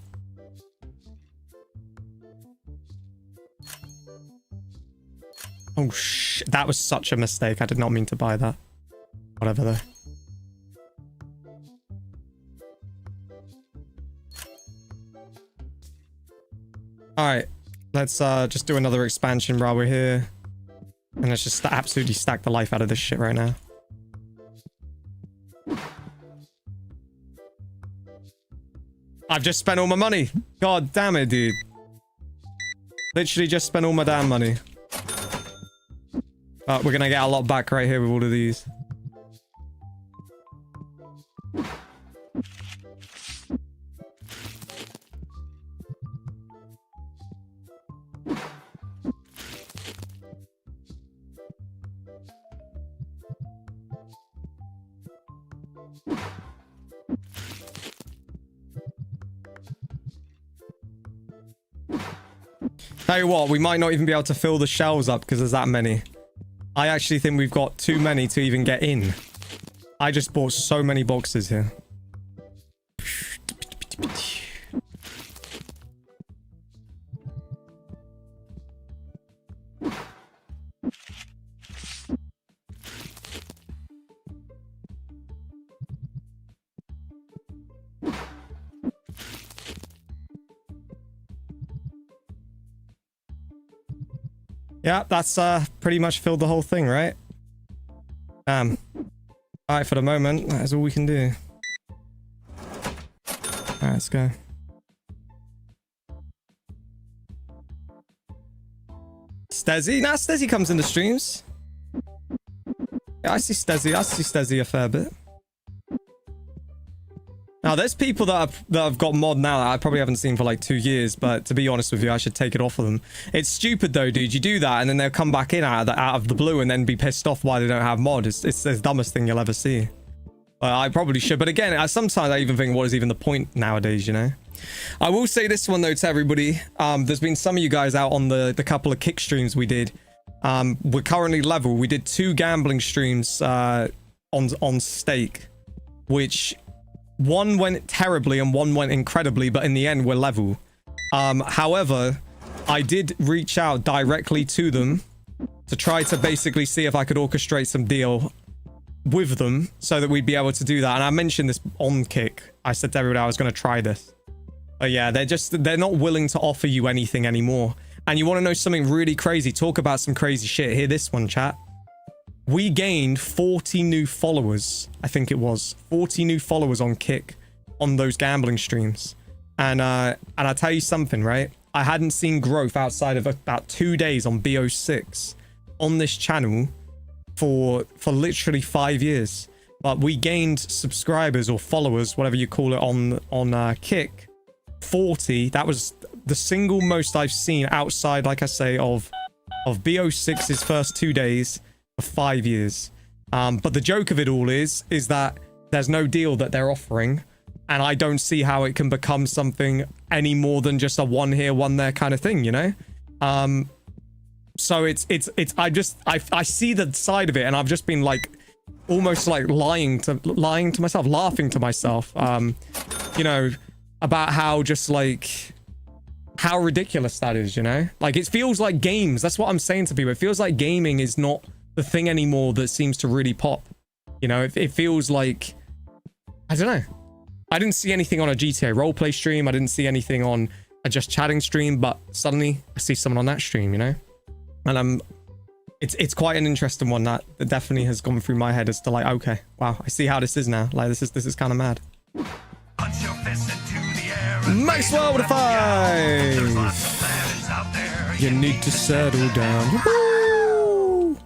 Oh, shit. That was such a mistake. I did not mean to buy that. Whatever, though. Alright. Let's just do another expansion while we're here. And let's just absolutely stack the life out of this shit right now. I've just spent all my money. God damn it, dude. Literally just spent all my damn money. We're gonna get a lot back right here with all of these. Tell you what, we might not even be able to fill the shelves up because there's that many. I actually think we've got too many to even get in. I just bought so many boxes here. Yeah, that's pretty much filled the whole thing, right? Alright, for the moment, that is all we can do. Alright, let's go. Stezzy? Nah, Stezzy comes in the streams. Yeah, I see Stezzy a fair bit. Now, there's people that have got mod now that I probably haven't seen for like 2 years, but to be honest with you, I should take it off of them. It's stupid though, dude. You do that and then they'll come back in out of the blue and then be pissed off why they don't have mod. It's the dumbest thing you'll ever see. I probably should, but again, sometimes I even think, what is even the point nowadays, you know? I will say this one though to everybody. There's been some of you guys out on the couple of kick streams we did. We're currently level. We did 2 gambling streams on stake, which... one went terribly and one went incredibly, but in the end, we're level. However, I did reach out directly to them to try to basically see if I could orchestrate some deal with them so that we'd be able to do that. And I mentioned this on Kick. I said to everybody I was going to try this. But yeah, they're not willing to offer you anything anymore. And you want to know something really crazy? Talk about some crazy shit. Hear this one, chat. We gained 40 new followers, I think it was. 40 new followers on Kick on those gambling streams. And I'll tell you something, right? I hadn't seen growth outside of about 2 days on BO6 on this channel for literally 5 years. But we gained subscribers or followers, whatever you call it, on Kick. 40. That was the single most I've seen outside, like I say, of BO6's first 2 days for 5 years. But the joke of it all is that there's no deal that they're offering, and I don't see how it can become something any more than just a one here, one there kind of thing, you know? So it's I see the side of it, and I've just been like almost like lying to myself, laughing to myself, you know, about how just like how ridiculous that is, you know? Like, it feels like games, that's what I'm saying to people, it feels like gaming is not the thing anymore that seems to really pop, you know? It feels like, I don't know, I didn't see anything on a GTA roleplay stream, I didn't see anything on a just chatting stream, but suddenly I see someone on that stream, you know? And it's quite an interesting one that definitely has gone through my head as to like, okay, wow, I see how this is now. Like, this is kind of mad. Maxwell with a 5. You need to settle down. Woo!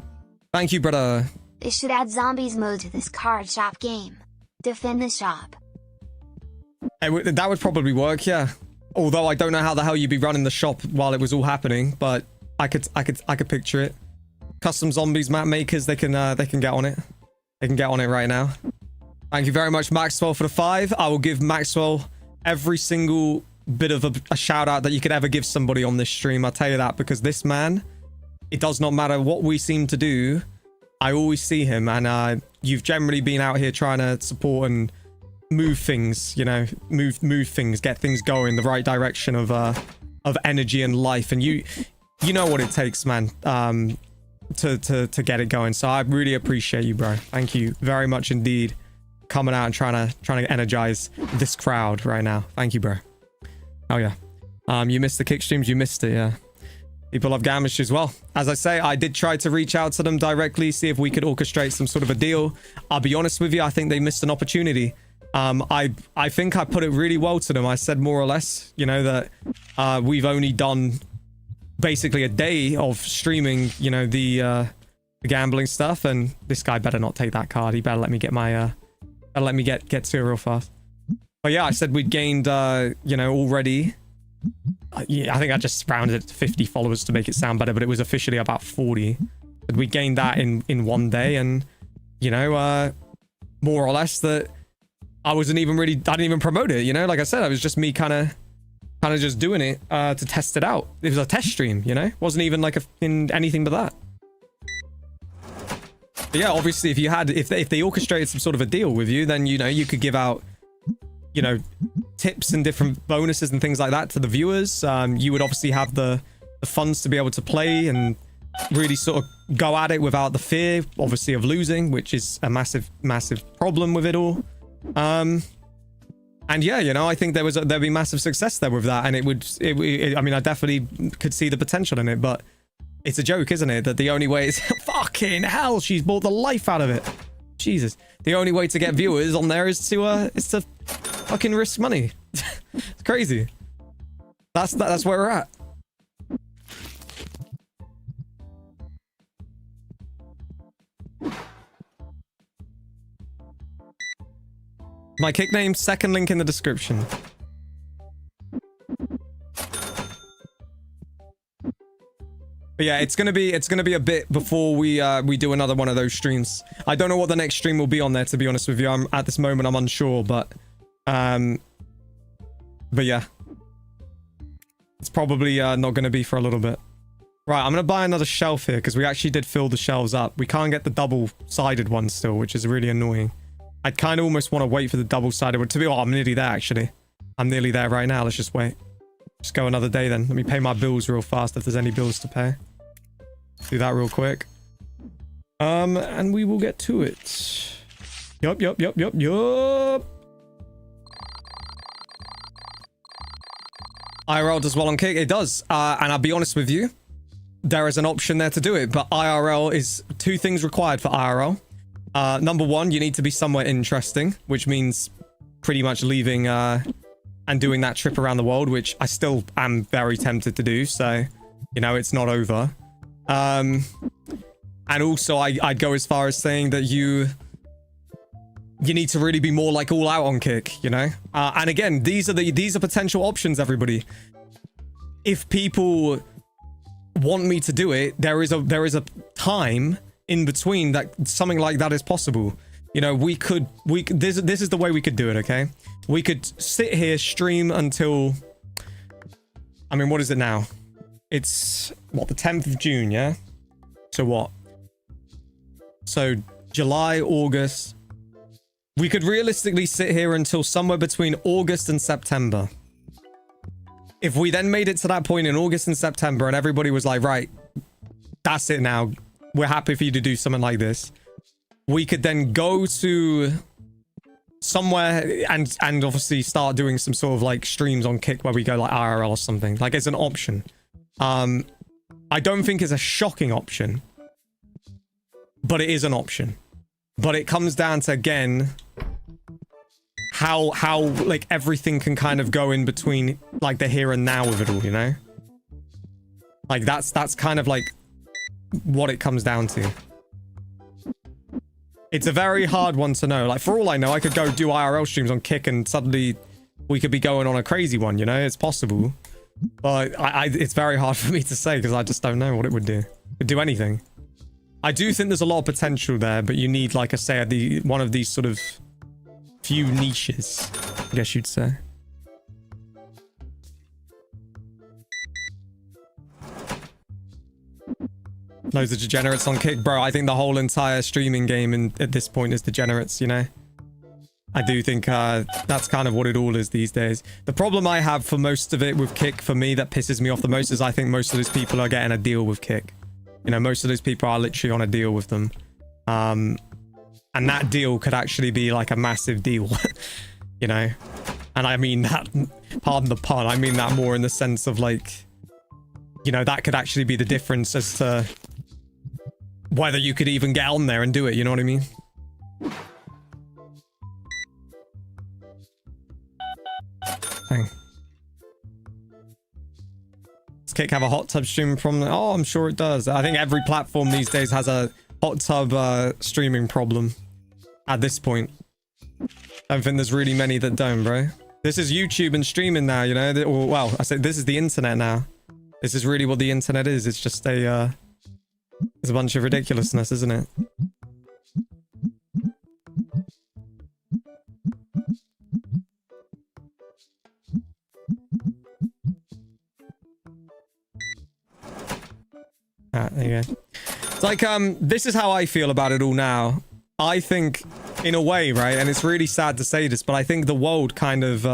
Thank you, brother. They should add zombies mode to this card shop game. Defend the shop. That would probably work, yeah. Although I don't know how the hell you'd be running the shop while it was all happening, but I could picture it. Custom zombies map makers, they can get on it. They can get on it right now. Thank you very much, Maxwell, for the 5. I will give Maxwell every single bit of a shout out that you could ever give somebody on this stream. I'll tell you that, because this man, it does not matter what we seem to do, I always see him, and you've generally been out here trying to support and move things, you know, move things, get things going the right direction of energy and life, and you know what it takes, man, to get it going. So I really appreciate you, bro. Thank you very much indeed, coming out and trying to energize this crowd right now. Thank you, bro. Oh yeah. You missed the kick streams, you missed it, yeah. People love Gamish as well. As I say, I did try to reach out to them directly, see if we could orchestrate some sort of a deal. I'll be honest with you, I think they missed an opportunity. I think I put it really well to them. I said more or less, you know, that we've only done basically a day of streaming, you know, the gambling stuff, and this guy better not take that card. He better let me get my better let me get to it real fast. But yeah, I said we'd gained you know, already, yeah, I think I just rounded it to 50 followers to make it sound better, but it was officially about 40. But we gained that in one day, and you know, more or less that I didn't even promote it, you know? Like I said, it was just me kind of just doing it to test it out. It was a test stream, you know? Wasn't even like anything but that. But yeah, obviously, if they orchestrated some sort of a deal with you, then, you know, you could give out, you know, tips and different bonuses and things like that to the viewers. You would obviously have the funds to be able to play and really sort of go at it without the fear, obviously, of losing, which is a massive problem with it all. And yeah, you know, I think there'd be massive success there with that, and it would I mean, I definitely could see the potential in it, but it's a joke, isn't it, that the only way is fucking hell, she's bought the life out of it. Jesus, the only way to get viewers on there is to fucking risk money. It's crazy. That's where we're at. My kick name, second link in the description. But yeah, it's gonna be a bit before we do another one of those streams. I don't know what the next stream will be on there, to be honest with you. At this moment I'm unsure, but yeah, it's probably not gonna be for a little bit. Right, I'm gonna buy another shelf here because we actually did fill the shelves up. We can't get the double-sided one still, which is really annoying. I kind of almost want to wait for the double-sided one to be... Oh, I'm nearly there, actually. I'm nearly there right now. Let's just wait. Just go another day, then. Let me pay my bills real fast if there's any bills to pay. Do that real quick. And we will get to it. Yup. IRL does well on kick. It does. And I'll be honest with you. There is an option there to do it. But IRL is... 2 things required for IRL. Number 1, you need to be somewhere interesting, which means pretty much leaving and doing that trip around the world, which I still am very tempted to do. So, you know, it's not over. And also, I'd go as far as saying that you need to really be more like all out on kick, you know? And again, these are potential options, everybody. if people want me to do it, there is a time in between that something like that is possible. You know, this is the way we could do it, okay? We could sit here, stream until, I mean, what is it now? It's, what, the 10th of June, yeah? So what? So July, August. We could realistically sit here until somewhere between August and September. If we then made it to that point in August and September and everybody was like, right, that's it now. We're happy for you to do something like this. We could then go to somewhere and obviously start doing some sort of like streams on Kick where we go like IRL or something. Like it's an option. I don't think it's a shocking option, but it is an option. But it comes down to, again, how like everything can kind of go in between like the here and now of it all, you know? Like that's kind of like what it comes down to. It's a very hard one to know. Like for all I know, I could go do IRL streams on Kick and suddenly we could be going on a crazy one, you know? It's possible. But it's very hard for me to say because I just don't know what it would do. It could do anything. I do think there's a lot of potential there, but you need, like I say, one of these sort of few niches, I guess you'd say. Loads of degenerates on Kick. Bro, I think the whole entire streaming game at this point is degenerates, you know? I do think that's kind of what it all is these days. The problem I have for most of it with Kick, for me, that pisses me off the most is I think most of those people are getting a deal with Kick. You know, most of those people are literally on a deal with them. And that deal could actually be like a massive deal, you know? And I mean that, pardon the pun, I mean that more in the sense of like, you know, that could actually be the difference as to whether you could even get on there and do it, you know what I mean? Dang. Does Kick have a hot tub stream from? Oh, I'm sure it does. I think every platform these days has a hot tub streaming problem at this point. I don't think there's really many that don't, bro. This is YouTube and streaming now, you know? Well, I said this is the internet now. This is really what the internet is. It's just it's a bunch of ridiculousness, isn't it? Alright, there you go. It's like, this is how I feel about it all now. I think, in a way, right, and it's really sad to say this, but I think the world kind of,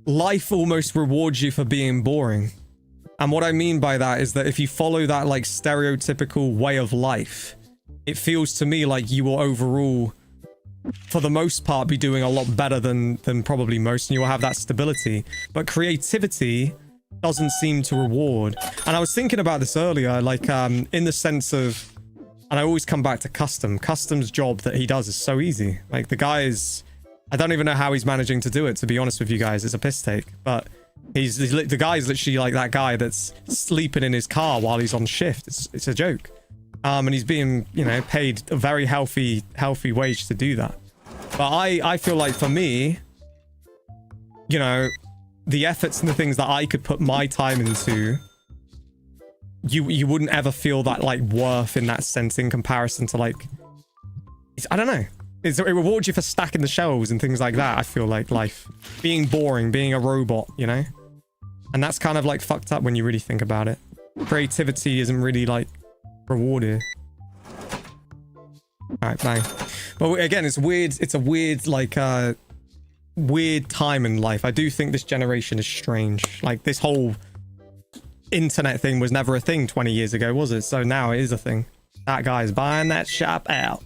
life almost rewards you for being boring. And what I mean by that is that if you follow that, like, stereotypical way of life, it feels to me like you will overall, for the most part, be doing a lot better than probably most, and you will have that stability. But creativity doesn't seem to reward. And I was thinking about this earlier, like, in the sense of, and I always come back to Custom's job that he does is so easy. Like, the guy is, I don't even know how he's managing to do it, to be honest with you guys. It's a piss take, but the guy's literally like that guy that's sleeping in his car while he's on shift. It's a joke. And he's being, you know, paid a very healthy wage to do that. But I feel like for me, you know, the efforts and the things that I could put my time into, you wouldn't ever feel that like worth in that sense in comparison to like, I don't know. It rewards you for stacking the shelves and things like that. I feel like life being boring, being a robot, you know, and that's kind of like fucked up when you really think about it. Creativity isn't really like rewarded. All right, bang. But again, it's weird. It's a weird, like, weird time in life. I do think this generation is strange. Like, this whole internet thing was never a thing 20 years ago, was it? So now it is a thing. That guy's buying that shop out.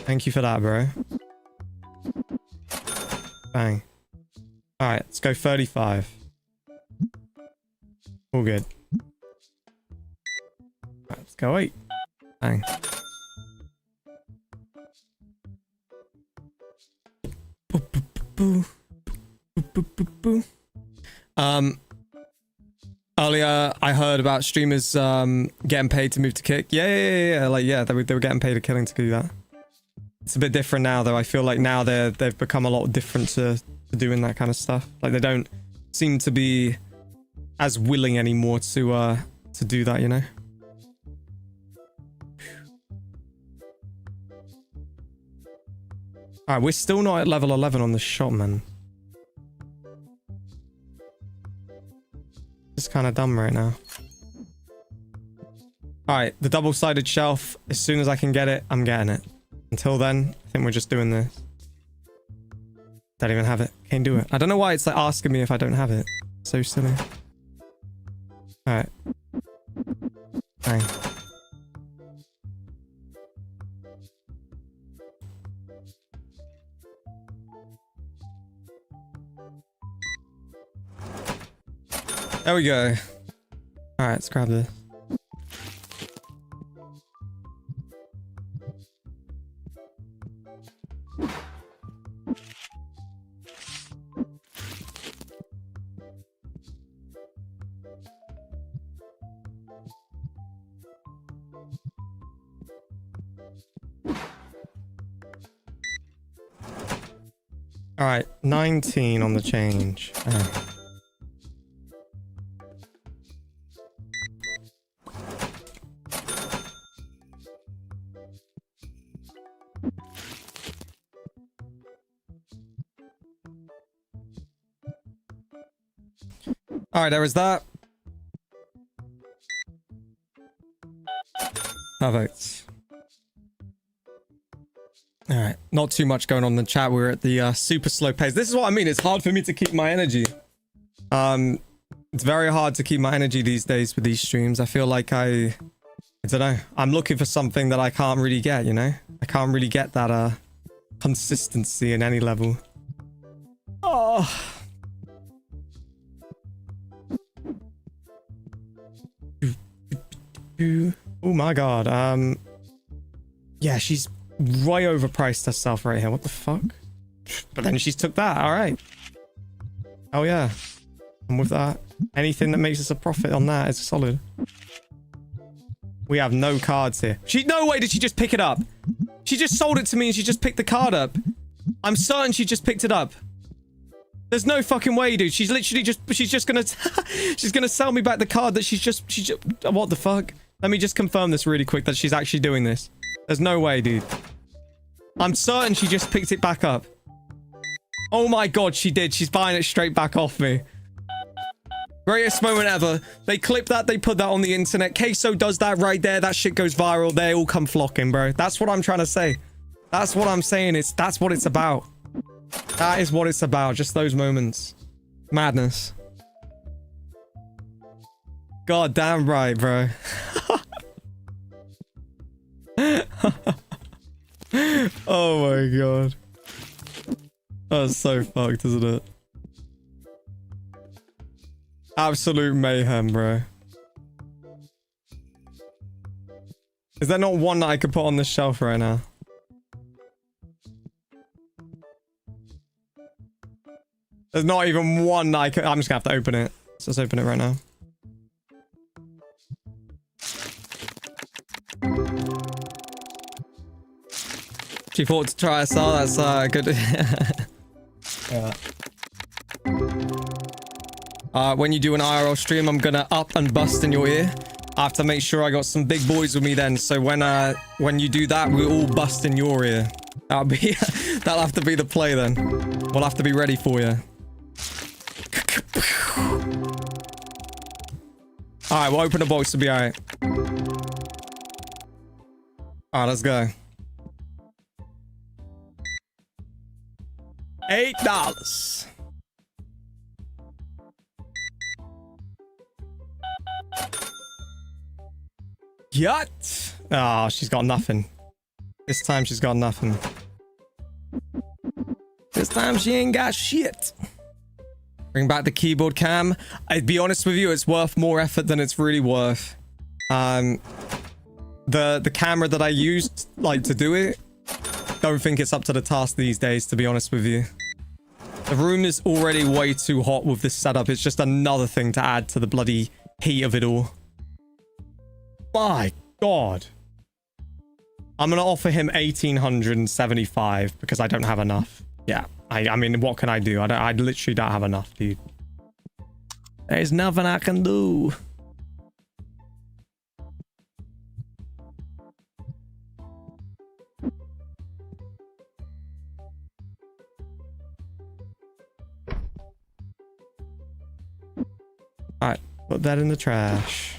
Thank you for that, bro. Bang. All right, let's go 35. All good. All right, let's go 8. Bang. Earlier I heard about streamers getting paid to move to Kick. Yeah. Like, yeah, they were getting paid a killing to do that. It's a bit different now, though. I feel like now they've become a lot different to doing that kind of stuff. Like, they don't seem to be as willing anymore to do that, you know. All right, we're still not at level 11 on the shop, man. It's kind of dumb right now. All right, the double-sided shelf. As soon as I can get it, I'm getting it. Until then, I think we're just doing this. Don't even have it. Can't do it. I don't know why it's like asking me if I don't have it. So silly. All right. Bang. There we go. All right, let's grab this. All right, 19 on the change. All right, there is that. Perfect. All right, not too much going on in the chat. We're at the super slow pace. This is what I mean. It's hard for me to keep my energy. It's very hard to keep my energy these days with these streams. I feel like I don't know. I'm looking for something that I can't really get, you know? I can't really get that consistency in any level. Oh. Oh my god. Yeah, she's way overpriced herself right here. What the fuck? But then she's took that. All right. Oh yeah. I'm with that. Anything that makes us a profit on that is solid. We have no cards here. No way did she just pick it up. She just sold it to me and she just picked the card up. I'm certain she just picked it up. There's no fucking way, dude. She's literally just, she's just gonna, she's gonna sell me back the card that she's just, what the fuck? Let me just confirm this really quick that she's actually doing this. There's no way, dude. I'm certain she just picked it back up. Oh my god, she did. She's buying it straight back off me. Greatest moment ever. They clip that, they put that on the internet. Queso does that right there. That shit goes viral. They all come flocking, bro. That's what I'm trying to say. That's what I'm saying. That's what it's about. That is what it's about. Just those moments. Madness. God damn right, bro. Oh my god. That's so fucked, isn't it? Absolute mayhem, bro. Is there not one that I could put on this shelf right now? There's not even one that I could... I'm just gonna have to open it. Let's just open it right now. She thought to try us out. That's good. Yeah. When you do an IRL stream, I'm gonna up and bust in your ear. I have to make sure I got some big boys with me then. So when you do that, we all bust in your ear. That'll have to be the play then. We'll have to be ready for you. All right, we'll open the box to be all right. All right, let's go. $8. Yut. Oh, she's got nothing. This time she's got nothing. This time she ain't got shit. Bring back the keyboard cam. I'd be honest with you, it's worth more effort than it's really worth. The camera that I used, like, to do it, don't think it's up to the task these days, to be honest with you. The room is already way too hot with this setup. It's just another thing to add to the bloody heat of it all. My god. I'm gonna offer him 1,875 because I don't have enough. Yeah, I mean, what can I do? I literally don't have enough, dude. There's nothing I can do. All right, put that in the trash.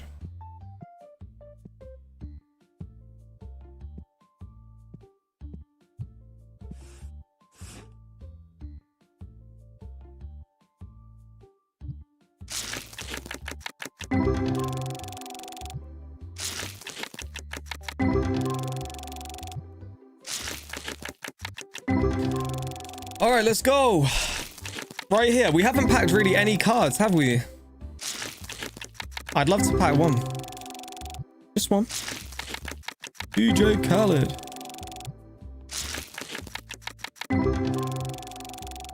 All right, let's go. Right here. We haven't packed really any cards, have we? I'd love to pack one. Just one. DJ Khaled.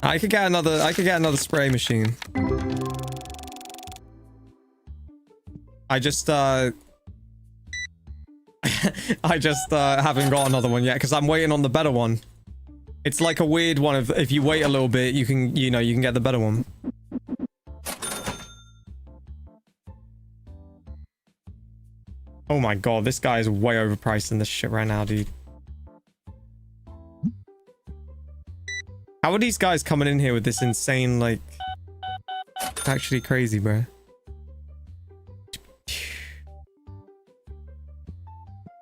I could get another spray machine. I just I just haven't got another one yet because I'm waiting on the better one. It's like a weird one of if you wait a little bit, you can get the better one. Oh my god, this guy is way overpriced in this shit right now, dude. How are these guys coming in here with this insane, like... It's actually crazy, bro.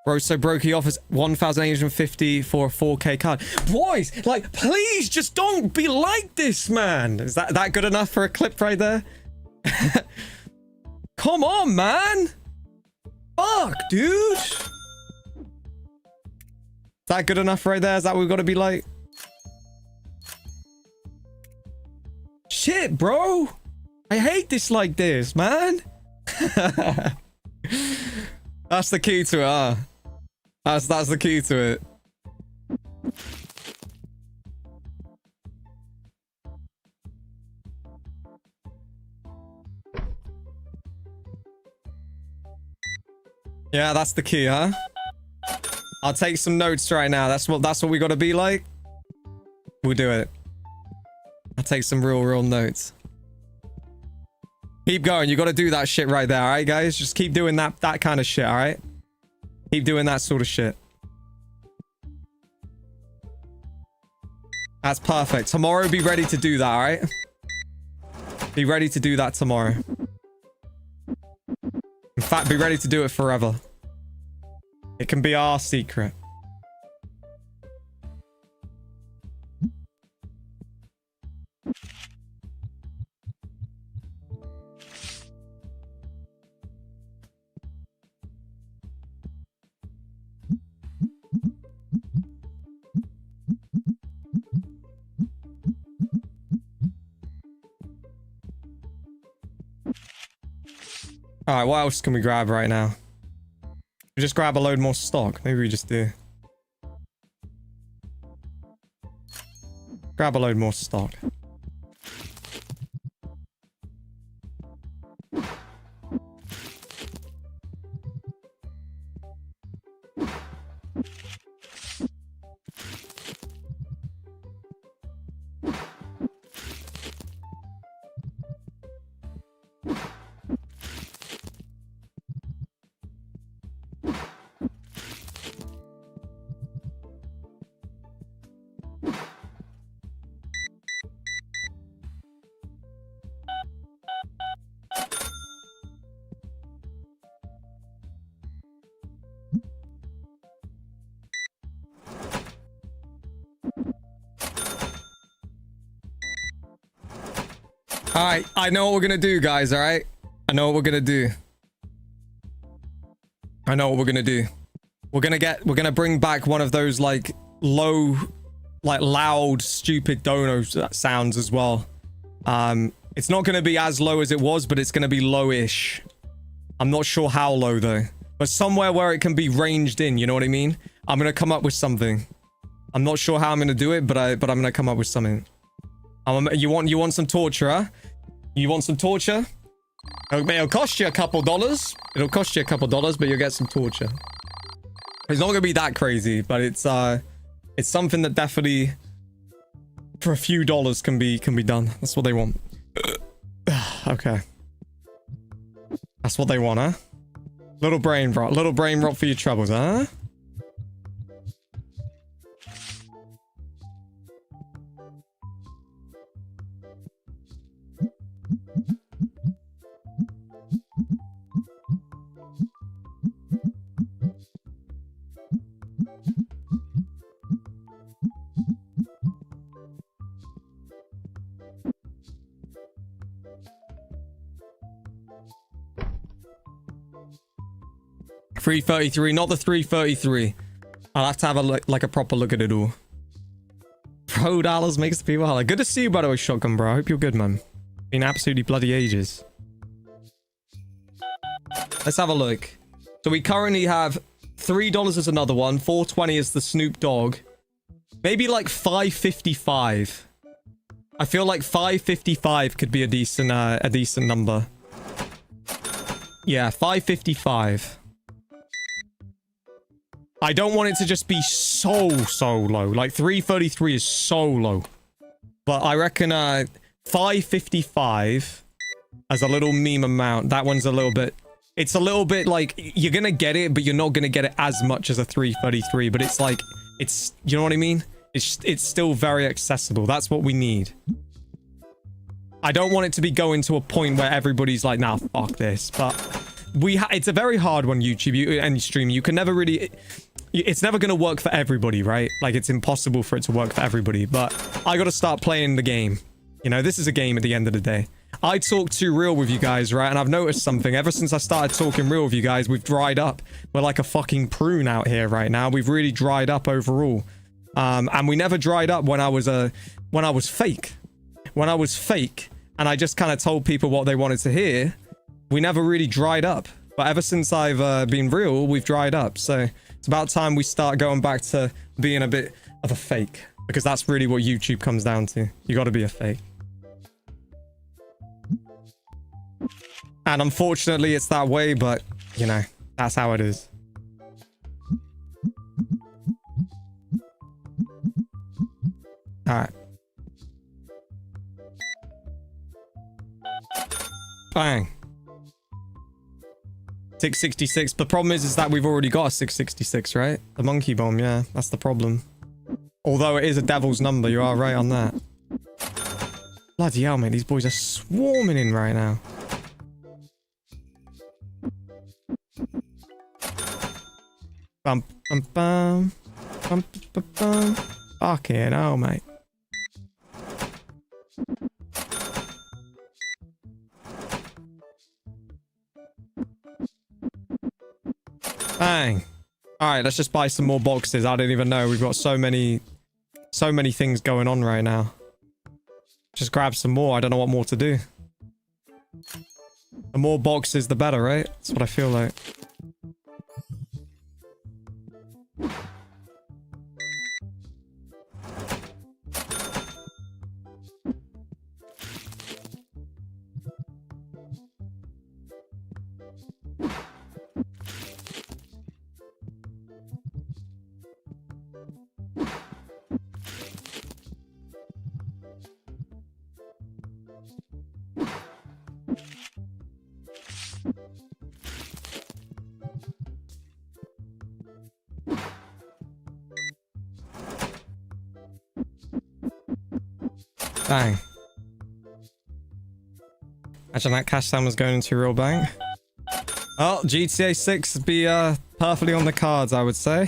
Bro, so broke, he offers 1,850 for a 4K card. Boys, like, please just don't be like this, man. Is that good enough for a clip right there? Come on, man. Fuck, dude. Is that good enough right there? Is that what we've got to be like? Shit, bro. I hate this like this, man. That's the key to it, huh? That's the key to it. Yeah, that's the key, huh? I'll take some notes right now. That's what we got to be like. We'll do it. I'll take some real notes. Keep going. You got to do that shit right there, all right, guys? Just keep doing that kind of shit, all right? Keep doing that sort of shit. That's perfect. Tomorrow, be ready to do that, all right? Be ready to do that tomorrow. In fact, be ready to do it forever. It can be our secret. All right, what else can we grab right now? We just grab a load more stock. Maybe we just do. Grab a load more stock. All right, I know what we're gonna do, guys. All right, I know what we're gonna do. I know what we're gonna do. We're gonna bring back one of those like low, like loud, stupid dono sounds as well. It's not gonna be as low as it was, but it's gonna be low-ish. I'm not sure how low though, but somewhere where it can be ranged in. You know what I mean? I'm gonna come up with something. I'm not sure how I'm gonna do it, but I'm gonna come up with something. You want some torture, huh? You want some torture? It'll cost you a couple dollars. It'll cost you a couple dollars, but you'll get some torture. It's not gonna be that crazy, but it's something that definitely for a few dollars can be done. That's what they want. Okay. That's what they want, huh? Little brain rot. Little brain rot for your troubles, huh? $333, not the $333. I'll have to have a look, like a proper look at it all. Pro dollars makes the people holler. Good to see you, by the way, Shotgun, bro. I hope you're good, man. Been absolutely bloody ages. Let's have a look. So we currently have $3 is another one. $4.20 is the Snoop Dogg. Maybe like $5.55. I feel like $5.55 could be a decent number. Yeah, $5.55. I don't want it to just be so low. Like $3.33 is so low. But I reckon $5.55 as a little meme amount. That one's a little bit... It's a little bit like, you're gonna get it, but you're not gonna get it as much as a $3.33. But it's like, it's... You know what I mean? It's still very accessible. That's what we need. I don't want it to be going to a point where everybody's like, nah, fuck this. But it's a very hard one, YouTube and stream. You can never really... It's never going to work for everybody, right? Like, it's impossible for it to work for everybody. But I got to start playing the game. You know, this is a game at the end of the day. I talk too real with you guys, right? And I've noticed something. Ever since I started talking real with you guys, we've dried up. We're like a fucking prune out here right now. We've really dried up overall. And we never dried up when I was fake. When I was fake, and I just kind of told people what they wanted to hear, we never really dried up. But ever since I've been real, we've dried up. So it's about time we start going back to being a bit of a fake. Because that's really what YouTube comes down to. You got to be a fake. And unfortunately, it's that way, but, you know, that's how it is. Alright. Bang. 666. The problem is that we've already got a 666, right? The monkey bomb, yeah. That's the problem. Although it is a devil's number, you are right on that. Bloody hell, mate. These boys are swarming in right now. Bum, bum, bum. Bum, bum, bum. Fucking hell, mate. Bang. Alright, let's just buy some more boxes. I don't even know. We've got so many things going on right now. Just grab some more. I don't know what more to do. The more boxes, the better, right? That's what I feel like. Bang. Imagine that cash sum was going into a real bank. Oh, GTA 6 would be perfectly on the cards, I would say. I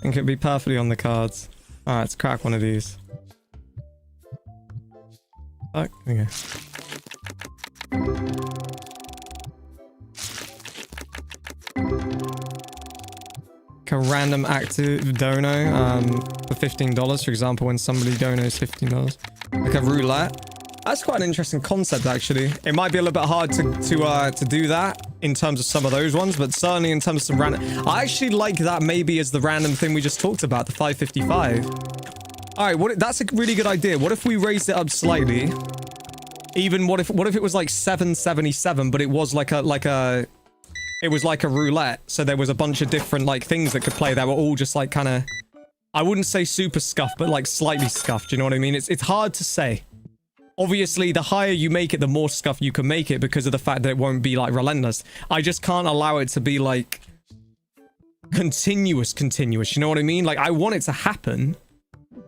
think it'd be perfectly on the cards. Alright, let's crack one of these. Oh, there we go. A random active dono for $15, for example, when somebody donos $15. Like a roulette. That's quite an interesting concept, actually. It might be a little bit hard to do that in terms of some of those ones, but certainly in terms of some random... I actually like that maybe as the random thing we just talked about, the 555. Alright, that's a really good idea. What if we raised it up slightly? Even what if it was like 777, but it was like a it was like a roulette, so there was a bunch of different like things that could play that were all just like kind of, I wouldn't say super scuffed, but like slightly scuffed, you know what I mean? It's hard to say. Obviously, the higher you make it, the more scuff you can make it because of the fact that it won't be like relentless. I just can't allow it to be like continuous. You know what I mean? Like, I want it to happen,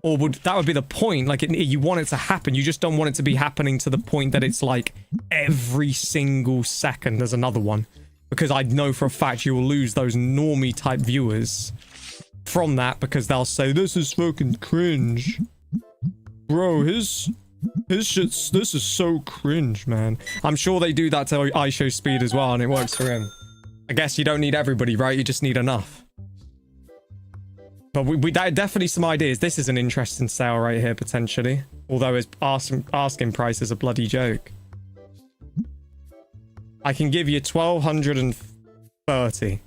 or that would be the point. Like, you want it to happen. You just don't want it to be happening to the point that it's like every single second there's another one, because I know for a fact you will lose those normie type viewers from that because they'll say this is fucking cringe, bro. His shit's, this is so cringe, man. I'm sure they do that to iShowSpeed as well, and it works for him. I guess you don't need everybody, right? You just need enough. But we definitely some ideas. This is an interesting sale right here, potentially. Although his asking price is a bloody joke. I can give you 1,230.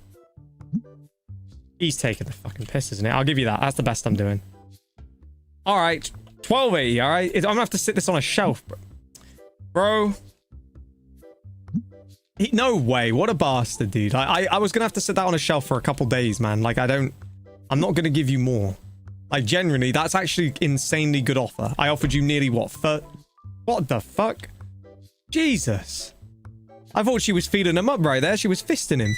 He's taking the fucking piss, isn't it? I'll give you that. That's the best I'm doing. All right. 1280, all right? I'm gonna have to sit this on a shelf, bro. No way. What a bastard, dude. I was gonna have to sit that on a shelf for a couple days, man. Like, I'm not gonna give you more. Like, generally, that's actually insanely good offer. I offered you nearly what? What the fuck? Jesus. I thought she was feeding him up right there. She was fisting him.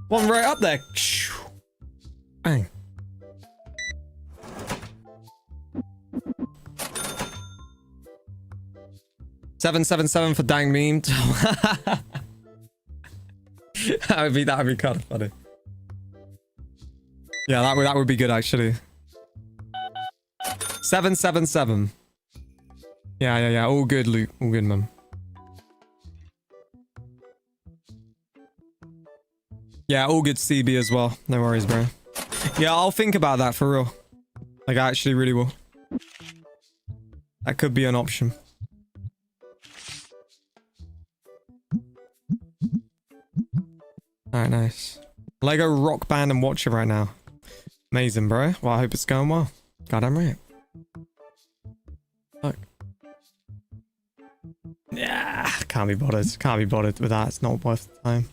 One right up there. Bang. $777 for dang meme. That'd be kind of funny. Yeah, that would be good actually. 777. Yeah. All good, Luke. All good, man. Yeah, all good, CB as well. No worries, bro. Yeah, I'll think about that for real. Like, I actually really will. That could be an option. Alright, nice. Lego Rock Band and watch it right now. Amazing, bro. Well, I hope it's going well. Goddamn right. Fuck. Yeah, can't be bothered. Can't be bothered with that. It's not worth the time.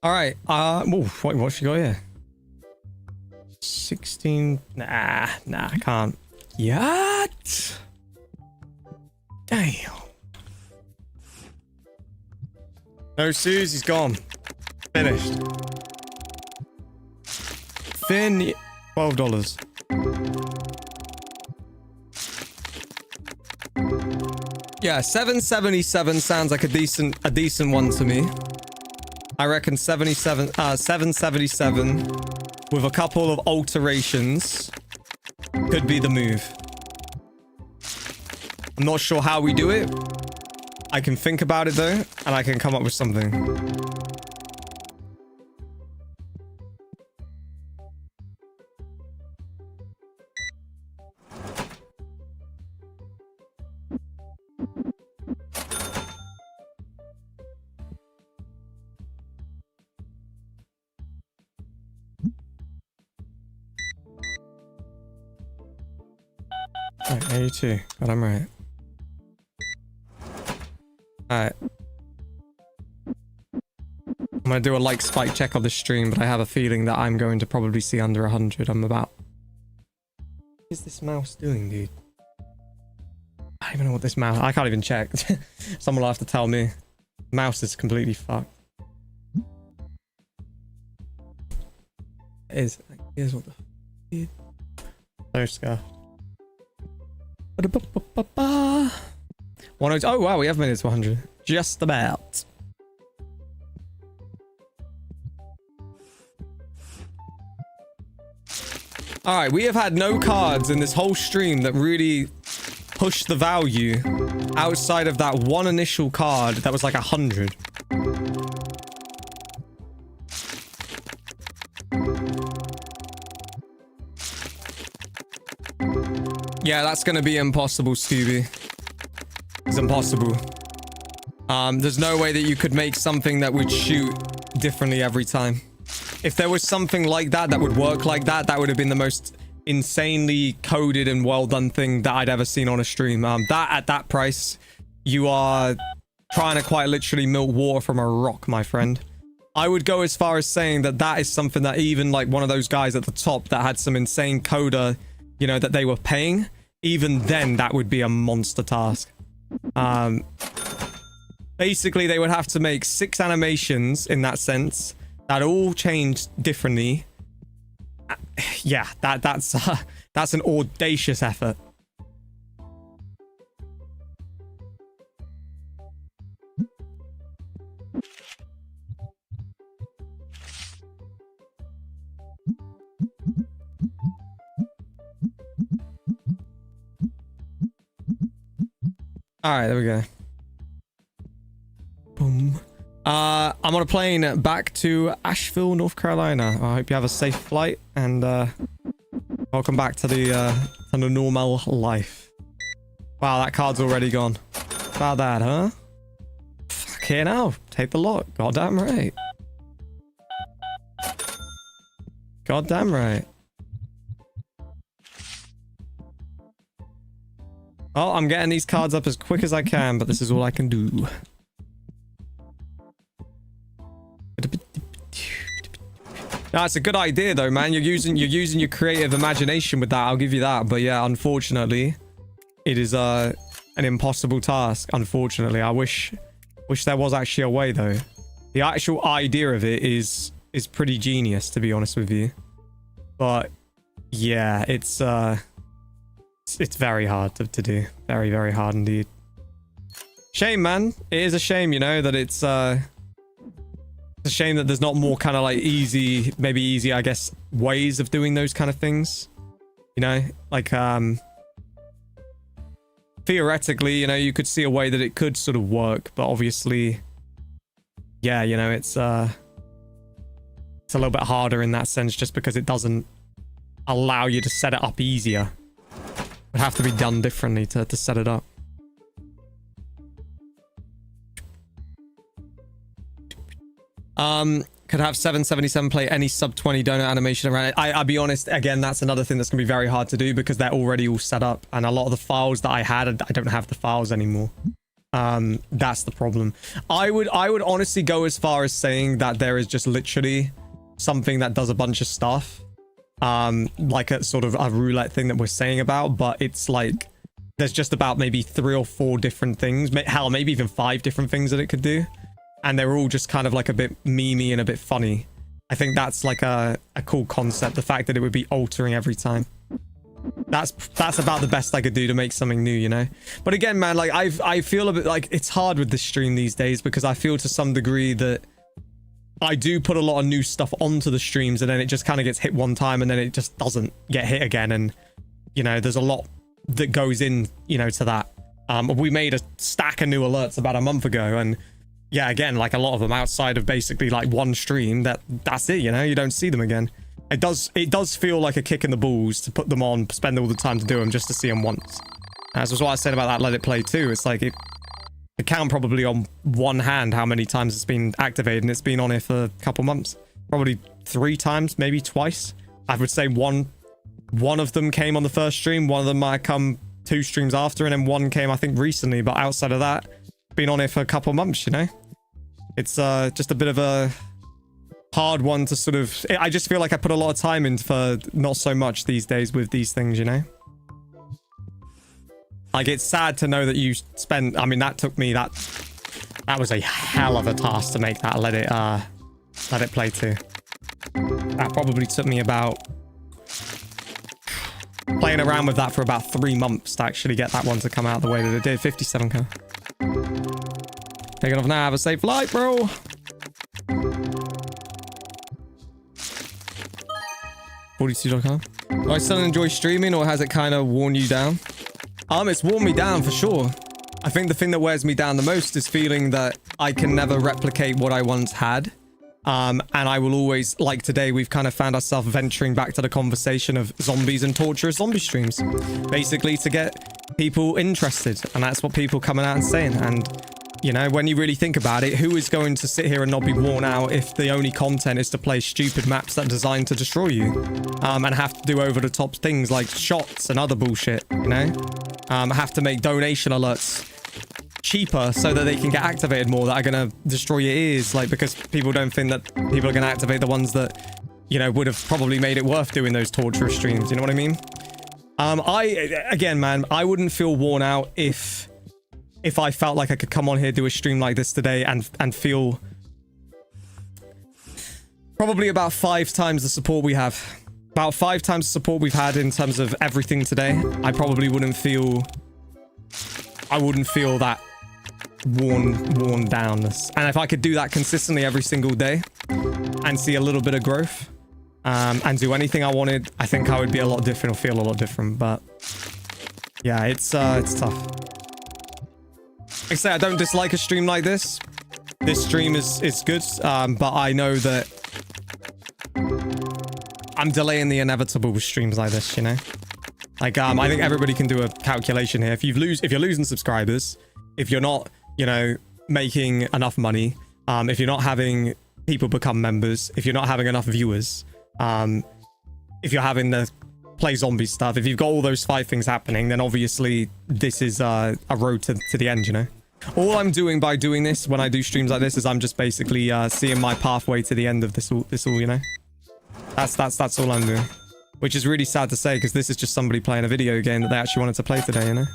All right. What should go here? 16. Nah, I can't. Yet. Damn. No, Suze, he's gone. Finished. Finn, $12. Yeah, 777 sounds like a decent one to me. I reckon 777 with a couple of alterations could be the move. I'm not sure how we do it. I can think about it though, and I can come up with something. Right, 82. God, I'm right. Alright. I'm gonna do a like spike check of the stream, but I have a feeling that I'm going to probably see under 100. I'm about... What is this mouse doing, dude? I don't even know what this mouse... I can't even check. Someone will have to tell me. Mouse is completely fucked. Here's what the... Dude. So scuffed. Oh wow, we have made it to 100. Just about. Alright, we have had no cards in this whole stream that really pushed the value outside of that one initial card that was like 100. Yeah, that's gonna be impossible, Scooby. It's impossible. There's no way that you could make something that would shoot differently every time. If there was something like that that would work like that, that would have been the most insanely coded and well done thing that I'd ever seen on a stream. That at that price, you are trying to quite literally milk water from a rock, my friend. I would go as far as saying that that is something that even like one of those guys at the top that had some insane coder, you know, that they were paying, even then that would be a monster task. Basically they would have to make 6 animations in that sense that all changed differently. Yeah, that's an audacious effort. All right, there we go. Boom. I'm on a plane back to Asheville, North Carolina. I hope you have a safe flight and welcome back to the normal life. Wow, that card's already gone. About that, huh? Fucking hell, take the lot. Goddamn right. Goddamn right. Oh, I'm getting these cards up as quick as I can, but this is all I can do. No, it's a good idea though, man. You're using your creative imagination with that. I'll give you that. But yeah, unfortunately, it is an impossible task. Unfortunately, I wish there was actually a way though. The actual idea of it is pretty genius, to be honest with you. But yeah, it's very hard to do. Very, very hard indeed. Shame, man. It is a shame, you know, that it's a shame that there's not more kind of like easy, maybe easy, I guess, ways of doing those kind of things. You know, like theoretically, you know, you could see a way that it could sort of work, but obviously, yeah, you know, it's a little bit harder in that sense just because it doesn't allow you to set it up easier. It would have to be done differently to set it up. Could have 777 play any sub 20 donut animation around it. I'll be honest, again, that's another thing that's gonna be very hard to do because they're already all set up, and a lot of the files that I had, I don't have the files anymore. That's the problem. I would honestly go as far as saying that there is just literally something that does a bunch of stuff, like a sort of a roulette thing that we're saying about, but it's like there's just about maybe 3 or 4 different things, hell, maybe even 5 different things that it could do. And they're all just kind of like a bit memey and a bit funny. I think that's like a cool concept. The fact that it would be altering every time. That's about the best I could do to make something new, you know? But again, man, like I feel a bit like it's hard with this stream these days because I feel to some degree that I do put a lot of new stuff onto the streams and then it just kind of gets hit one time and then it just doesn't get hit again. And, you know, there's a lot that goes in, you know, to that. We made a stack of new alerts about a month ago and yeah, again, like a lot of them outside of basically like one stream, that's it, you know, you don't see them again. It does feel like a kick in the balls to put them on, spend all the time to do them just to see them once. As was what I said about that Let It Play too. It's like it count probably on one hand how many times it's been activated, and it's been on here for a couple months. Probably 3 times, maybe twice. I would say one of them came on the first stream, one of them might come 2 streams after, and then one came I think recently, but outside of that, been on here for a couple months, you know? It's just a bit of a hard one to sort of... I just feel like I put a lot of time in for not so much these days with these things, you know? Like, it's sad to know that you spent... I mean, that took me... That was a hell of a task to make that Let It Play too. That probably took me about... playing around with that for about 3 months to actually get that one to come out the way that it did. 57k. Taking off now. Have a safe flight, bro. .42.com. Do I still enjoy streaming, or has it kind of worn you down? It's worn me down for sure. I think the thing that wears me down the most is feeling that I can never replicate what I once had. And I will always, like today, we've kind of found ourselves venturing back to the conversation of zombies and torturous zombie streams. Basically to get people interested. And that's what people coming out and saying. And, you know, when you really think about it, who is going to sit here and not be worn out if the only content is to play stupid maps that are designed to destroy you? And have to do over-the-top things like shots and other bullshit, you know? Have to make donation alerts cheaper so that they can get activated more that are going to destroy your ears, like, because people don't think that people are going to activate the ones that, you know, would have probably made it worth doing those torturous streams, you know what I mean? Again, man, I wouldn't feel worn out if I felt like I could come on here, do a stream like this today and feel probably about 5 times the support we have. About 5 times the support we've had in terms of everything today. I probably wouldn't feel that worn downness. And if I could do that consistently every single day and see a little bit of growth and do anything I wanted, I think I would be a lot different or feel a lot different. But yeah, it's tough. Like I say, I don't dislike a stream like this. This stream is good, but I know that I'm delaying the inevitable with streams like this, you know? Like, I think everybody can do a calculation here. If you're losing subscribers, if you're not, you know, making enough money, if you're not having people become members, if you're not having enough viewers, if you're having the play zombie stuff, if you've got all those 5 things happening, then obviously this is a road to the end, you know? All I'm doing by doing this when I do streams like this is I'm just basically seeing my pathway to the end of this all, you know? That's all I'm doing. Which is really sad to say, because this is just somebody playing a video game that they actually wanted to play today, you know?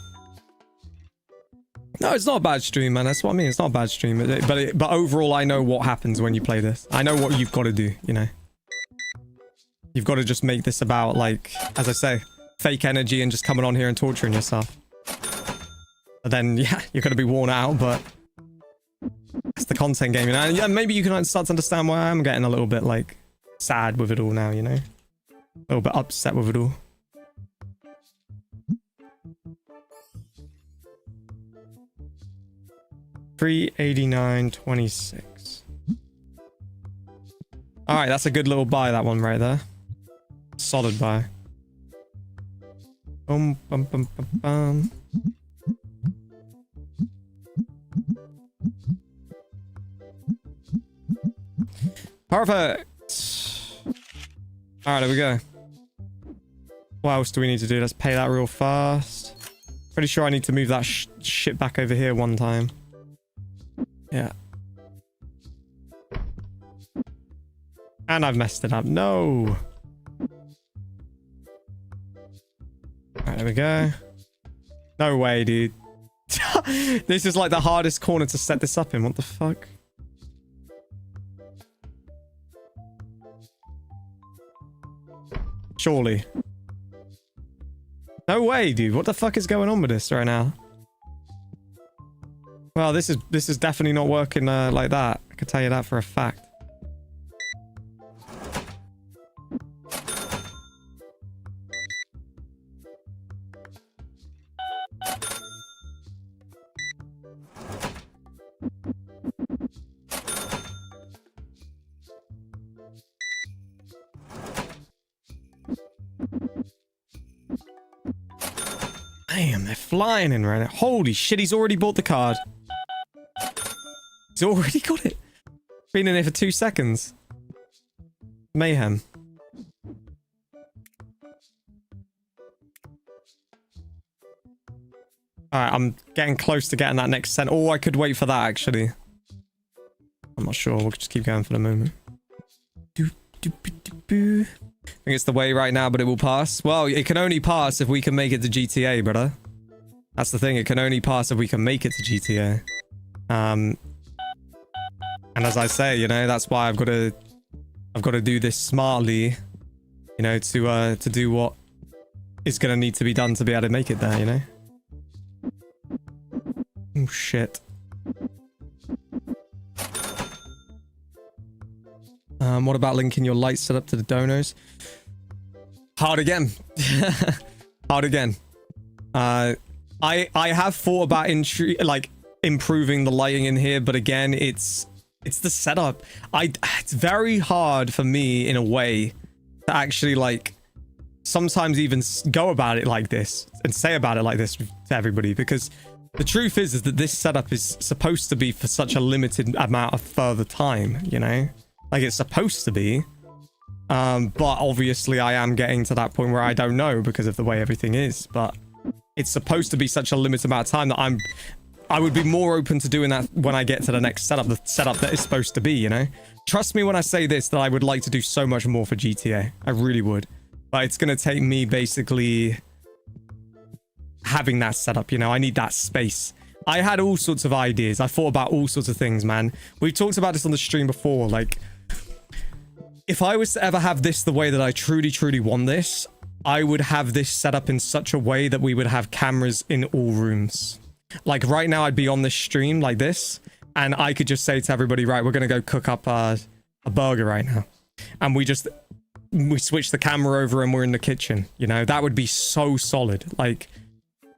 No, it's not a bad stream, man. That's what I mean. It's not a bad stream. But overall, I know what happens when you play this. I know what you've got to do, you know? You've got to just make this about, like, as I say, fake energy and just coming on here and torturing yourself. But then, yeah, you're going to be worn out, but it's the content game, you know? And yeah, maybe you can start to understand why I'm getting a little bit, like, sad with it all now, you know? A little bit upset with it all. $389.26. All right, that's a good little buy, that one right there. Solid buy. Bum, bum, bum, bum, bum. Perfect. All right, there we go. What else do we need to do? Let's pay that real fast. Pretty sure I need to move that shit back over here one time. Yeah. And I've messed it up. No. Alright, there we go. No way, dude. This is like the hardest corner to set this up in. What the fuck? Surely. No way, dude. What the fuck is going on with this right now? Well, this is definitely not working like that. I can tell you that for a fact. Damn, they're flying in right now. Holy shit, he's already bought the card. He's already got it. Been in here for 2 seconds. Mayhem. Alright, I'm getting close to getting that next cent. Oh, I could wait for that, actually. I'm not sure. We'll just keep going for the moment. I think it's the way right now, but it will pass. Well, it can only pass if we can make it to GTA, brother. That's the thing. It can only pass if we can make it to GTA. And as I say, you know, that's why I've got to do this smartly, you know, to do what is going to need to be done to be able to make it there, you know? Oh, shit. What about linking your light setup to the donors? Hard again. Hard again. I have thought about improving the lighting in here, but again, it's It's the setup. It's very hard for me in a way to actually like sometimes even go about it like this and say about it like this to everybody, because the truth is that this setup is supposed to be for such a limited amount of further time, you know? Like it's supposed to be. But obviously I am getting to that point where I don't know because of the way everything is, but it's supposed to be such a limited amount of time that I would be more open to doing that when I get to the next setup, the setup that is supposed to be, you know? Trust me when I say this, that I would like to do so much more for GTA. I really would. But it's going to take me basically having that setup, you know? I need that space. I had all sorts of ideas. I thought about all sorts of things, man. We've talked about this on the stream before. Like, if I was to ever have this the way that I truly, truly want this, I would have this set up in such a way that we would have cameras in all rooms. Like right now I'd be on this stream like this, and I could just say to everybody, right, we're going to go cook up a burger right now. And we switch the camera over and we're in the kitchen, you know? That would be so solid. Like,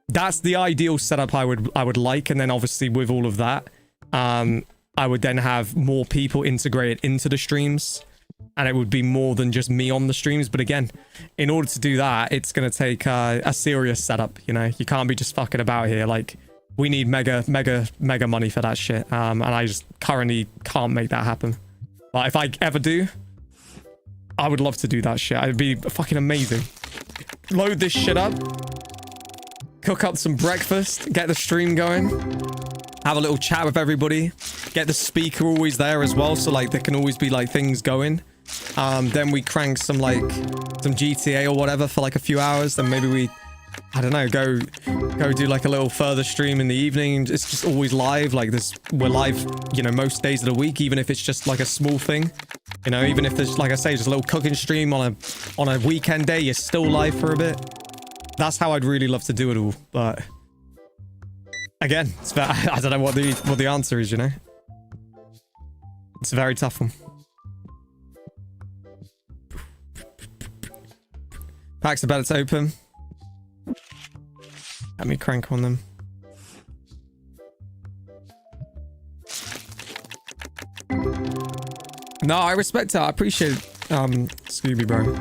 that's the ideal setup I would like. And then obviously with all of that, I would then have more people integrated into the streams, and it would be more than just me on the streams. But again, in order to do that, it's going to take a serious setup, you know? You can't be just fucking about here. Like, we need mega money for that shit. And I just currently can't make that happen. But if I ever do, I would love to do that shit. It'd be fucking amazing. Load this shit up. Cook up some breakfast. Get the stream going. Have a little chat with everybody. Get the speaker always there as well. So like there can always be like things going. Then we crank some GTA or whatever for like a few hours. Then maybe we, I don't know, go do like a little further stream in the evening. It's just always live like this. We're live, you know, most days of the week, even if it's just like a small thing, you know, even if there's, like I say, just a little cooking stream on a weekend day, you're still live for a bit. That's how I'd really love to do it all. But again, I don't know what the answer is, you know. It's a very tough one. Packs are better to open. Let me crank on them. No, I respect it. I appreciate Scooby, bro.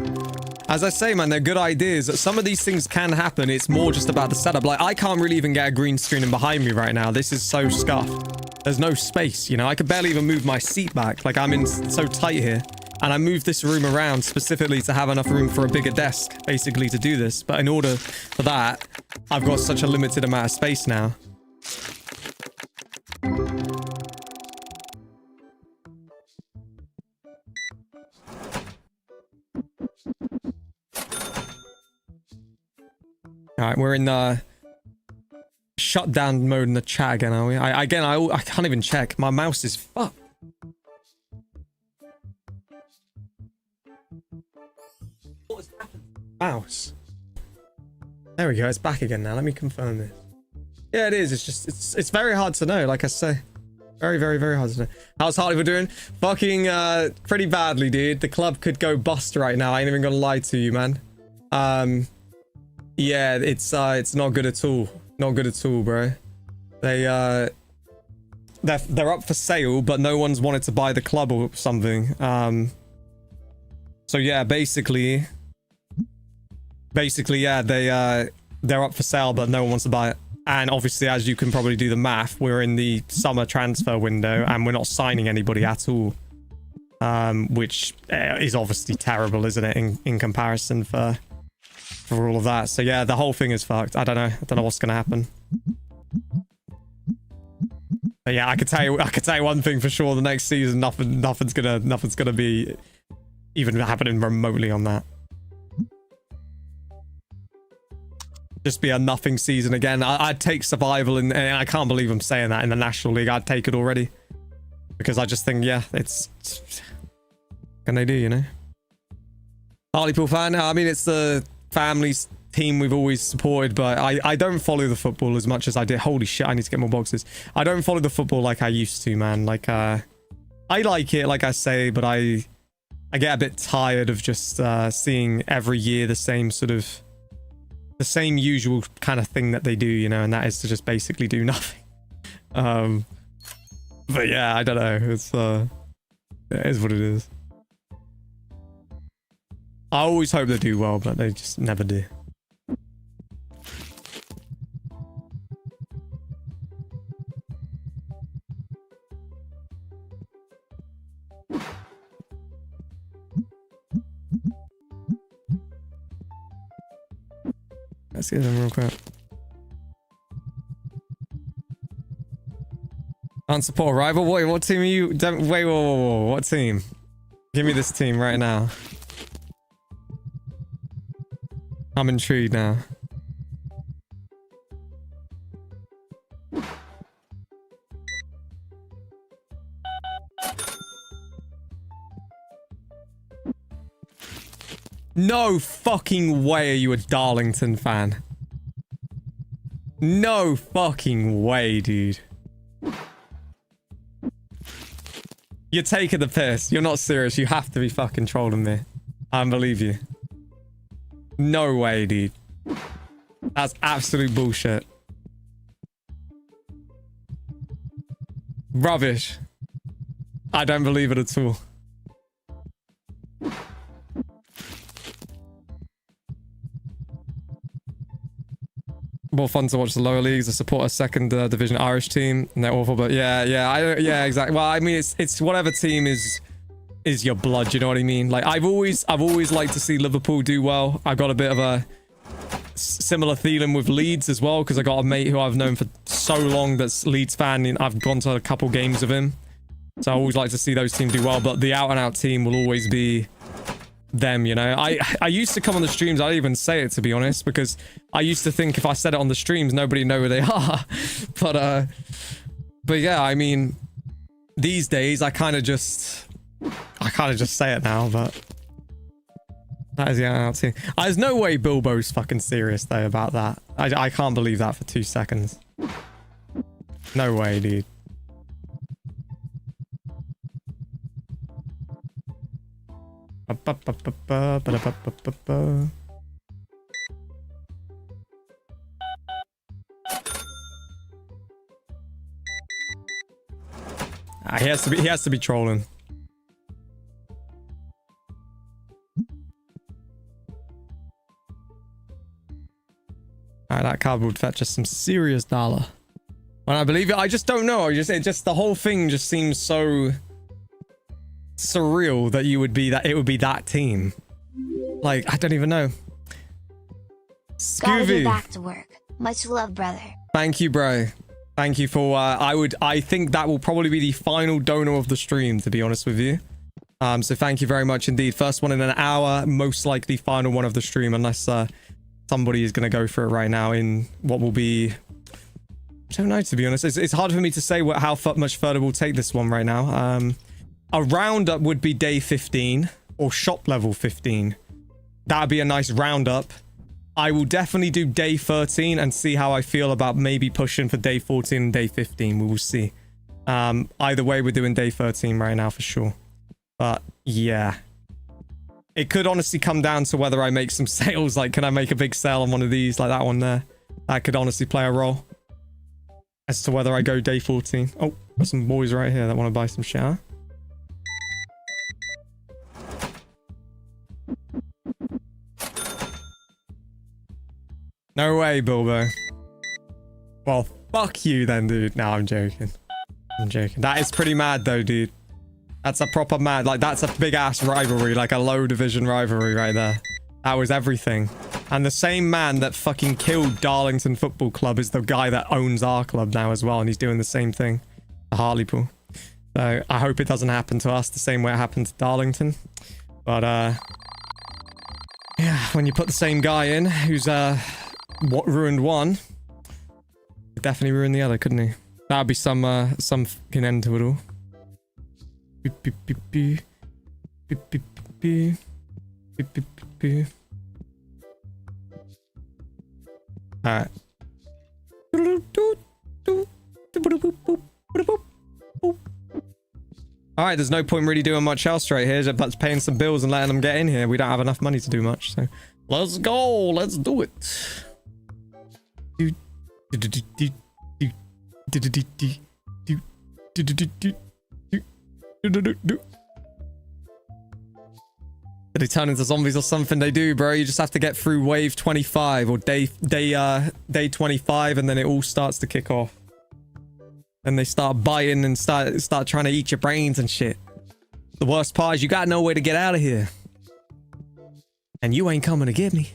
As I say, man, they're good ideas. Some of these things can happen. It's more just about the setup. Like, I can't really even get a green screen in behind me right now. This is so scuffed. There's no space, you know? I could barely even move my seat back. Like, I'm in so tight here. And I moved this room around specifically to have enough room for a bigger desk, basically, to do this. But in order for that, I've got such a limited amount of space now. Alright, we're in shutdown mode in the chat again, are we? I can't even check. My mouse is fucked. What has happened? Mouse. There we go, it's back again now. Let me confirm this. Yeah, it is. It's just, it's very hard to know, like I say. Very, very, very hard to know. How's Hartley doing? Fucking, pretty badly, dude. The club could go bust right now. I ain't even gonna lie to you, man. Yeah, it's not good at all. Not good at all, bro. They're up for sale, but no one's wanted to buy the club or something. So yeah, basically, yeah, they're up for sale, but no one wants to buy it. And obviously, as you can probably do the math, we're in the summer transfer window, and we're not signing anybody at all. Which is obviously terrible, isn't it, in comparison for all of that. So yeah, the whole thing is fucked. I don't know what's gonna happen. But yeah, I could tell you one thing for sure: the next season, nothing's gonna be even happening remotely on that. Just be a nothing season again. I'd take survival, and I can't believe I'm saying that, in the National League. I'd take it already, because I just think, yeah, it's what can they do, you know? Hartlepool fan. I mean, it's the family's team we've always supported, but I don't follow the football as much as I did. Holy shit, I need to get more boxes. I don't follow the football like I used to, man. Like, I like it, like I say, but I get a bit tired of just seeing every year the same usual kind of thing that they do, you know, and that is to just basically do nothing. But yeah, I don't know. It is what it is. I always hope they do well, but they just never do. Let's get them real quick. Unsupport rival? Wait, what team are you? Wait, whoa. What team? Give me this team right now. I'm intrigued now. No fucking way are you a Darlington fan. No fucking way, dude. You're taking the piss. You're not serious. You have to be fucking trolling me. I don't believe you. No way, dude. That's absolute bullshit. Rubbish. I don't believe it at all. More fun to watch the lower leagues. I support a second division Irish team, and they're awful. But yeah, exactly. Well, I mean, it's whatever team is your blood. You know what I mean? Like I've always liked to see Liverpool do well. I got a bit of a similar feeling with Leeds as well, because I got a mate who I've known for so long that's Leeds fan, and I've gone to a couple games of him. So I always like to see those teams do well. But the out and out team will always be them, you know. I used to come on the streams, I didn't even say it, to be honest, because I used to think if I said it on the streams nobody know who they are. But yeah, I mean, these days I kind of just say it now. But that is the out team. There's no way Bilbo's fucking serious though about that. I can't believe that for 2 seconds. No way, dude. He has to be trolling. Alright, that card would fetch us some serious dollar. And I believe it. I just don't know. It just the whole thing just seems so surreal that it would be that team. Like, I don't even know. Gotta get Scooby, back to work. Much love, brother. thank you, bro. Thank you for I think that will probably be the final donor of the stream, to be honest with you. So thank you very much indeed. First one in an hour, most likely final one of the stream, unless somebody is going to go for it right now in what will be, I don't know, to be honest. It's hard for me to say how much further we'll take this one right now. A roundup would be day 15 or shop level 15. That'd be a nice roundup. I will definitely do day 13 and see how I feel about maybe pushing for day 14 and day 15. We will see. Either way, we're doing day 13 right now for sure. But yeah, it could honestly come down to whether I make some sales. Like, can I make a big sale on one of these, like that one there? That could honestly play a role as to whether I go day 14. Oh, got some boys right here that want to buy some shit, huh? No way, Bilbo. Well, fuck you then, dude. No, I'm joking. I'm joking. That is pretty mad though, dude. That's a proper mad, like that's a big ass rivalry, like a low division rivalry right there. That was everything. And the same man that fucking killed Darlington Football Club is the guy that owns our club now as well, and he's doing the same thing. The Hartlepool. So I hope it doesn't happen to us the same way it happened to Darlington. But yeah, when you put the same guy in who's what ruined one, could definitely ruin the other, couldn't he? That'd be some fucking end to it all. Beep, beep, beep, beep. Beep, beep, beep, beep, beep, beep. Alright. Alright, there's no point really doing much else right here, but paying some bills and letting them get in here. We don't have enough money to do much, so let's go. Let's do it. Did they turn into zombies or something? They do, bro. You just have to get through wave 25 or day 25, and then it all starts to kick off. And they start biting and start trying to eat your brains and shit. The worst part is you got no way to get out of here. And you ain't coming to get me.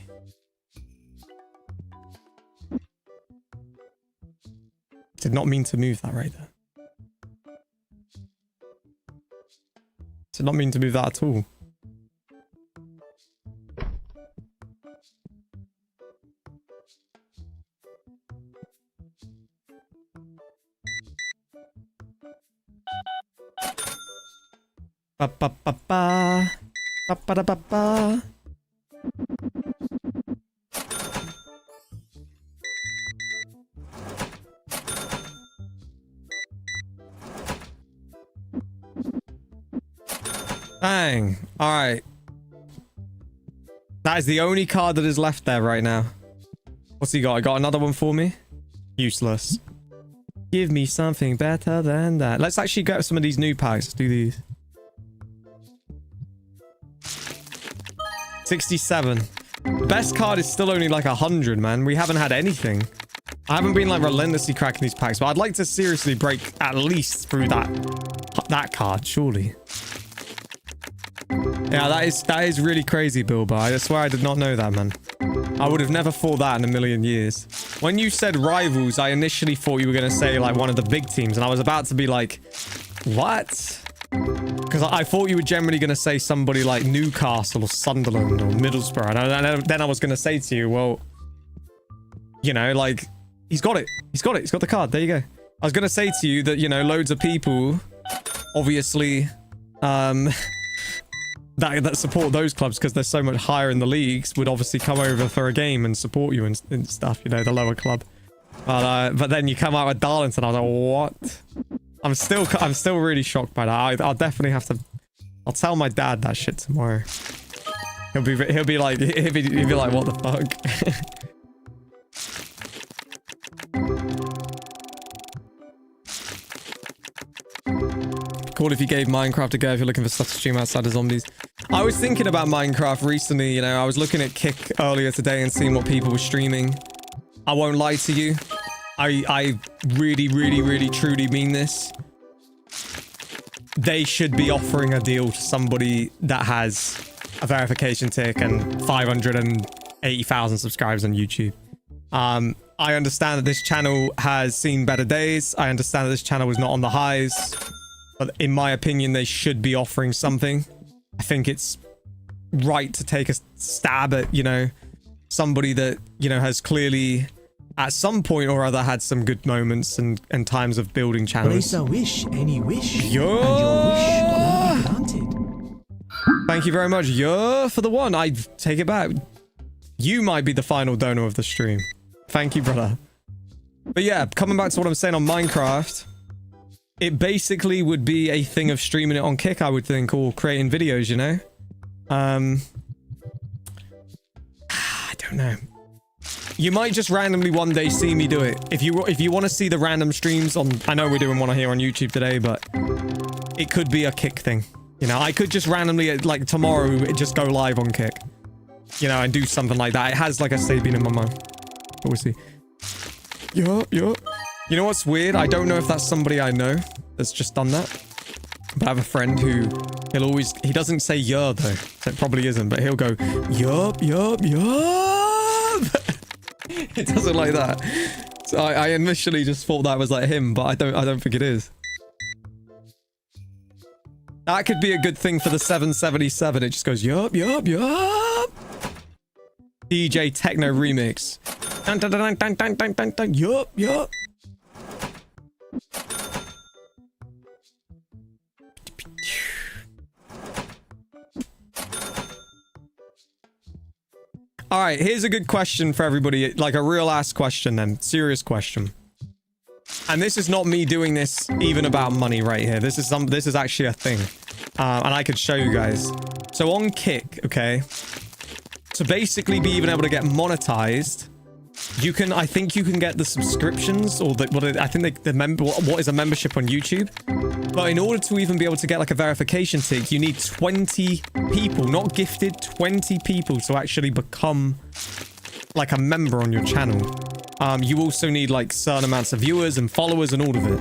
Did not mean to move that right there. Did not mean to move that at all. Ba ba ba ba ba ba da ba ba. Bang. All right. That is the only card that is left there right now. What's he got? I got another one for me. Useless. Give me something better than that. Let's actually get some of these new packs. Let's do these. 67. The best card is still only like 100, man. We haven't had anything. I haven't been like relentlessly cracking these packs, but I'd like to seriously break at least through that card, surely. Yeah, that is really crazy, Bilbo. I swear I did not know that, man. I would have never thought that in a million years. When you said rivals, I initially thought you were going to say like one of the big teams, and I was about to be like, what? Because I thought you were generally going to say somebody like Newcastle or Sunderland or Middlesbrough. And then I was going to say to you, well, you know, like, he's got it. He's got it. He's got the card. There you go. I was going to say to you that, you know, loads of people, obviously, that support those clubs because they're so much higher in the leagues would obviously come over for a game and support you and stuff, you know, the lower club. But then you come out with Darlington. I was like, what? I'm still really shocked by that. I'll definitely have to. I'll tell my dad that shit tomorrow. He'll be like, what the fuck? Cool if you gave Minecraft a go if you're looking for stuff to stream outside of zombies. I was thinking about Minecraft recently. You know, I was looking at Kick earlier today and seeing what people were streaming. I won't lie to you. I really, truly mean this. They should be offering a deal to somebody that has a verification tick and 580,000 subscribers on YouTube. I understand that this channel has seen better days. I understand that this channel was not on the highs. But in my opinion, they should be offering something. I think it's right to take a stab at, you know, somebody that, you know, has clearly at some point or other had some good moments and times of building channels. Place a wish, any wish, yeah. and your wish will be granted. Thank you very much, yeah, for the one. I take it back. You might be the final donor of the stream. Thank you, brother. But yeah, coming back to what I'm saying on Minecraft, it basically would be a thing of streaming it on Kick, I would think, or creating videos, you know? I don't know. You might just randomly one day see me do it. If you want to see the random streams on, I know we're doing one here on YouTube today, but it could be a Kick thing. You know, I could just randomly, like tomorrow, just go live on Kick. You know, and do something like that. It has, like I say, been in my mind. But we'll see. Yeah. You know what's weird? I don't know if that's somebody I know that's just done that. But I have a friend who he doesn't say yeah though. So it probably isn't, but he'll go, yup. It doesn't like that. So I initially just thought that was like him, but I don't think it is. That could be a good thing for the 777. It just goes, yup. DJ Techno remix. Dun, dun, dun, dun, dun, dun, dun, dun. Yup. All right, here's a good question for everybody, like a real ass question then, serious question. And this is not me doing this even about money right here. This is actually a thing. And I could show you guys. So on Kick, okay, to basically be even able to get monetized, you can, I think you can get the subscriptions or I think what is a membership on YouTube. But in order to even be able to get like a verification tick, you need 20 people, not gifted, 20 people to actually become like a member on your channel. You also need like certain amounts of viewers and followers and all of it.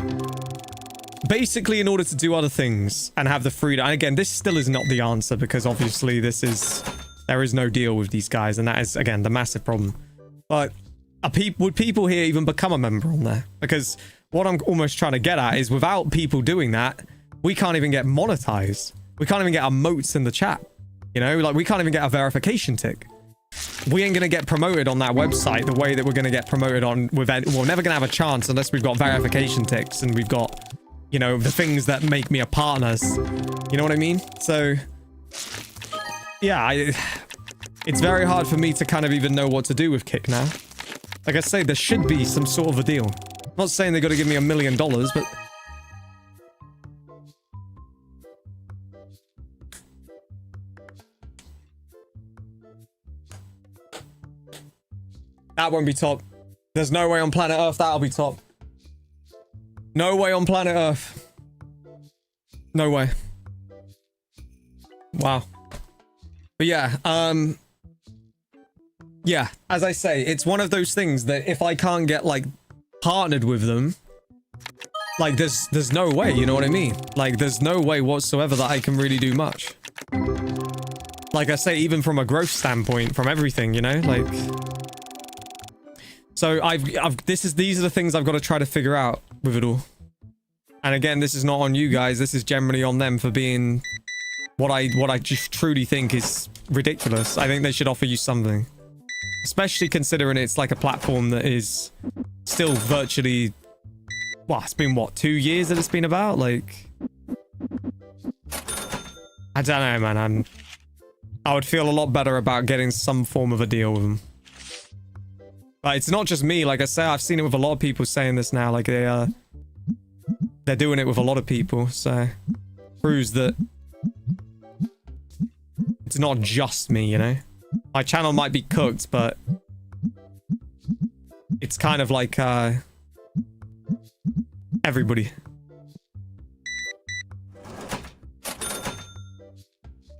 Basically, in order to do other things and have the freedom. And again, this still is not the answer because obviously there is no deal with these guys. And that is, again, the massive problem. But would people here even become a member on there? Because what I'm almost trying to get at is without people doing that, we can't even get monetized. We can't even get our moats in the chat. You know, like we can't even get a verification tick. We ain't going to get promoted on that website the way that we're going to get promoted on we're never going to have a chance unless we've got verification ticks and we've got, you know, the things that make me a partner. You know what I mean? So, yeah, it's very hard for me to kind of even know what to do with Kick now. Like I say, there should be some sort of a deal. I'm not saying they got to give me $1 million, but... that won't be top. There's no way on planet Earth that'll be top. No way on planet Earth. No way. Wow. But yeah, yeah, as I say, it's one of those things that if I can't get like partnered with them, like there's no way, you know what I mean? Like there's no way whatsoever that I can really do much. Like I say, even from a growth standpoint, from everything, you know, like. So these are the things I've got to try to figure out with it all. And again, this is not on you guys. This is generally on them for being what I just truly think is ridiculous. I think they should offer you something. Especially considering it's like a platform that is still virtually... well, it's been, what, 2 years that it's been about? Like... I don't know, man. I would feel a lot better about getting some form of a deal with them. But it's not just me. Like I say, I've seen it with a lot of people saying this now. Like, they're doing it with a lot of people. So, proves that it's not just me, you know? My channel might be cooked, but it's kind of like everybody.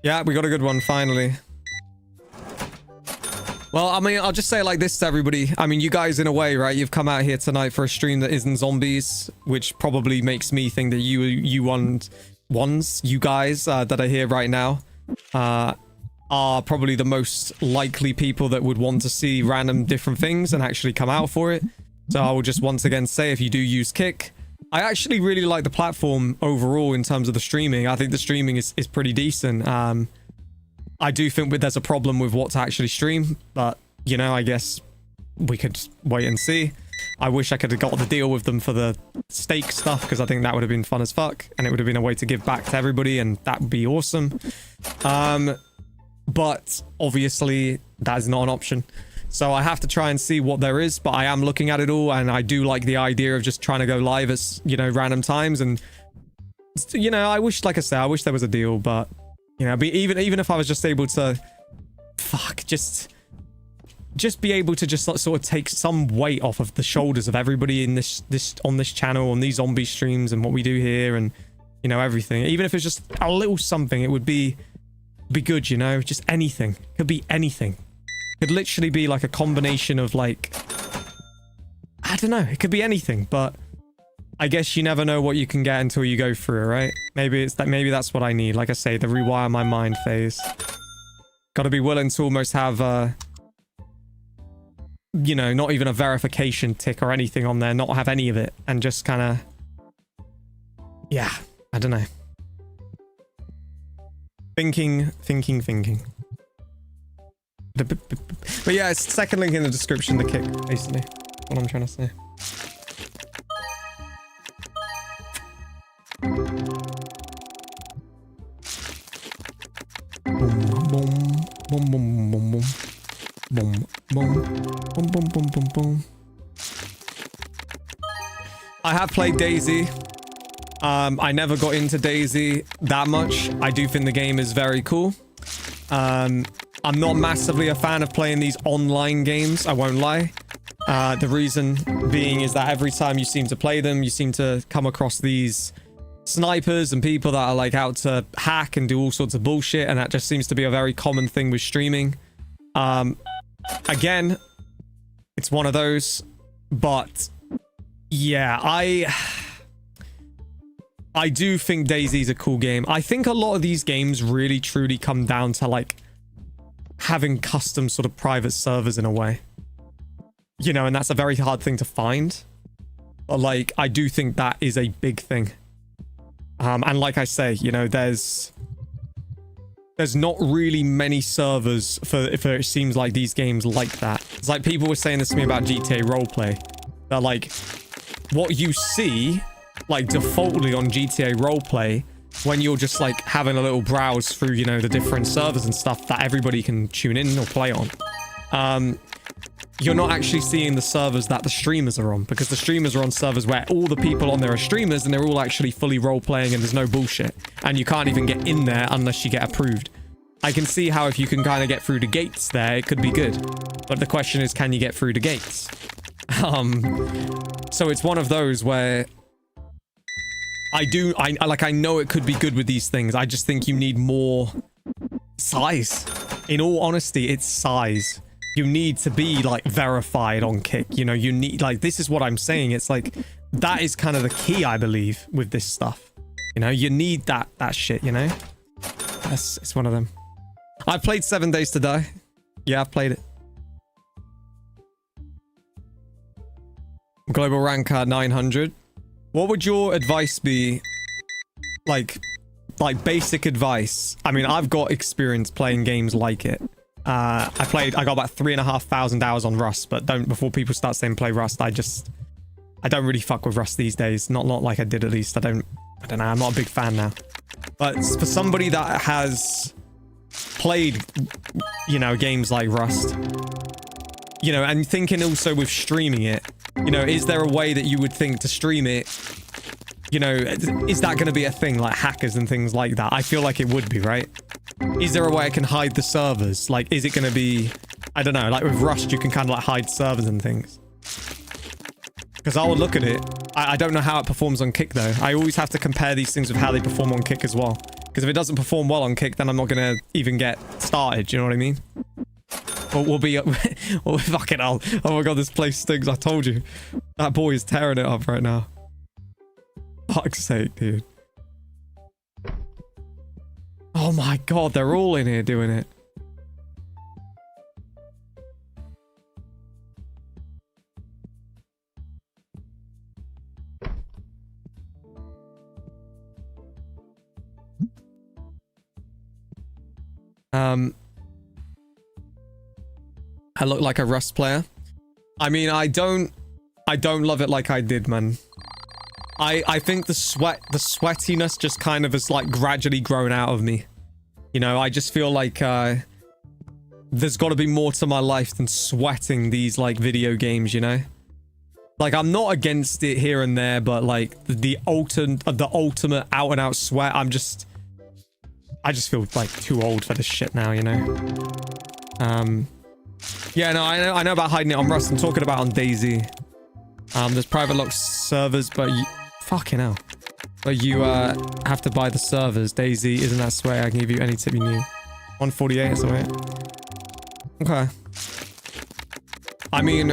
Yeah, we got a good one finally. Well, I mean, I'll just say it like this to everybody. I mean, you guys, in a way, right? You've come out here tonight for a stream that isn't zombies, which probably makes me think that you guys that are here right now are probably the most likely people that would want to see random different things and actually come out for it. So I will just once again say, if you do use Kick, I actually really like the platform overall in terms of the streaming. I think the streaming is pretty decent. I do think there's a problem with what to actually stream, but, you know, I guess we could wait and see. I wish I could have got the deal with them for the stake stuff, because I think that would have been fun as fuck, and it would have been a way to give back to everybody, and that would be awesome. But, obviously, that is not an option. So I have to try and see what there is, but I am looking at it all, and I do like the idea of just trying to go live at, you know, random times, and, you know, I wish, like I said, I wish there was a deal, but... you know, even if I was just able to, just be able to just sort of take some weight off of the shoulders of everybody in on this channel, on these zombie streams, and what we do here, and, you know, everything. Even if it's just a little something, it would be good, you know, just anything. Could be anything. Could literally be like a combination of like, I don't know. It could be anything, but I guess you never know what you can get until you go through it, right? Maybe it's that. Maybe that's what I need. Like I say, the rewire my mind phase. Got to be willing to almost have, you know, not even a verification tick or anything on there. Not have any of it, and just kind of, yeah, I don't know. Thinking. But yeah, it's second link in the description. The Kick, basically, what I'm trying to say. I have played Daisy. I never got into Daisy that much. I do think the game is very cool. I'm not massively a fan of playing these online games, I won't lie. The reason being is that every time you seem to play them, you seem to come across these snipers and people that are like out to hack and do all sorts of bullshit, and that just seems to be a very common thing with streaming. Again, it's one of those, but yeah, I do think DayZ's a cool game. I think a lot of these games really truly come down to like having custom sort of private servers in a way, you know, and that's a very hard thing to find, but like I do think that is a big thing. And like I say, you know, there's not really many servers for it seems like these games like that. It's like people were saying this to me about GTA roleplay. They're like, what you see like defaultly on GTA roleplay when you're just like having a little browse through, you know, the different servers and stuff that everybody can tune in or play on. You're not actually seeing the servers that the streamers are on, because the streamers are on servers where all the people on there are streamers and they're all actually fully role-playing and there's no bullshit. And you can't even get in there unless you get approved. I can see how if you can kind of get through the gates there, it could be good. But the question is, can you get through the gates? So it's one of those where I know it could be good with these things. I just think you need more size. In all honesty, it's size. You need to be like verified on Kick, you know, you need, like, this is what I'm saying. It's like, that is kind of the key, I believe, with this stuff. You know, you need that shit, you know? It's one of them. I've played 7 Days to Die. Yeah, I've played it. Global rank 900. What would your advice be? Like basic advice. I mean, I've got experience playing games like it. I got about 3,500 hours on Rust, but before people start saying play Rust, I don't really fuck with Rust these days. Not like I did, at least. I don't know, I'm not a big fan now. But for somebody that has played, you know, games like Rust, you know, and thinking also with streaming it, you know, is there a way that you would think to stream it? You know, is that going to be a thing, like hackers and things like that? I feel like it would be, right? Is there a way I can hide the servers? Like, is it going to be, I don't know, like with Rust, you can kind of like hide servers and things. Because I would look at it. I don't know how it performs on Kick though. I always have to compare these things with how they perform on Kick as well. Because if it doesn't perform well on Kick, then I'm not going to even get started. Do you know what I mean? But we'll be, well, fucking hell. Oh my god, this place stinks. I told you. That boy is tearing it up right now. Fuck's sake, dude. Oh my god, they're all in here doing it. I look like a Rust player. I mean, I don't love it like I did, man. I think the sweatiness just kind of has like gradually grown out of me. You know, I just feel like there's got to be more to my life than sweating these like video games, you know? Like, I'm not against it here and there, but like the ultimate out and out sweat, I just feel like too old for this shit now, you know? Yeah, no, I know about hiding it on Rust. I'm talking about on DayZ. There's private lock servers, but fucking hell. But you have to buy the servers. DayZ isn't that swear. I can give you any tip you need. 148 is right. Okay. I mean,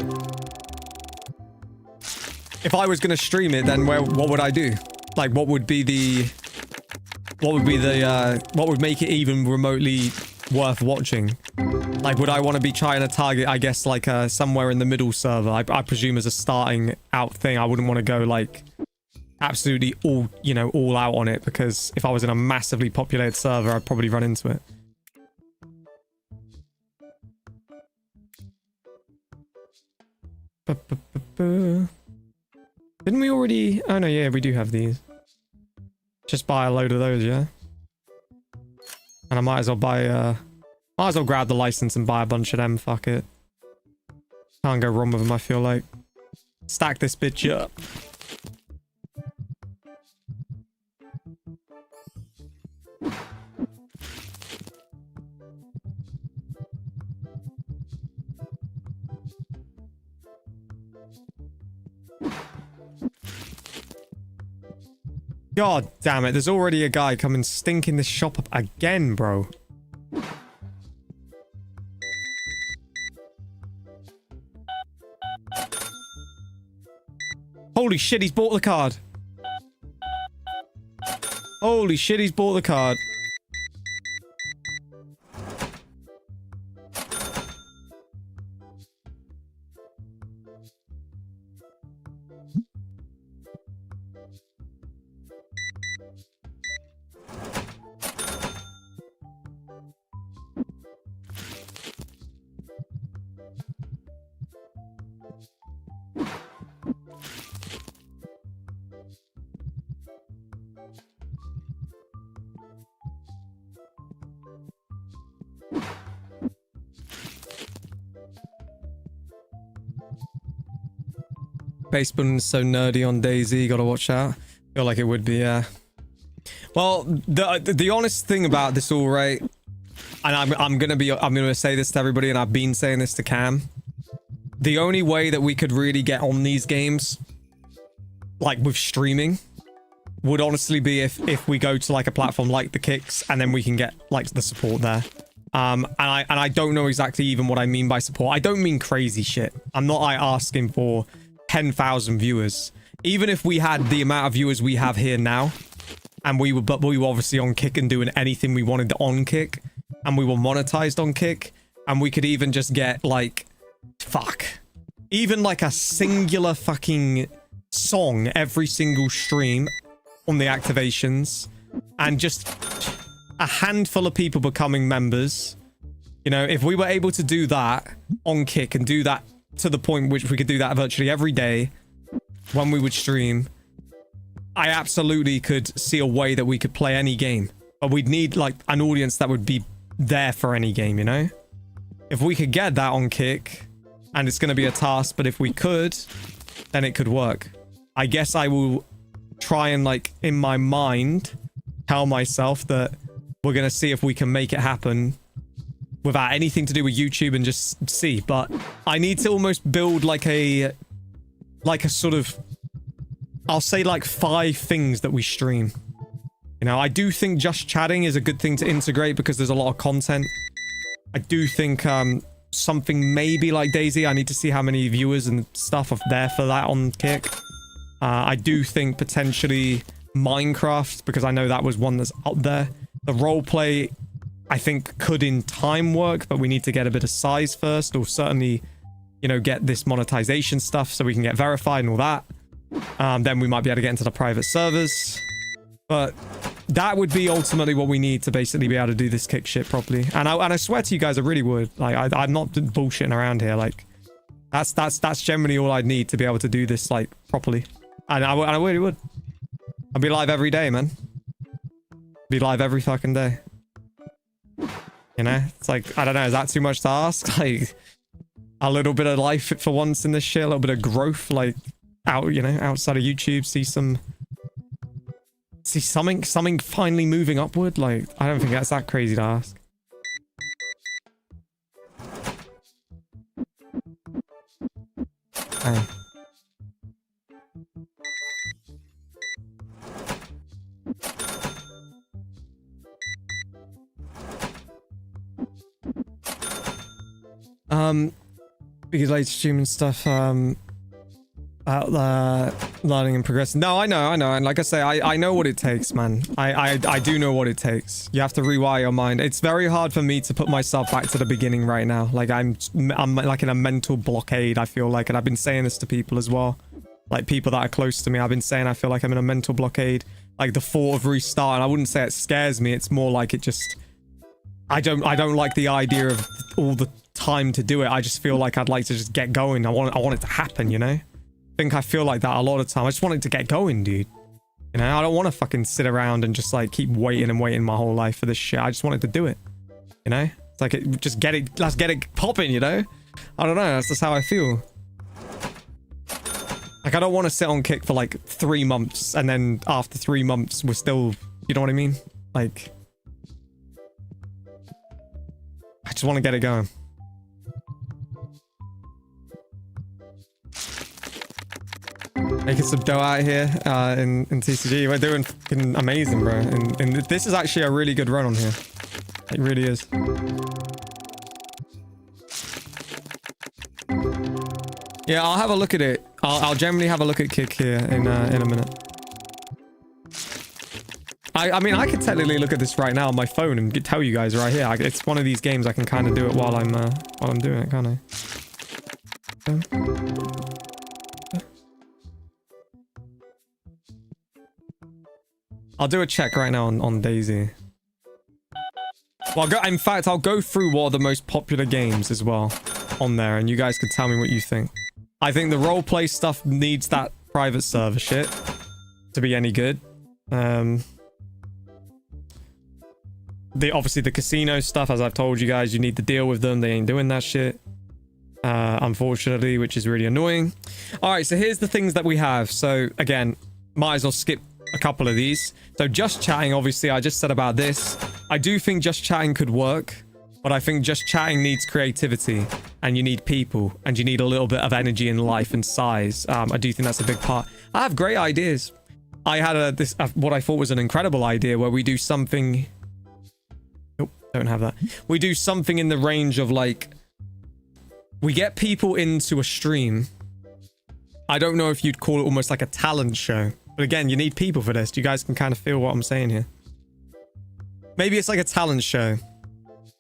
if I was gonna stream it, then what would I do? Like, what would make it even remotely worth watching? Like, would I want to be trying to target, I guess, like somewhere in the middle server? I presume as a starting out thing, I wouldn't want to go like absolutely all out on it, because if I was in a massively populated server, I'd probably run into it. Didn't we already? Oh no, yeah, we do have these. Just buy a load of those, yeah. And I might as well buy might as well grab the license and buy a bunch of them. Fuck it. Can't go wrong with them, I feel like. Stack this bitch up. God damn it. There's already a guy coming stinking this shop up again, bro. Holy shit, he's bought the card. Holy shit, he's bought the card. Baseball's so nerdy on DayZ, gotta watch out. Feel like it would be, yeah. Well, the honest thing about this all, right, and I'm gonna say this to everybody, and I've been saying this to Cam. The only way that we could really get on these games, like with streaming, would honestly be if we go to like a platform like the Kicks, and then we can get like the support there. And I don't know exactly even what I mean by support. I don't mean crazy shit. I'm not like asking for 10,000 viewers. Even if we had the amount of viewers we have here now, and we were obviously on Kick and doing anything we wanted on Kick, and we were monetized on Kick, and we could even just get like, fuck, even like a singular fucking song every single stream on the activations, and just a handful of people becoming members. You know, if we were able to do that on Kick and do that to the point which we could do that virtually every day when we would stream, I absolutely could see a way that we could play any game. But we'd need like an audience that would be there for any game, you know? If we could get that on Kick, and it's going to be a task, but if we could, then it could work. I guess I will try and like in my mind tell myself that we're going to see if we can make it happen without anything to do with YouTube and just see. But I need to almost build like a sort of, I'll say like 5 things that we stream. You know, I do think just chatting is a good thing to integrate because there's a lot of content. I do think something maybe like DayZ, I need to see how many viewers and stuff are there for that on Kick. I do think potentially Minecraft, because I know that was one that's up there. The roleplay, I think, could in time work, but we need to get a bit of size first, or certainly, you know, get this monetization stuff so we can get verified and all that. Then we might be able to get into the private servers. But that would be ultimately what we need to basically be able to do this Kick shit properly. And I swear to you guys, I really would. Like, I'm not bullshitting around here. Like, that's generally all I'd need to be able to do this, like, properly. And I really would. I'd be live every day, man. Be live every fucking day. You know? It's like, I don't know, is that too much to ask? Like, a little bit of life for once in this shit, a little bit of growth, like, out, you know, outside of YouTube, see something finally moving upward. Like, I don't think that's that crazy to ask. Hey. Because late streaming stuff, out there learning and progressing. No, I know, and like I say, I know what it takes, man. I do know what it takes. You have to rewire your mind. It's very hard for me to put myself back to the beginning right now. Like I'm like in a mental blockade, I feel like, and I've been saying this to people as well. Like people that are close to me, I've been saying I feel like I'm in a mental blockade. Like the thought of restart, and I wouldn't say it scares me, it's more like it just, I don't like the idea of all the time to do it. I just feel like I'd like to just get going. I want it to happen, you know? I feel like that a lot of time. I just want it to get going, dude. You know, I don't want to fucking sit around and just like keep waiting and waiting my whole life for this shit. I just wanted to do it. You know? It's like, let's get it popping, you know? I don't know, that's just how I feel. Like, I don't want to sit on Kick for like 3 months, and then after 3 months, we're still, you know what I mean? Like, I just want to get it going. Making some dough out here in TCG. We're doing fucking amazing, bro. And this is actually a really good run on here. It really is. Yeah, I'll have a look at it. I'll generally have a look at Kick here in a minute. I mean, I could technically look at this right now on my phone and tell you guys right here. It's one of these games I can kind of do it while I'm doing it, can't I? I'll do a check right now on Daisy. Well, in fact, I'll go through what are the most popular games as well on there, and you guys can tell me what you think. I think the roleplay stuff needs that private server shit to be any good. Obviously the casino stuff, as I've told you guys, you need to deal with them. They ain't doing that shit, unfortunately, which is really annoying. All right, so here's the things that we have. So again, might as well skip a couple of these. So just chatting, obviously, I just said about this. I do think just chatting could work, but I think just chatting needs creativity, and you need people, and you need a little bit of energy in life and size. I do think that's a big part. I have great ideas. I had what I thought was an incredible idea where we do something. Nope, don't have that. We do something in the range of like, we get people into a stream. I don't know if you'd call it almost like a talent show, but again, you need people for this. You guys can kind of feel what I'm saying here. Maybe it's like a talent show.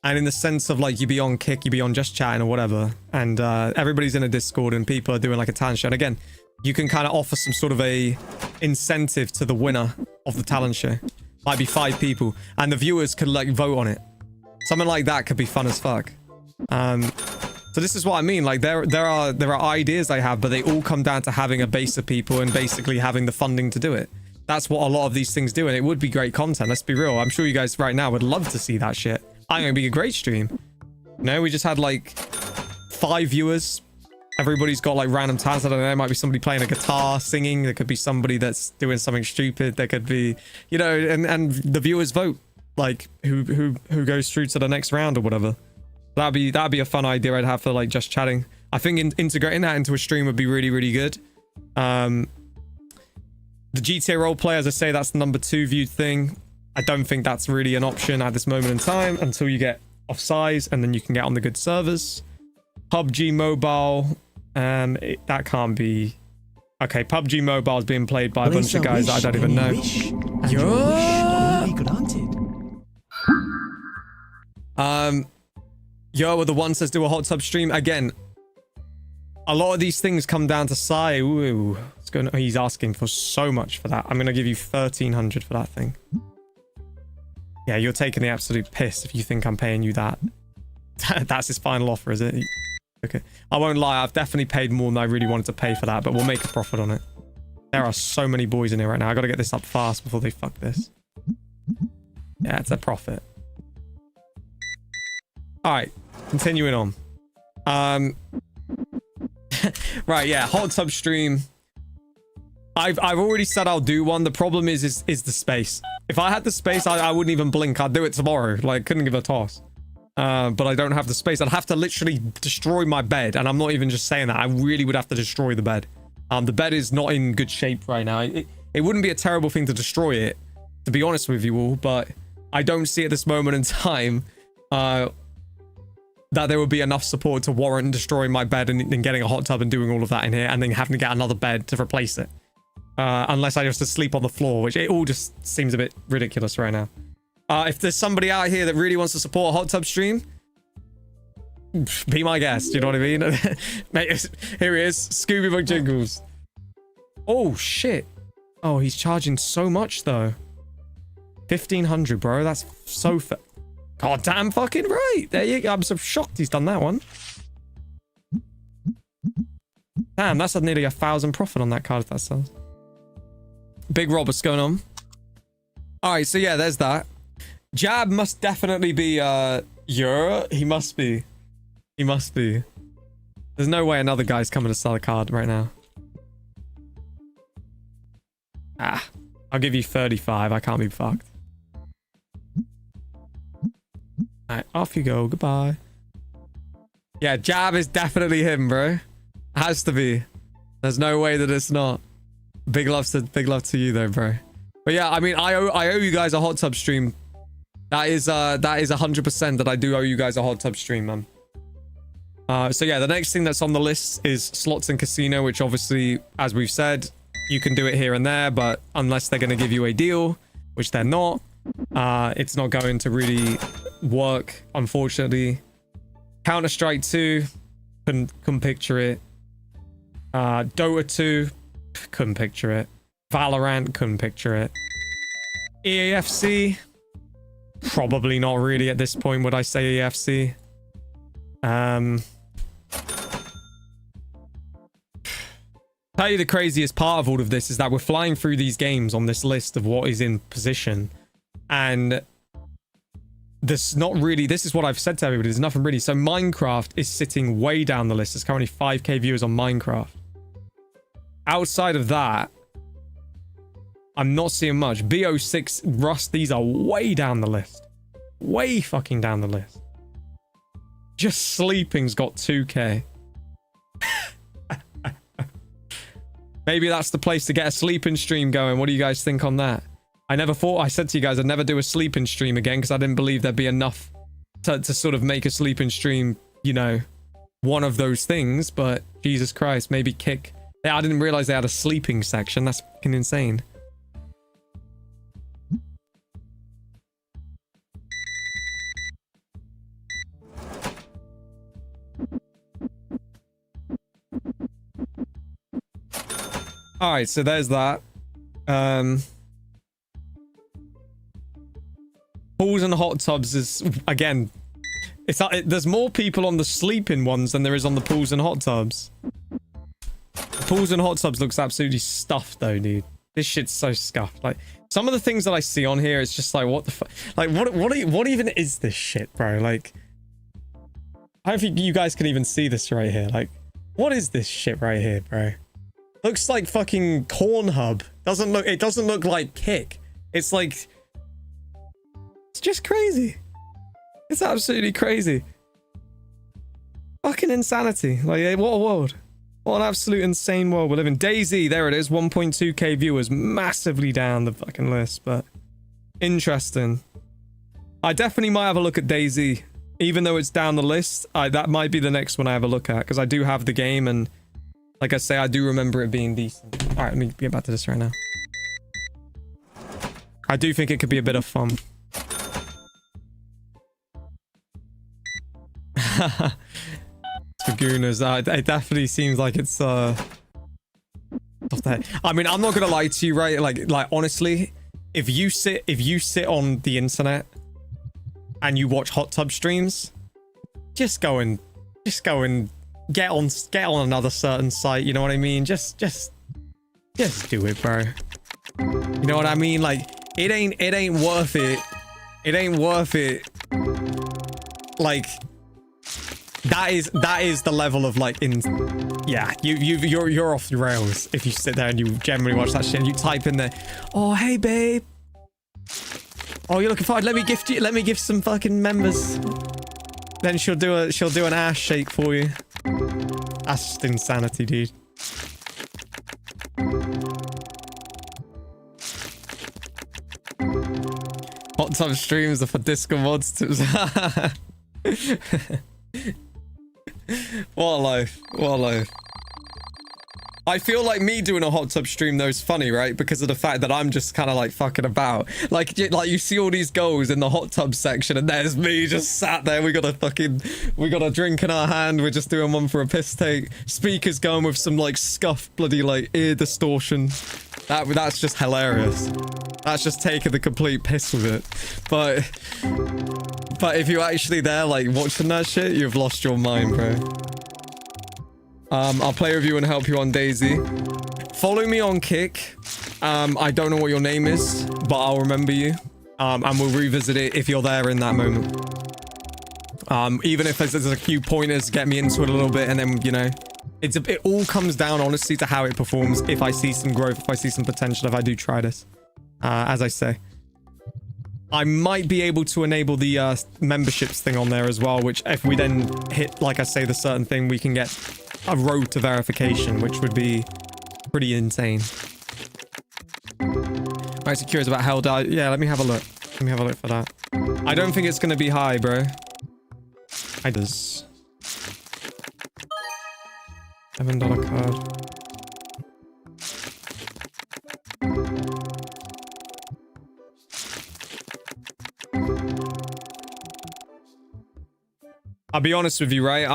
And in the sense of like, you be on Kick, you be on Just Chatting or whatever. And everybody's in a Discord and people are doing like a talent show. And again, you can kind of offer some sort of a incentive to the winner of the talent show. Might be 5 people. And the viewers could like vote on it. Something like that could be fun as fuck. So this is what I mean. Like there are ideas I have, but they all come down to having a base of people and basically having the funding to do it. That's what a lot of these things do. And it would be great content. Let's be real. I'm sure you guys right now would love to see that shit. I think it'd be a great stream. No, we just had like 5 viewers. Everybody's got like random talents. I don't know. There might be somebody playing a guitar, singing. There could be somebody that's doing something stupid. There could be, you know, and the viewers vote like who goes through to the next round or whatever. That'd be a fun idea I'd have for like Just Chatting. I think integrating that into a stream would be really, really good. The GTA roleplay, as I say, that's the number 2 viewed thing. I don't think that's really an option at this moment in time until you get off size and then you can get on the good servers. PUBG Mobile, that can't be. Okay, PUBG Mobile is being played by a bunch of guys that I don't even know. Yo, the one says do a hot tub stream. Again, a lot of these things come down to Sai. Ooh, what's going on? He's asking for so much for that. I'm going to give you 1,300 for that thing. Yeah, you're taking the absolute piss if you think I'm paying you that. That's his final offer, is it? Okay. I won't lie, I've definitely paid more than I really wanted to pay for that, but we'll make a profit on it. There are so many boys in here right now. I gotta get this up fast before they fuck this. Yeah, it's a profit. Alright, continuing on. Right, yeah, hot tub stream. I've already said I'll do one. The problem is the space. If I had the space, I wouldn't even blink. I'd do it tomorrow. Like, couldn't give a toss. But I don't have the space. I'd have to literally destroy my bed. And I'm not even just saying that. I really would have to destroy the bed. The bed is not in good shape right now. It wouldn't be a terrible thing to destroy it, to be honest with you all. But I don't see at this moment in time that there would be enough support to warrant destroying my bed and getting a hot tub and doing all of that in here. And then having to get another bed to replace it. Unless I just to sleep on the floor, which it all just seems a bit ridiculous right now. If there's somebody out here that really wants to support a hot tub stream, be my guest, you know what I mean? Mate, here he is, Scooby McJingles. Oh, shit. Oh, he's charging so much, though. 1,500, bro. That's so God damn fucking right. There you go. I'm so shocked he's done that one. Damn, that's nearly 1,000 profit on that card if that sells. Big Rob, what's going on? Alright, so yeah, there's that. Jab must definitely be, he must be. He must be. There's no way another guy's coming to sell a card right now. Ah, I'll give you 35. I can't be fucked. Alright, off you go. Goodbye. Yeah, Jab is definitely him, bro. Has to be. There's no way that it's not. Big love to you though, bro. But yeah, I mean, I owe you guys a hot tub stream. That is 100% that I do owe you guys a hot tub stream, man. So yeah, the next thing that's on the list is slots and casino, which obviously, as we've said, you can do it here and there, but unless they're going to give you a deal, which they're not, it's not going to really work, unfortunately. Counter-Strike 2, couldn't picture it. Dota 2, couldn't picture it. Valorant, couldn't picture it. EAFC, probably not really at this point would I say EAFC. Tell you the craziest part of all of this is that we're flying through these games on this list of what is in position, and there's not really, this is what I've said to everybody, there's nothing really. So Minecraft is sitting way down the list. There's currently 5k viewers on Minecraft. Outside of that, I'm not seeing much. BO6, Rust, these are way down the list. Way fucking down the list. Just Sleeping's got 2k. Maybe that's the place to get a sleeping stream going. What do you guys think on that? I said to you guys I'd never do a sleeping stream again because I didn't believe there'd be enough to sort of make a sleeping stream, you know, one of those things. But Jesus Christ, maybe kick. I didn't realize they had a sleeping section. That's fucking insane. All right, so there's that. Pools and hot tubs is, again, there's more people on the sleeping ones than there is on the pools and hot tubs. The pools and hot tubs looks absolutely stuffed though, dude. This shit's so scuffed. Like, some of the things that I see on here, it's just like, what the fuck? Like, what even is this shit, bro? Like, I don't think you guys can even see this right here. Like, what is this shit right here, bro? Looks like fucking Cornhub. It doesn't look like Kick. It's like, it's just crazy. It's absolutely crazy. Fucking insanity. Like, what a world. What an absolute insane world we live in. DayZ, there it is. 1.2k viewers. Massively down the fucking list, but interesting. I definitely might have a look at DayZ. Even though it's down the list, that might be the next one I have a look at, because I do have the game, and like I say, I do remember it being decent. All right, let me get back to this right now. I do think it could be a bit of fun. For GUINNESS, it definitely seems like it's I mean, I'm not gonna lie to you, right? Like honestly, if you sit on the internet and you watch hot tub streams, just go and get on another certain site, you know what I mean? Just do it, bro. You know what I mean? Like, it ain't worth it. It ain't worth it. Like, that is the level of like yeah, you're off the rails if you sit there and you generally watch that shit and you type in there, oh hey babe, oh you're looking forward, let me gift some fucking members. Then she'll do an ass shake for you. That's just insanity, dude. Hot tub streams are for disco mods tips. What a life. What a life. I feel like me doing a hot tub stream though is funny, right? Because of the fact that I'm just kind of like fucking about. Like you see all these goals in the hot tub section and there's me just sat there. We got a drink in our hand. We're just doing one for a piss take. Speakers going with some like scuffed bloody like ear distortion. That's just hilarious. That's just taking the complete piss with it. But if you're actually there like watching that shit, you've lost your mind, bro. I'll play with you and help you on DayZ. Follow me on Kick. I don't know what your name is, but I'll remember you. And we'll revisit it if you're there in that moment. Even if there's a few pointers, get me into it a little bit, and then, you know, it all comes down, honestly, to how it performs. If I see some growth, if I see some potential, if I do try this. As I say. I might be able to enable the memberships thing on there as well, which if we then hit, like I say, the certain thing, we can get a road to verification, which would be pretty insane. I'm actually curious about Hell Dive. Yeah, let me have a look. Let me have a look for that. I don't think it's going to be high, bro. I does. $7 card. I'll be honest with you, right?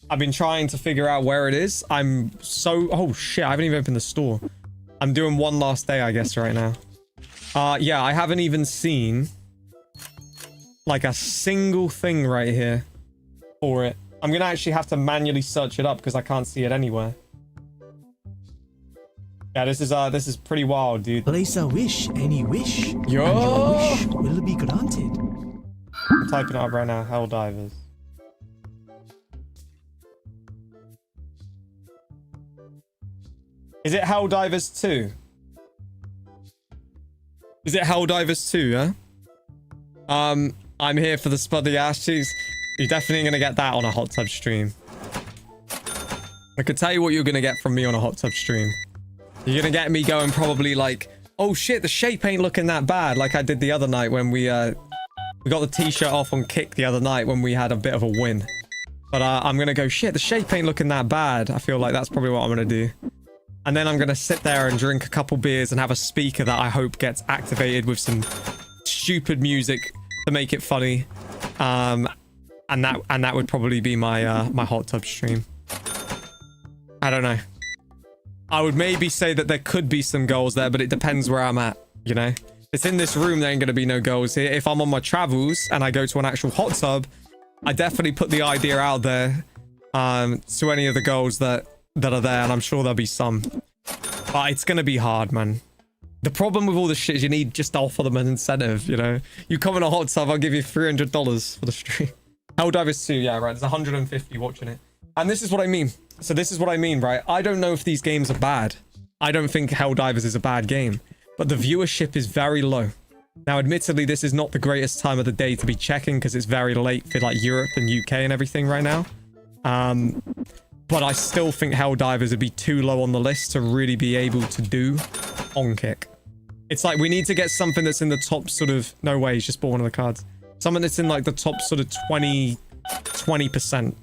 I've been trying to figure out where it is. I'm so... Oh, shit. I haven't even opened the store. I'm doing one last day, I guess, right now. Yeah, I haven't even seen... like, a single thing right here for it. I'm gonna actually have to manually search it up because I can't see it anywhere. Yeah, this is pretty wild, dude. Place a wish, any wish. Yo! And your wish will be granted. I'm typing it up right now. Hell Divers. Is it Hell Divers 2? Is it Hell Divers 2, yeah? I'm here for the Spuddy ass cheeks. You're definitely gonna get that on a hot tub stream. I could tell you what you're gonna get from me on a hot tub stream. You're gonna get me going probably like, oh shit, the shape ain't looking that bad, like I did the other night when we got the t-shirt off on Kick the other night when we had a bit of a win. But I'm gonna go, shit, the shape ain't looking that bad. I feel like that's probably what I'm gonna do. And then I'm gonna sit there and drink a couple beers and have a speaker that I hope gets activated with some stupid music to make it funny. And that would probably be my my hot tub stream. I don't know. I would maybe say that there could be some goals there, but it depends where I'm at, you know? It's in this room, there ain't gonna be no goals here. If I'm on my travels and I go to an actual hot tub, I definitely put the idea out there to any of the goals that are there, and I'm sure there'll be some. But it's gonna be hard, man. The problem with all this shit is you need just to offer them an incentive, you know? You come in a hot tub, I'll give you $300 for the stream. Helldivers 2, yeah, right. There's 150 watching it. And this is what I mean. So this is what I mean, right? I don't know if these games are bad. I don't think Helldivers is a bad game. But the viewership is very low. Now, admittedly, this is not the greatest time of the day to be checking because it's very late for like Europe and UK and everything right now. But I still think Helldivers would be too low on the list to really be able to do on Kick. It's like we need to get something that's in the top sort of... No way, he's just bought one of the cards. Something that's in like the top sort of 20%.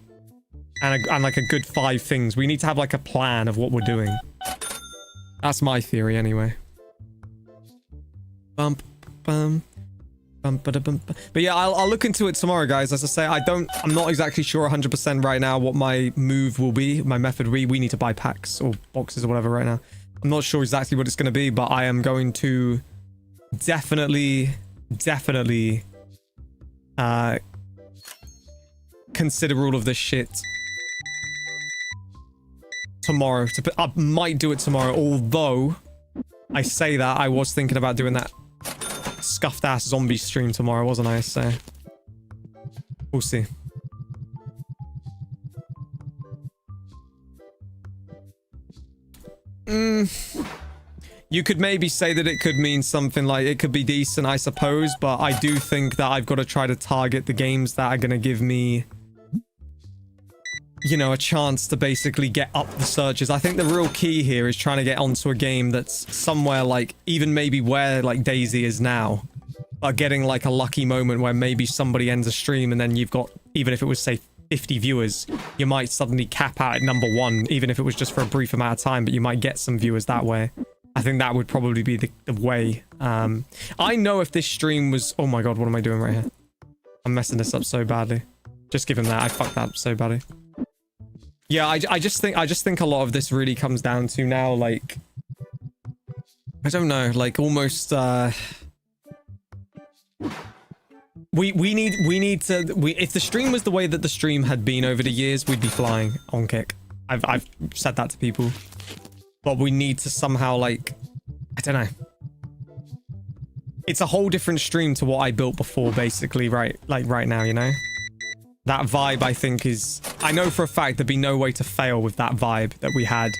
And like a good 5 things. We need to have like a plan of what we're doing. That's my theory anyway. Bump, bum. Bump, ba, da, bump. But yeah, I'll look into it tomorrow, guys. As I say, I'm not exactly sure 100% right now what my move will be, my method. We need to buy packs or boxes or whatever right now. I'm not sure exactly what it's going to be, but I am going to definitely consider all of this shit tomorrow. I might do it tomorrow, although I say that I was thinking about doing that scuffed ass zombie stream tomorrow, wasn't I? So we'll see. You could maybe say that it could mean something like it could be decent, I suppose, but I do think that I've got to try to target the games that are going to give me, you know, a chance to basically get up the searches. I think the real key here is trying to get onto a game that's somewhere like, even maybe where like Daisy is now, but getting like a lucky moment where maybe somebody ends a stream and then you've got, even if it was say 50 viewers, you might suddenly cap out at #1, even if it was just for a brief amount of time, but you might get some viewers that way. I think that would probably be the way. I know if this stream was... Oh my god, what am I doing right here? I'm messing this up so badly. Just give him that. I fucked that up so badly. Yeah, I just think a lot of this really comes down to now, like... I don't know, like almost... We need to... If the stream was the way that the stream had been over the years, we'd be flying on Kick. I've said that to people. But we need to somehow, like, I don't know. It's a whole different stream to what I built before, basically, right now, you know? That vibe, I think, is... I know for a fact there'd be no way to fail with that vibe that we had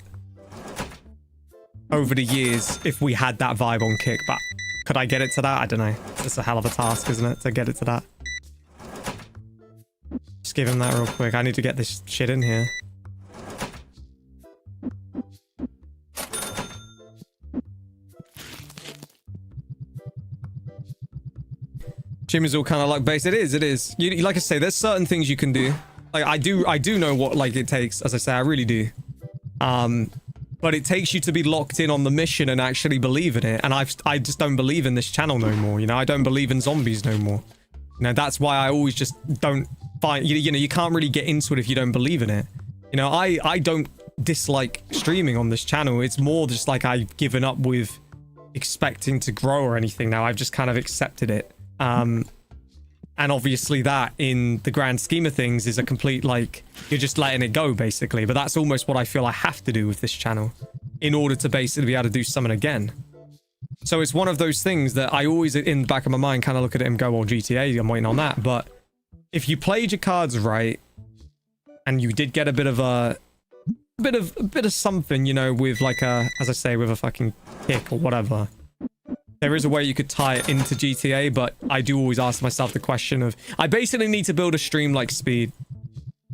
over the years if we had that vibe on Kick, but could I get it to that? I don't know. It's a hell of a task, isn't it, to get it to that? Just give him that real quick. I need to get this shit in here. Stream is all kind of luck based. It is. You, like I say, there's certain things you can do. Like I do know what like it takes. As I say, I really do. But it takes you to be locked in on the mission and actually believe in it. And I just don't believe in this channel no more. You know, I don't believe in zombies no more. You know, that's why I always just don't find, you know, you can't really get into it if you don't believe in it. You know, I don't dislike streaming on this channel. It's more just like I've given up with expecting to grow or anything now. I've just kind of accepted it. And obviously that in the grand scheme of things is a complete, like, you're just letting it go basically. But that's almost what I feel I have to do with this channel in order to basically be able to do something again. So it's one of those things that I always in the back of my mind kind of look at it and go, well, GTA, I'm waiting on that. But if you played your cards right and you did get a bit of something, you know, with like a, as I say, with a fucking kick or whatever, there is a way you could tie it into GTA, but I do always ask myself the question of, I basically need to build a stream like Speed.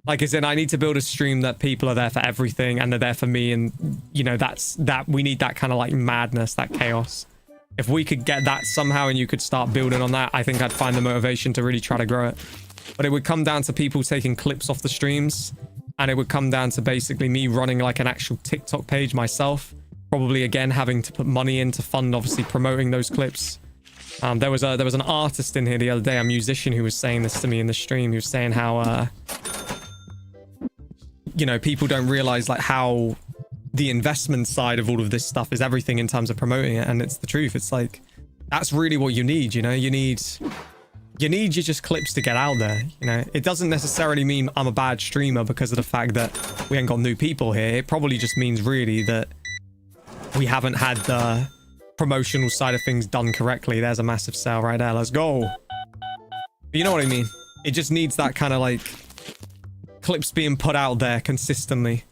Like, as in, I need to build a stream that people are there for everything and they're there for me. And, you know, we need that kind of like madness, that chaos. If we could get that somehow and you could start building on that, I think I'd find the motivation to really try to grow it. But it would come down to people taking clips off the streams. And it would come down to basically me running like an actual TikTok page myself. Probably again having to put money in to fund obviously promoting those clips. There was an artist in here the other day, a musician, who was saying this to me in the stream. He was saying how you know, people don't realize like how the investment side of all of this stuff is everything in terms of promoting it. And it's the truth. It's like, that's really what you need, you know. You need your just clips to get out there, you know. It doesn't necessarily mean I'm a bad streamer because of the fact that we ain't got new people here. It probably just means really that we haven't had the promotional side of things done correctly. There's a massive sale right there. Let's go. But you know what I mean? It just needs that kind of like clips being put out there consistently.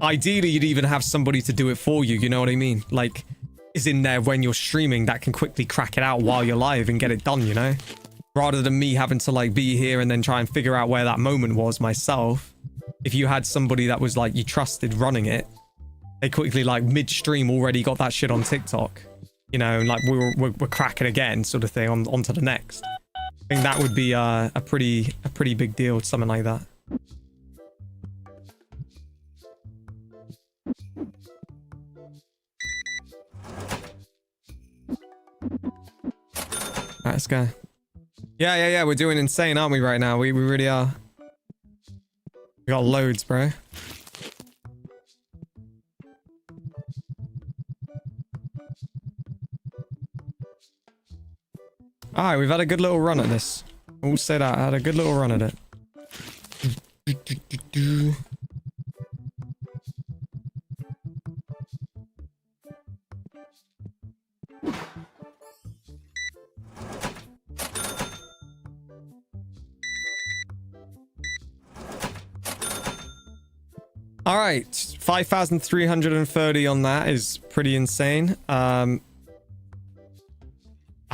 Ideally, you'd even have somebody to do it for you. You know what I mean? Like, is in there when you're streaming that can quickly crack it out while you're live and get it done, you know? Rather than me having to like be here and then try and figure out where that moment was myself. If you had somebody that was like you trusted running it, they quickly like midstream already got that shit on TikTok, you know, and like we're cracking again sort of thing on to the next. I think that would be a pretty big deal, something like that. Alright, let's go. Yeah, we're doing insane, aren't we, right now? We really are. We got loads, bro. Alright, we've had a good little run at this. We'll say that. I had a good little run at it. All right, 5,330 on that is pretty insane. I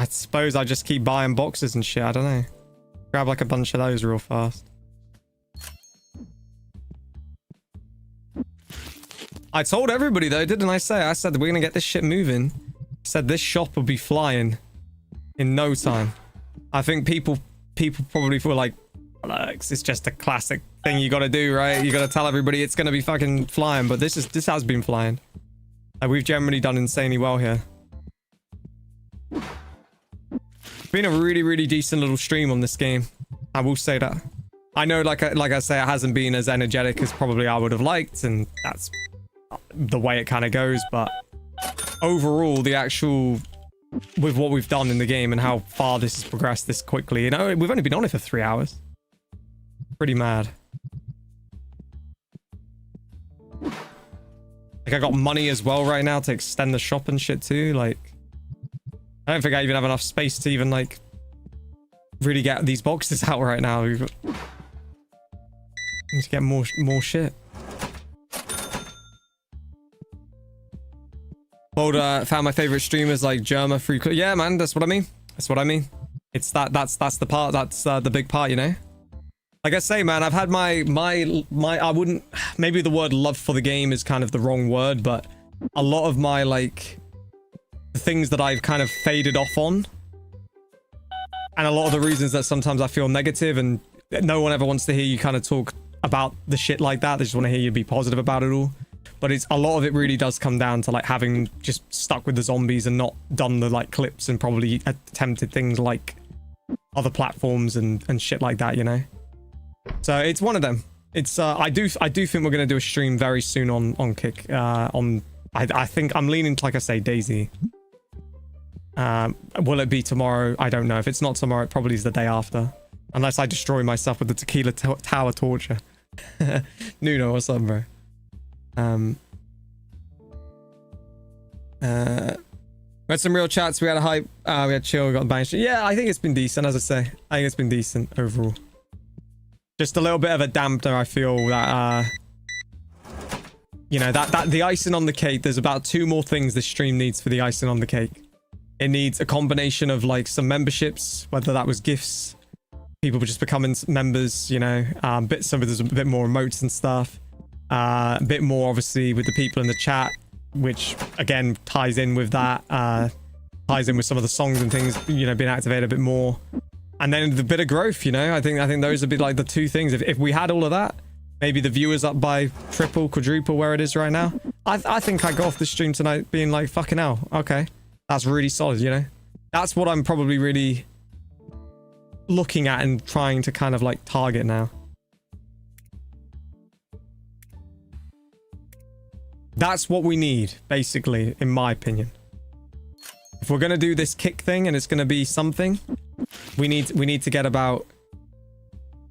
suppose I just keep buying boxes and shit. I don't know. Grab like a bunch of those real fast. I told everybody though, didn't I say? I said that we're gonna get this shit moving. I said this shop will be flying in no time. I think people probably feel like, it's just a classic thing you gotta do, right? You gotta tell everybody it's gonna be fucking flying, but this has been flying. Like, we've generally done insanely well here. Been a really decent little stream on this game. I will say that. I know, like I say, it hasn't been as energetic as probably I would have liked, and that's the way it kind of goes, but overall, the actual, with what we've done in the game and how far this has progressed this quickly, you know, we've only been on it for 3 hours. Pretty mad. Like, I got money as well right now to extend the shop and shit too. Like, I don't think I even have enough space to even like really get these boxes out right now. Need to get more shit. Found my favorite streamers like Germa free. Yeah, man, that's what I mean. That's what I mean. It's that's the part. That's the big part, you know. Like I say, man, I've had my I wouldn't, maybe the word love for the game is kind of the wrong word, but a lot of my like the things that I've kind of faded off on And a lot of the reasons that sometimes I feel negative and no one ever wants to hear you kind of talk about the shit like that. They just want to hear you be positive about it all. But it's a lot of it really does come down to like having just stuck with the zombies and not done the like clips and probably attempted things like other platforms and shit like that, you know. So it's one of them. It's I do think we're gonna do a stream very soon on Kick. I think I'm leaning, like I say, Daisy. Will it be tomorrow? I don't know. If it's not tomorrow, it probably is the day after. Unless I destroy myself with the tequila tower torture. Nuno, what's up, bro? We had some real chats. We had a hype. We had chill. We got banished. Yeah, I think it's been decent, as I say. I think it's been decent overall. Just a little bit of a dampener, I feel, that you know, that the icing on the cake. There's about 2 more things this stream needs for the icing on the cake. It needs a combination of like some memberships, whether that was gifts, people just becoming members, you know, there's a bit more emotes and stuff, a bit more obviously with the people in the chat, which again ties in with that, ties in with some of the songs and things, you know, being activated a bit more, and then the bit of growth, you know. I think those would be like the 2 things. If we had all of that, maybe the viewers up by triple, quadruple where it is right now, I think I go off the stream tonight being like, fucking hell, okay, that's really solid, you know. That's what I'm probably really looking at and trying to kind of like target now. That's what we need, basically, in my opinion. If we're gonna do this kick thing and it's gonna be something, we need to get about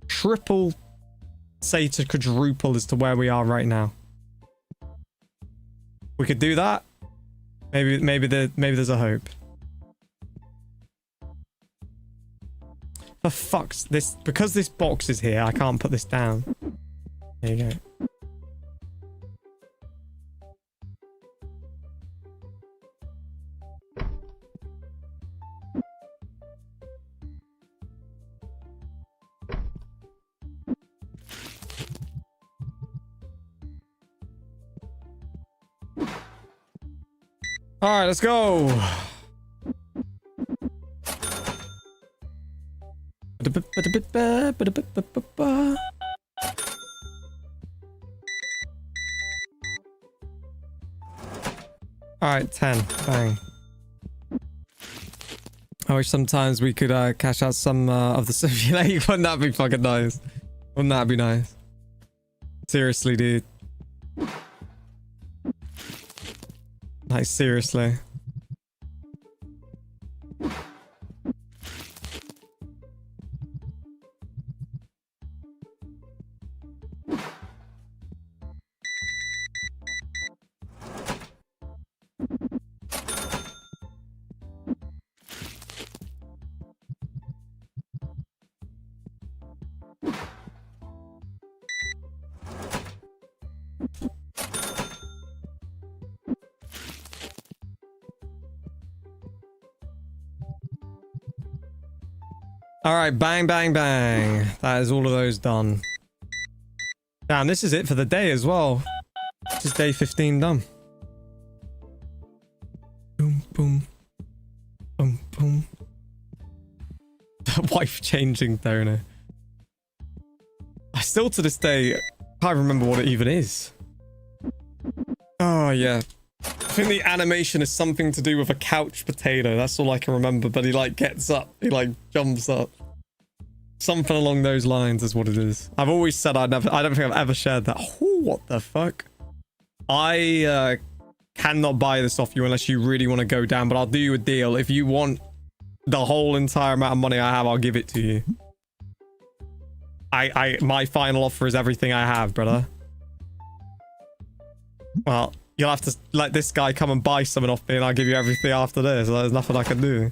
triple, say to quadruple as to where we are right now. We could do that. Maybe there's a hope. For fuck's this, because this box is here, I can't put this down. There you go. All right, let's go. All right, 10. Bang. I wish sometimes we could cash out some of the simulate. Wouldn't that be fucking nice? Wouldn't that be nice? Seriously, dude. Like, seriously. All right, bang, bang, bang. That is all of those done. Damn, this is it for the day as well. This is day 15 done. Boom, boom. Boom, boom. Wife changing toner. I still to this day can't remember what it even is. Oh, yeah. I think the animation is something to do with a couch potato. That's all I can remember. But he like gets up. He like jumps up. Something along those lines is what it is. I've always said I don't think I've ever shared that. Oh, what the fuck? I cannot buy this off you unless you really want to go down. But I'll do you a deal. If you want the whole entire amount of money I have, I'll give it to you. My final offer is everything I have, brother. Well, you'll have to let this guy come and buy something off me and I'll give you everything after this. There's nothing I can do.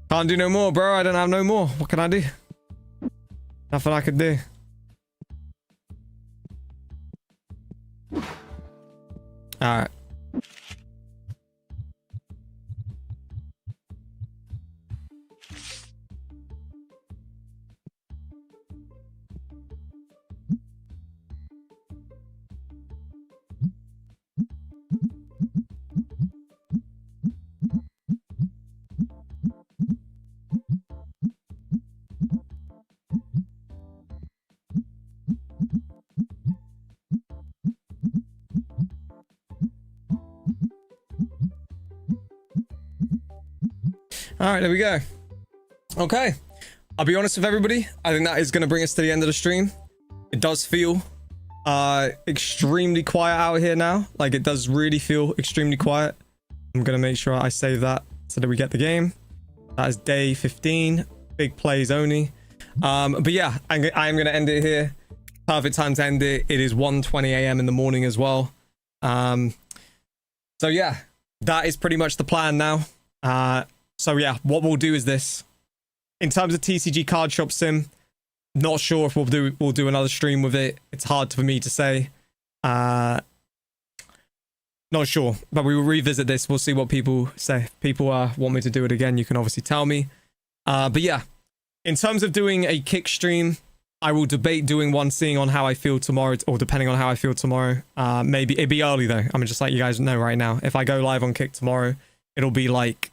Can't do no more, bro. I don't have no more. What can I do? Nothing I can do. Alright. All right, there we go. Okay. I'll be honest with everybody. I think that is going to bring us to the end of the stream. It does feel extremely quiet out here now. Like, it does really feel extremely quiet. I'm going to make sure I save that so that we get the game. That is day 15. Big plays only. But yeah, I'm going to end it here. Perfect time to end it. It is 1:20 a.m. in the morning as well. So yeah, that is pretty much the plan now. So yeah, what we'll do is this. In terms of TCG Card Shop Sim, not sure if we'll do another stream with it. It's hard for me to say. Not sure, but we will revisit this. We'll see what people say. If people want me to do it again, you can obviously tell me. But yeah, in terms of doing a kick stream, I will debate doing one, seeing on how I feel tomorrow, or depending on how I feel tomorrow. Maybe it'd be early though. I'm just letting you guys know right now. If I go live on Kick tomorrow, it'll be like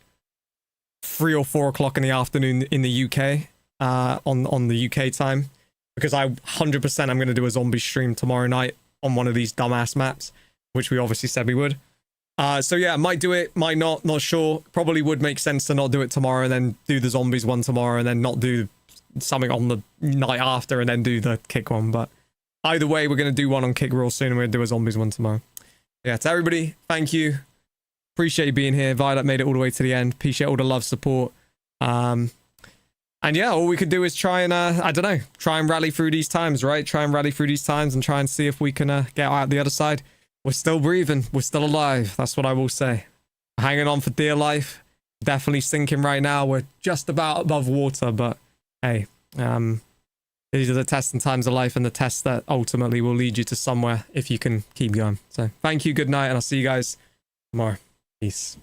3 or 4 o'clock in the afternoon in the UK, on the UK time, because I 100% I'm going to do a zombie stream tomorrow night on one of these dumbass maps, which we obviously said we would. So yeah, might do it, might not sure. Probably would make sense to not do it tomorrow and then do the zombies one tomorrow and then not do something on the night after and then do the Kick one. But either way, we're going to do one on Kick real soon and we're going to do a zombies one tomorrow. Yeah, to everybody, thank you. Appreciate you being here. Violet made it all the way to the end. Appreciate all the love, support. And yeah, all we could do is try and, I don't know, try and rally through these times, right? Try and rally through these times and try and see if we can get out the other side. We're still breathing. We're still alive. That's what I will say. Hanging on for dear life. Definitely sinking right now. We're just about above water, but hey, these are the tests and times of life and the tests that ultimately will lead you to somewhere if you can keep going. So thank you, good night, and I'll see you guys tomorrow. Peace.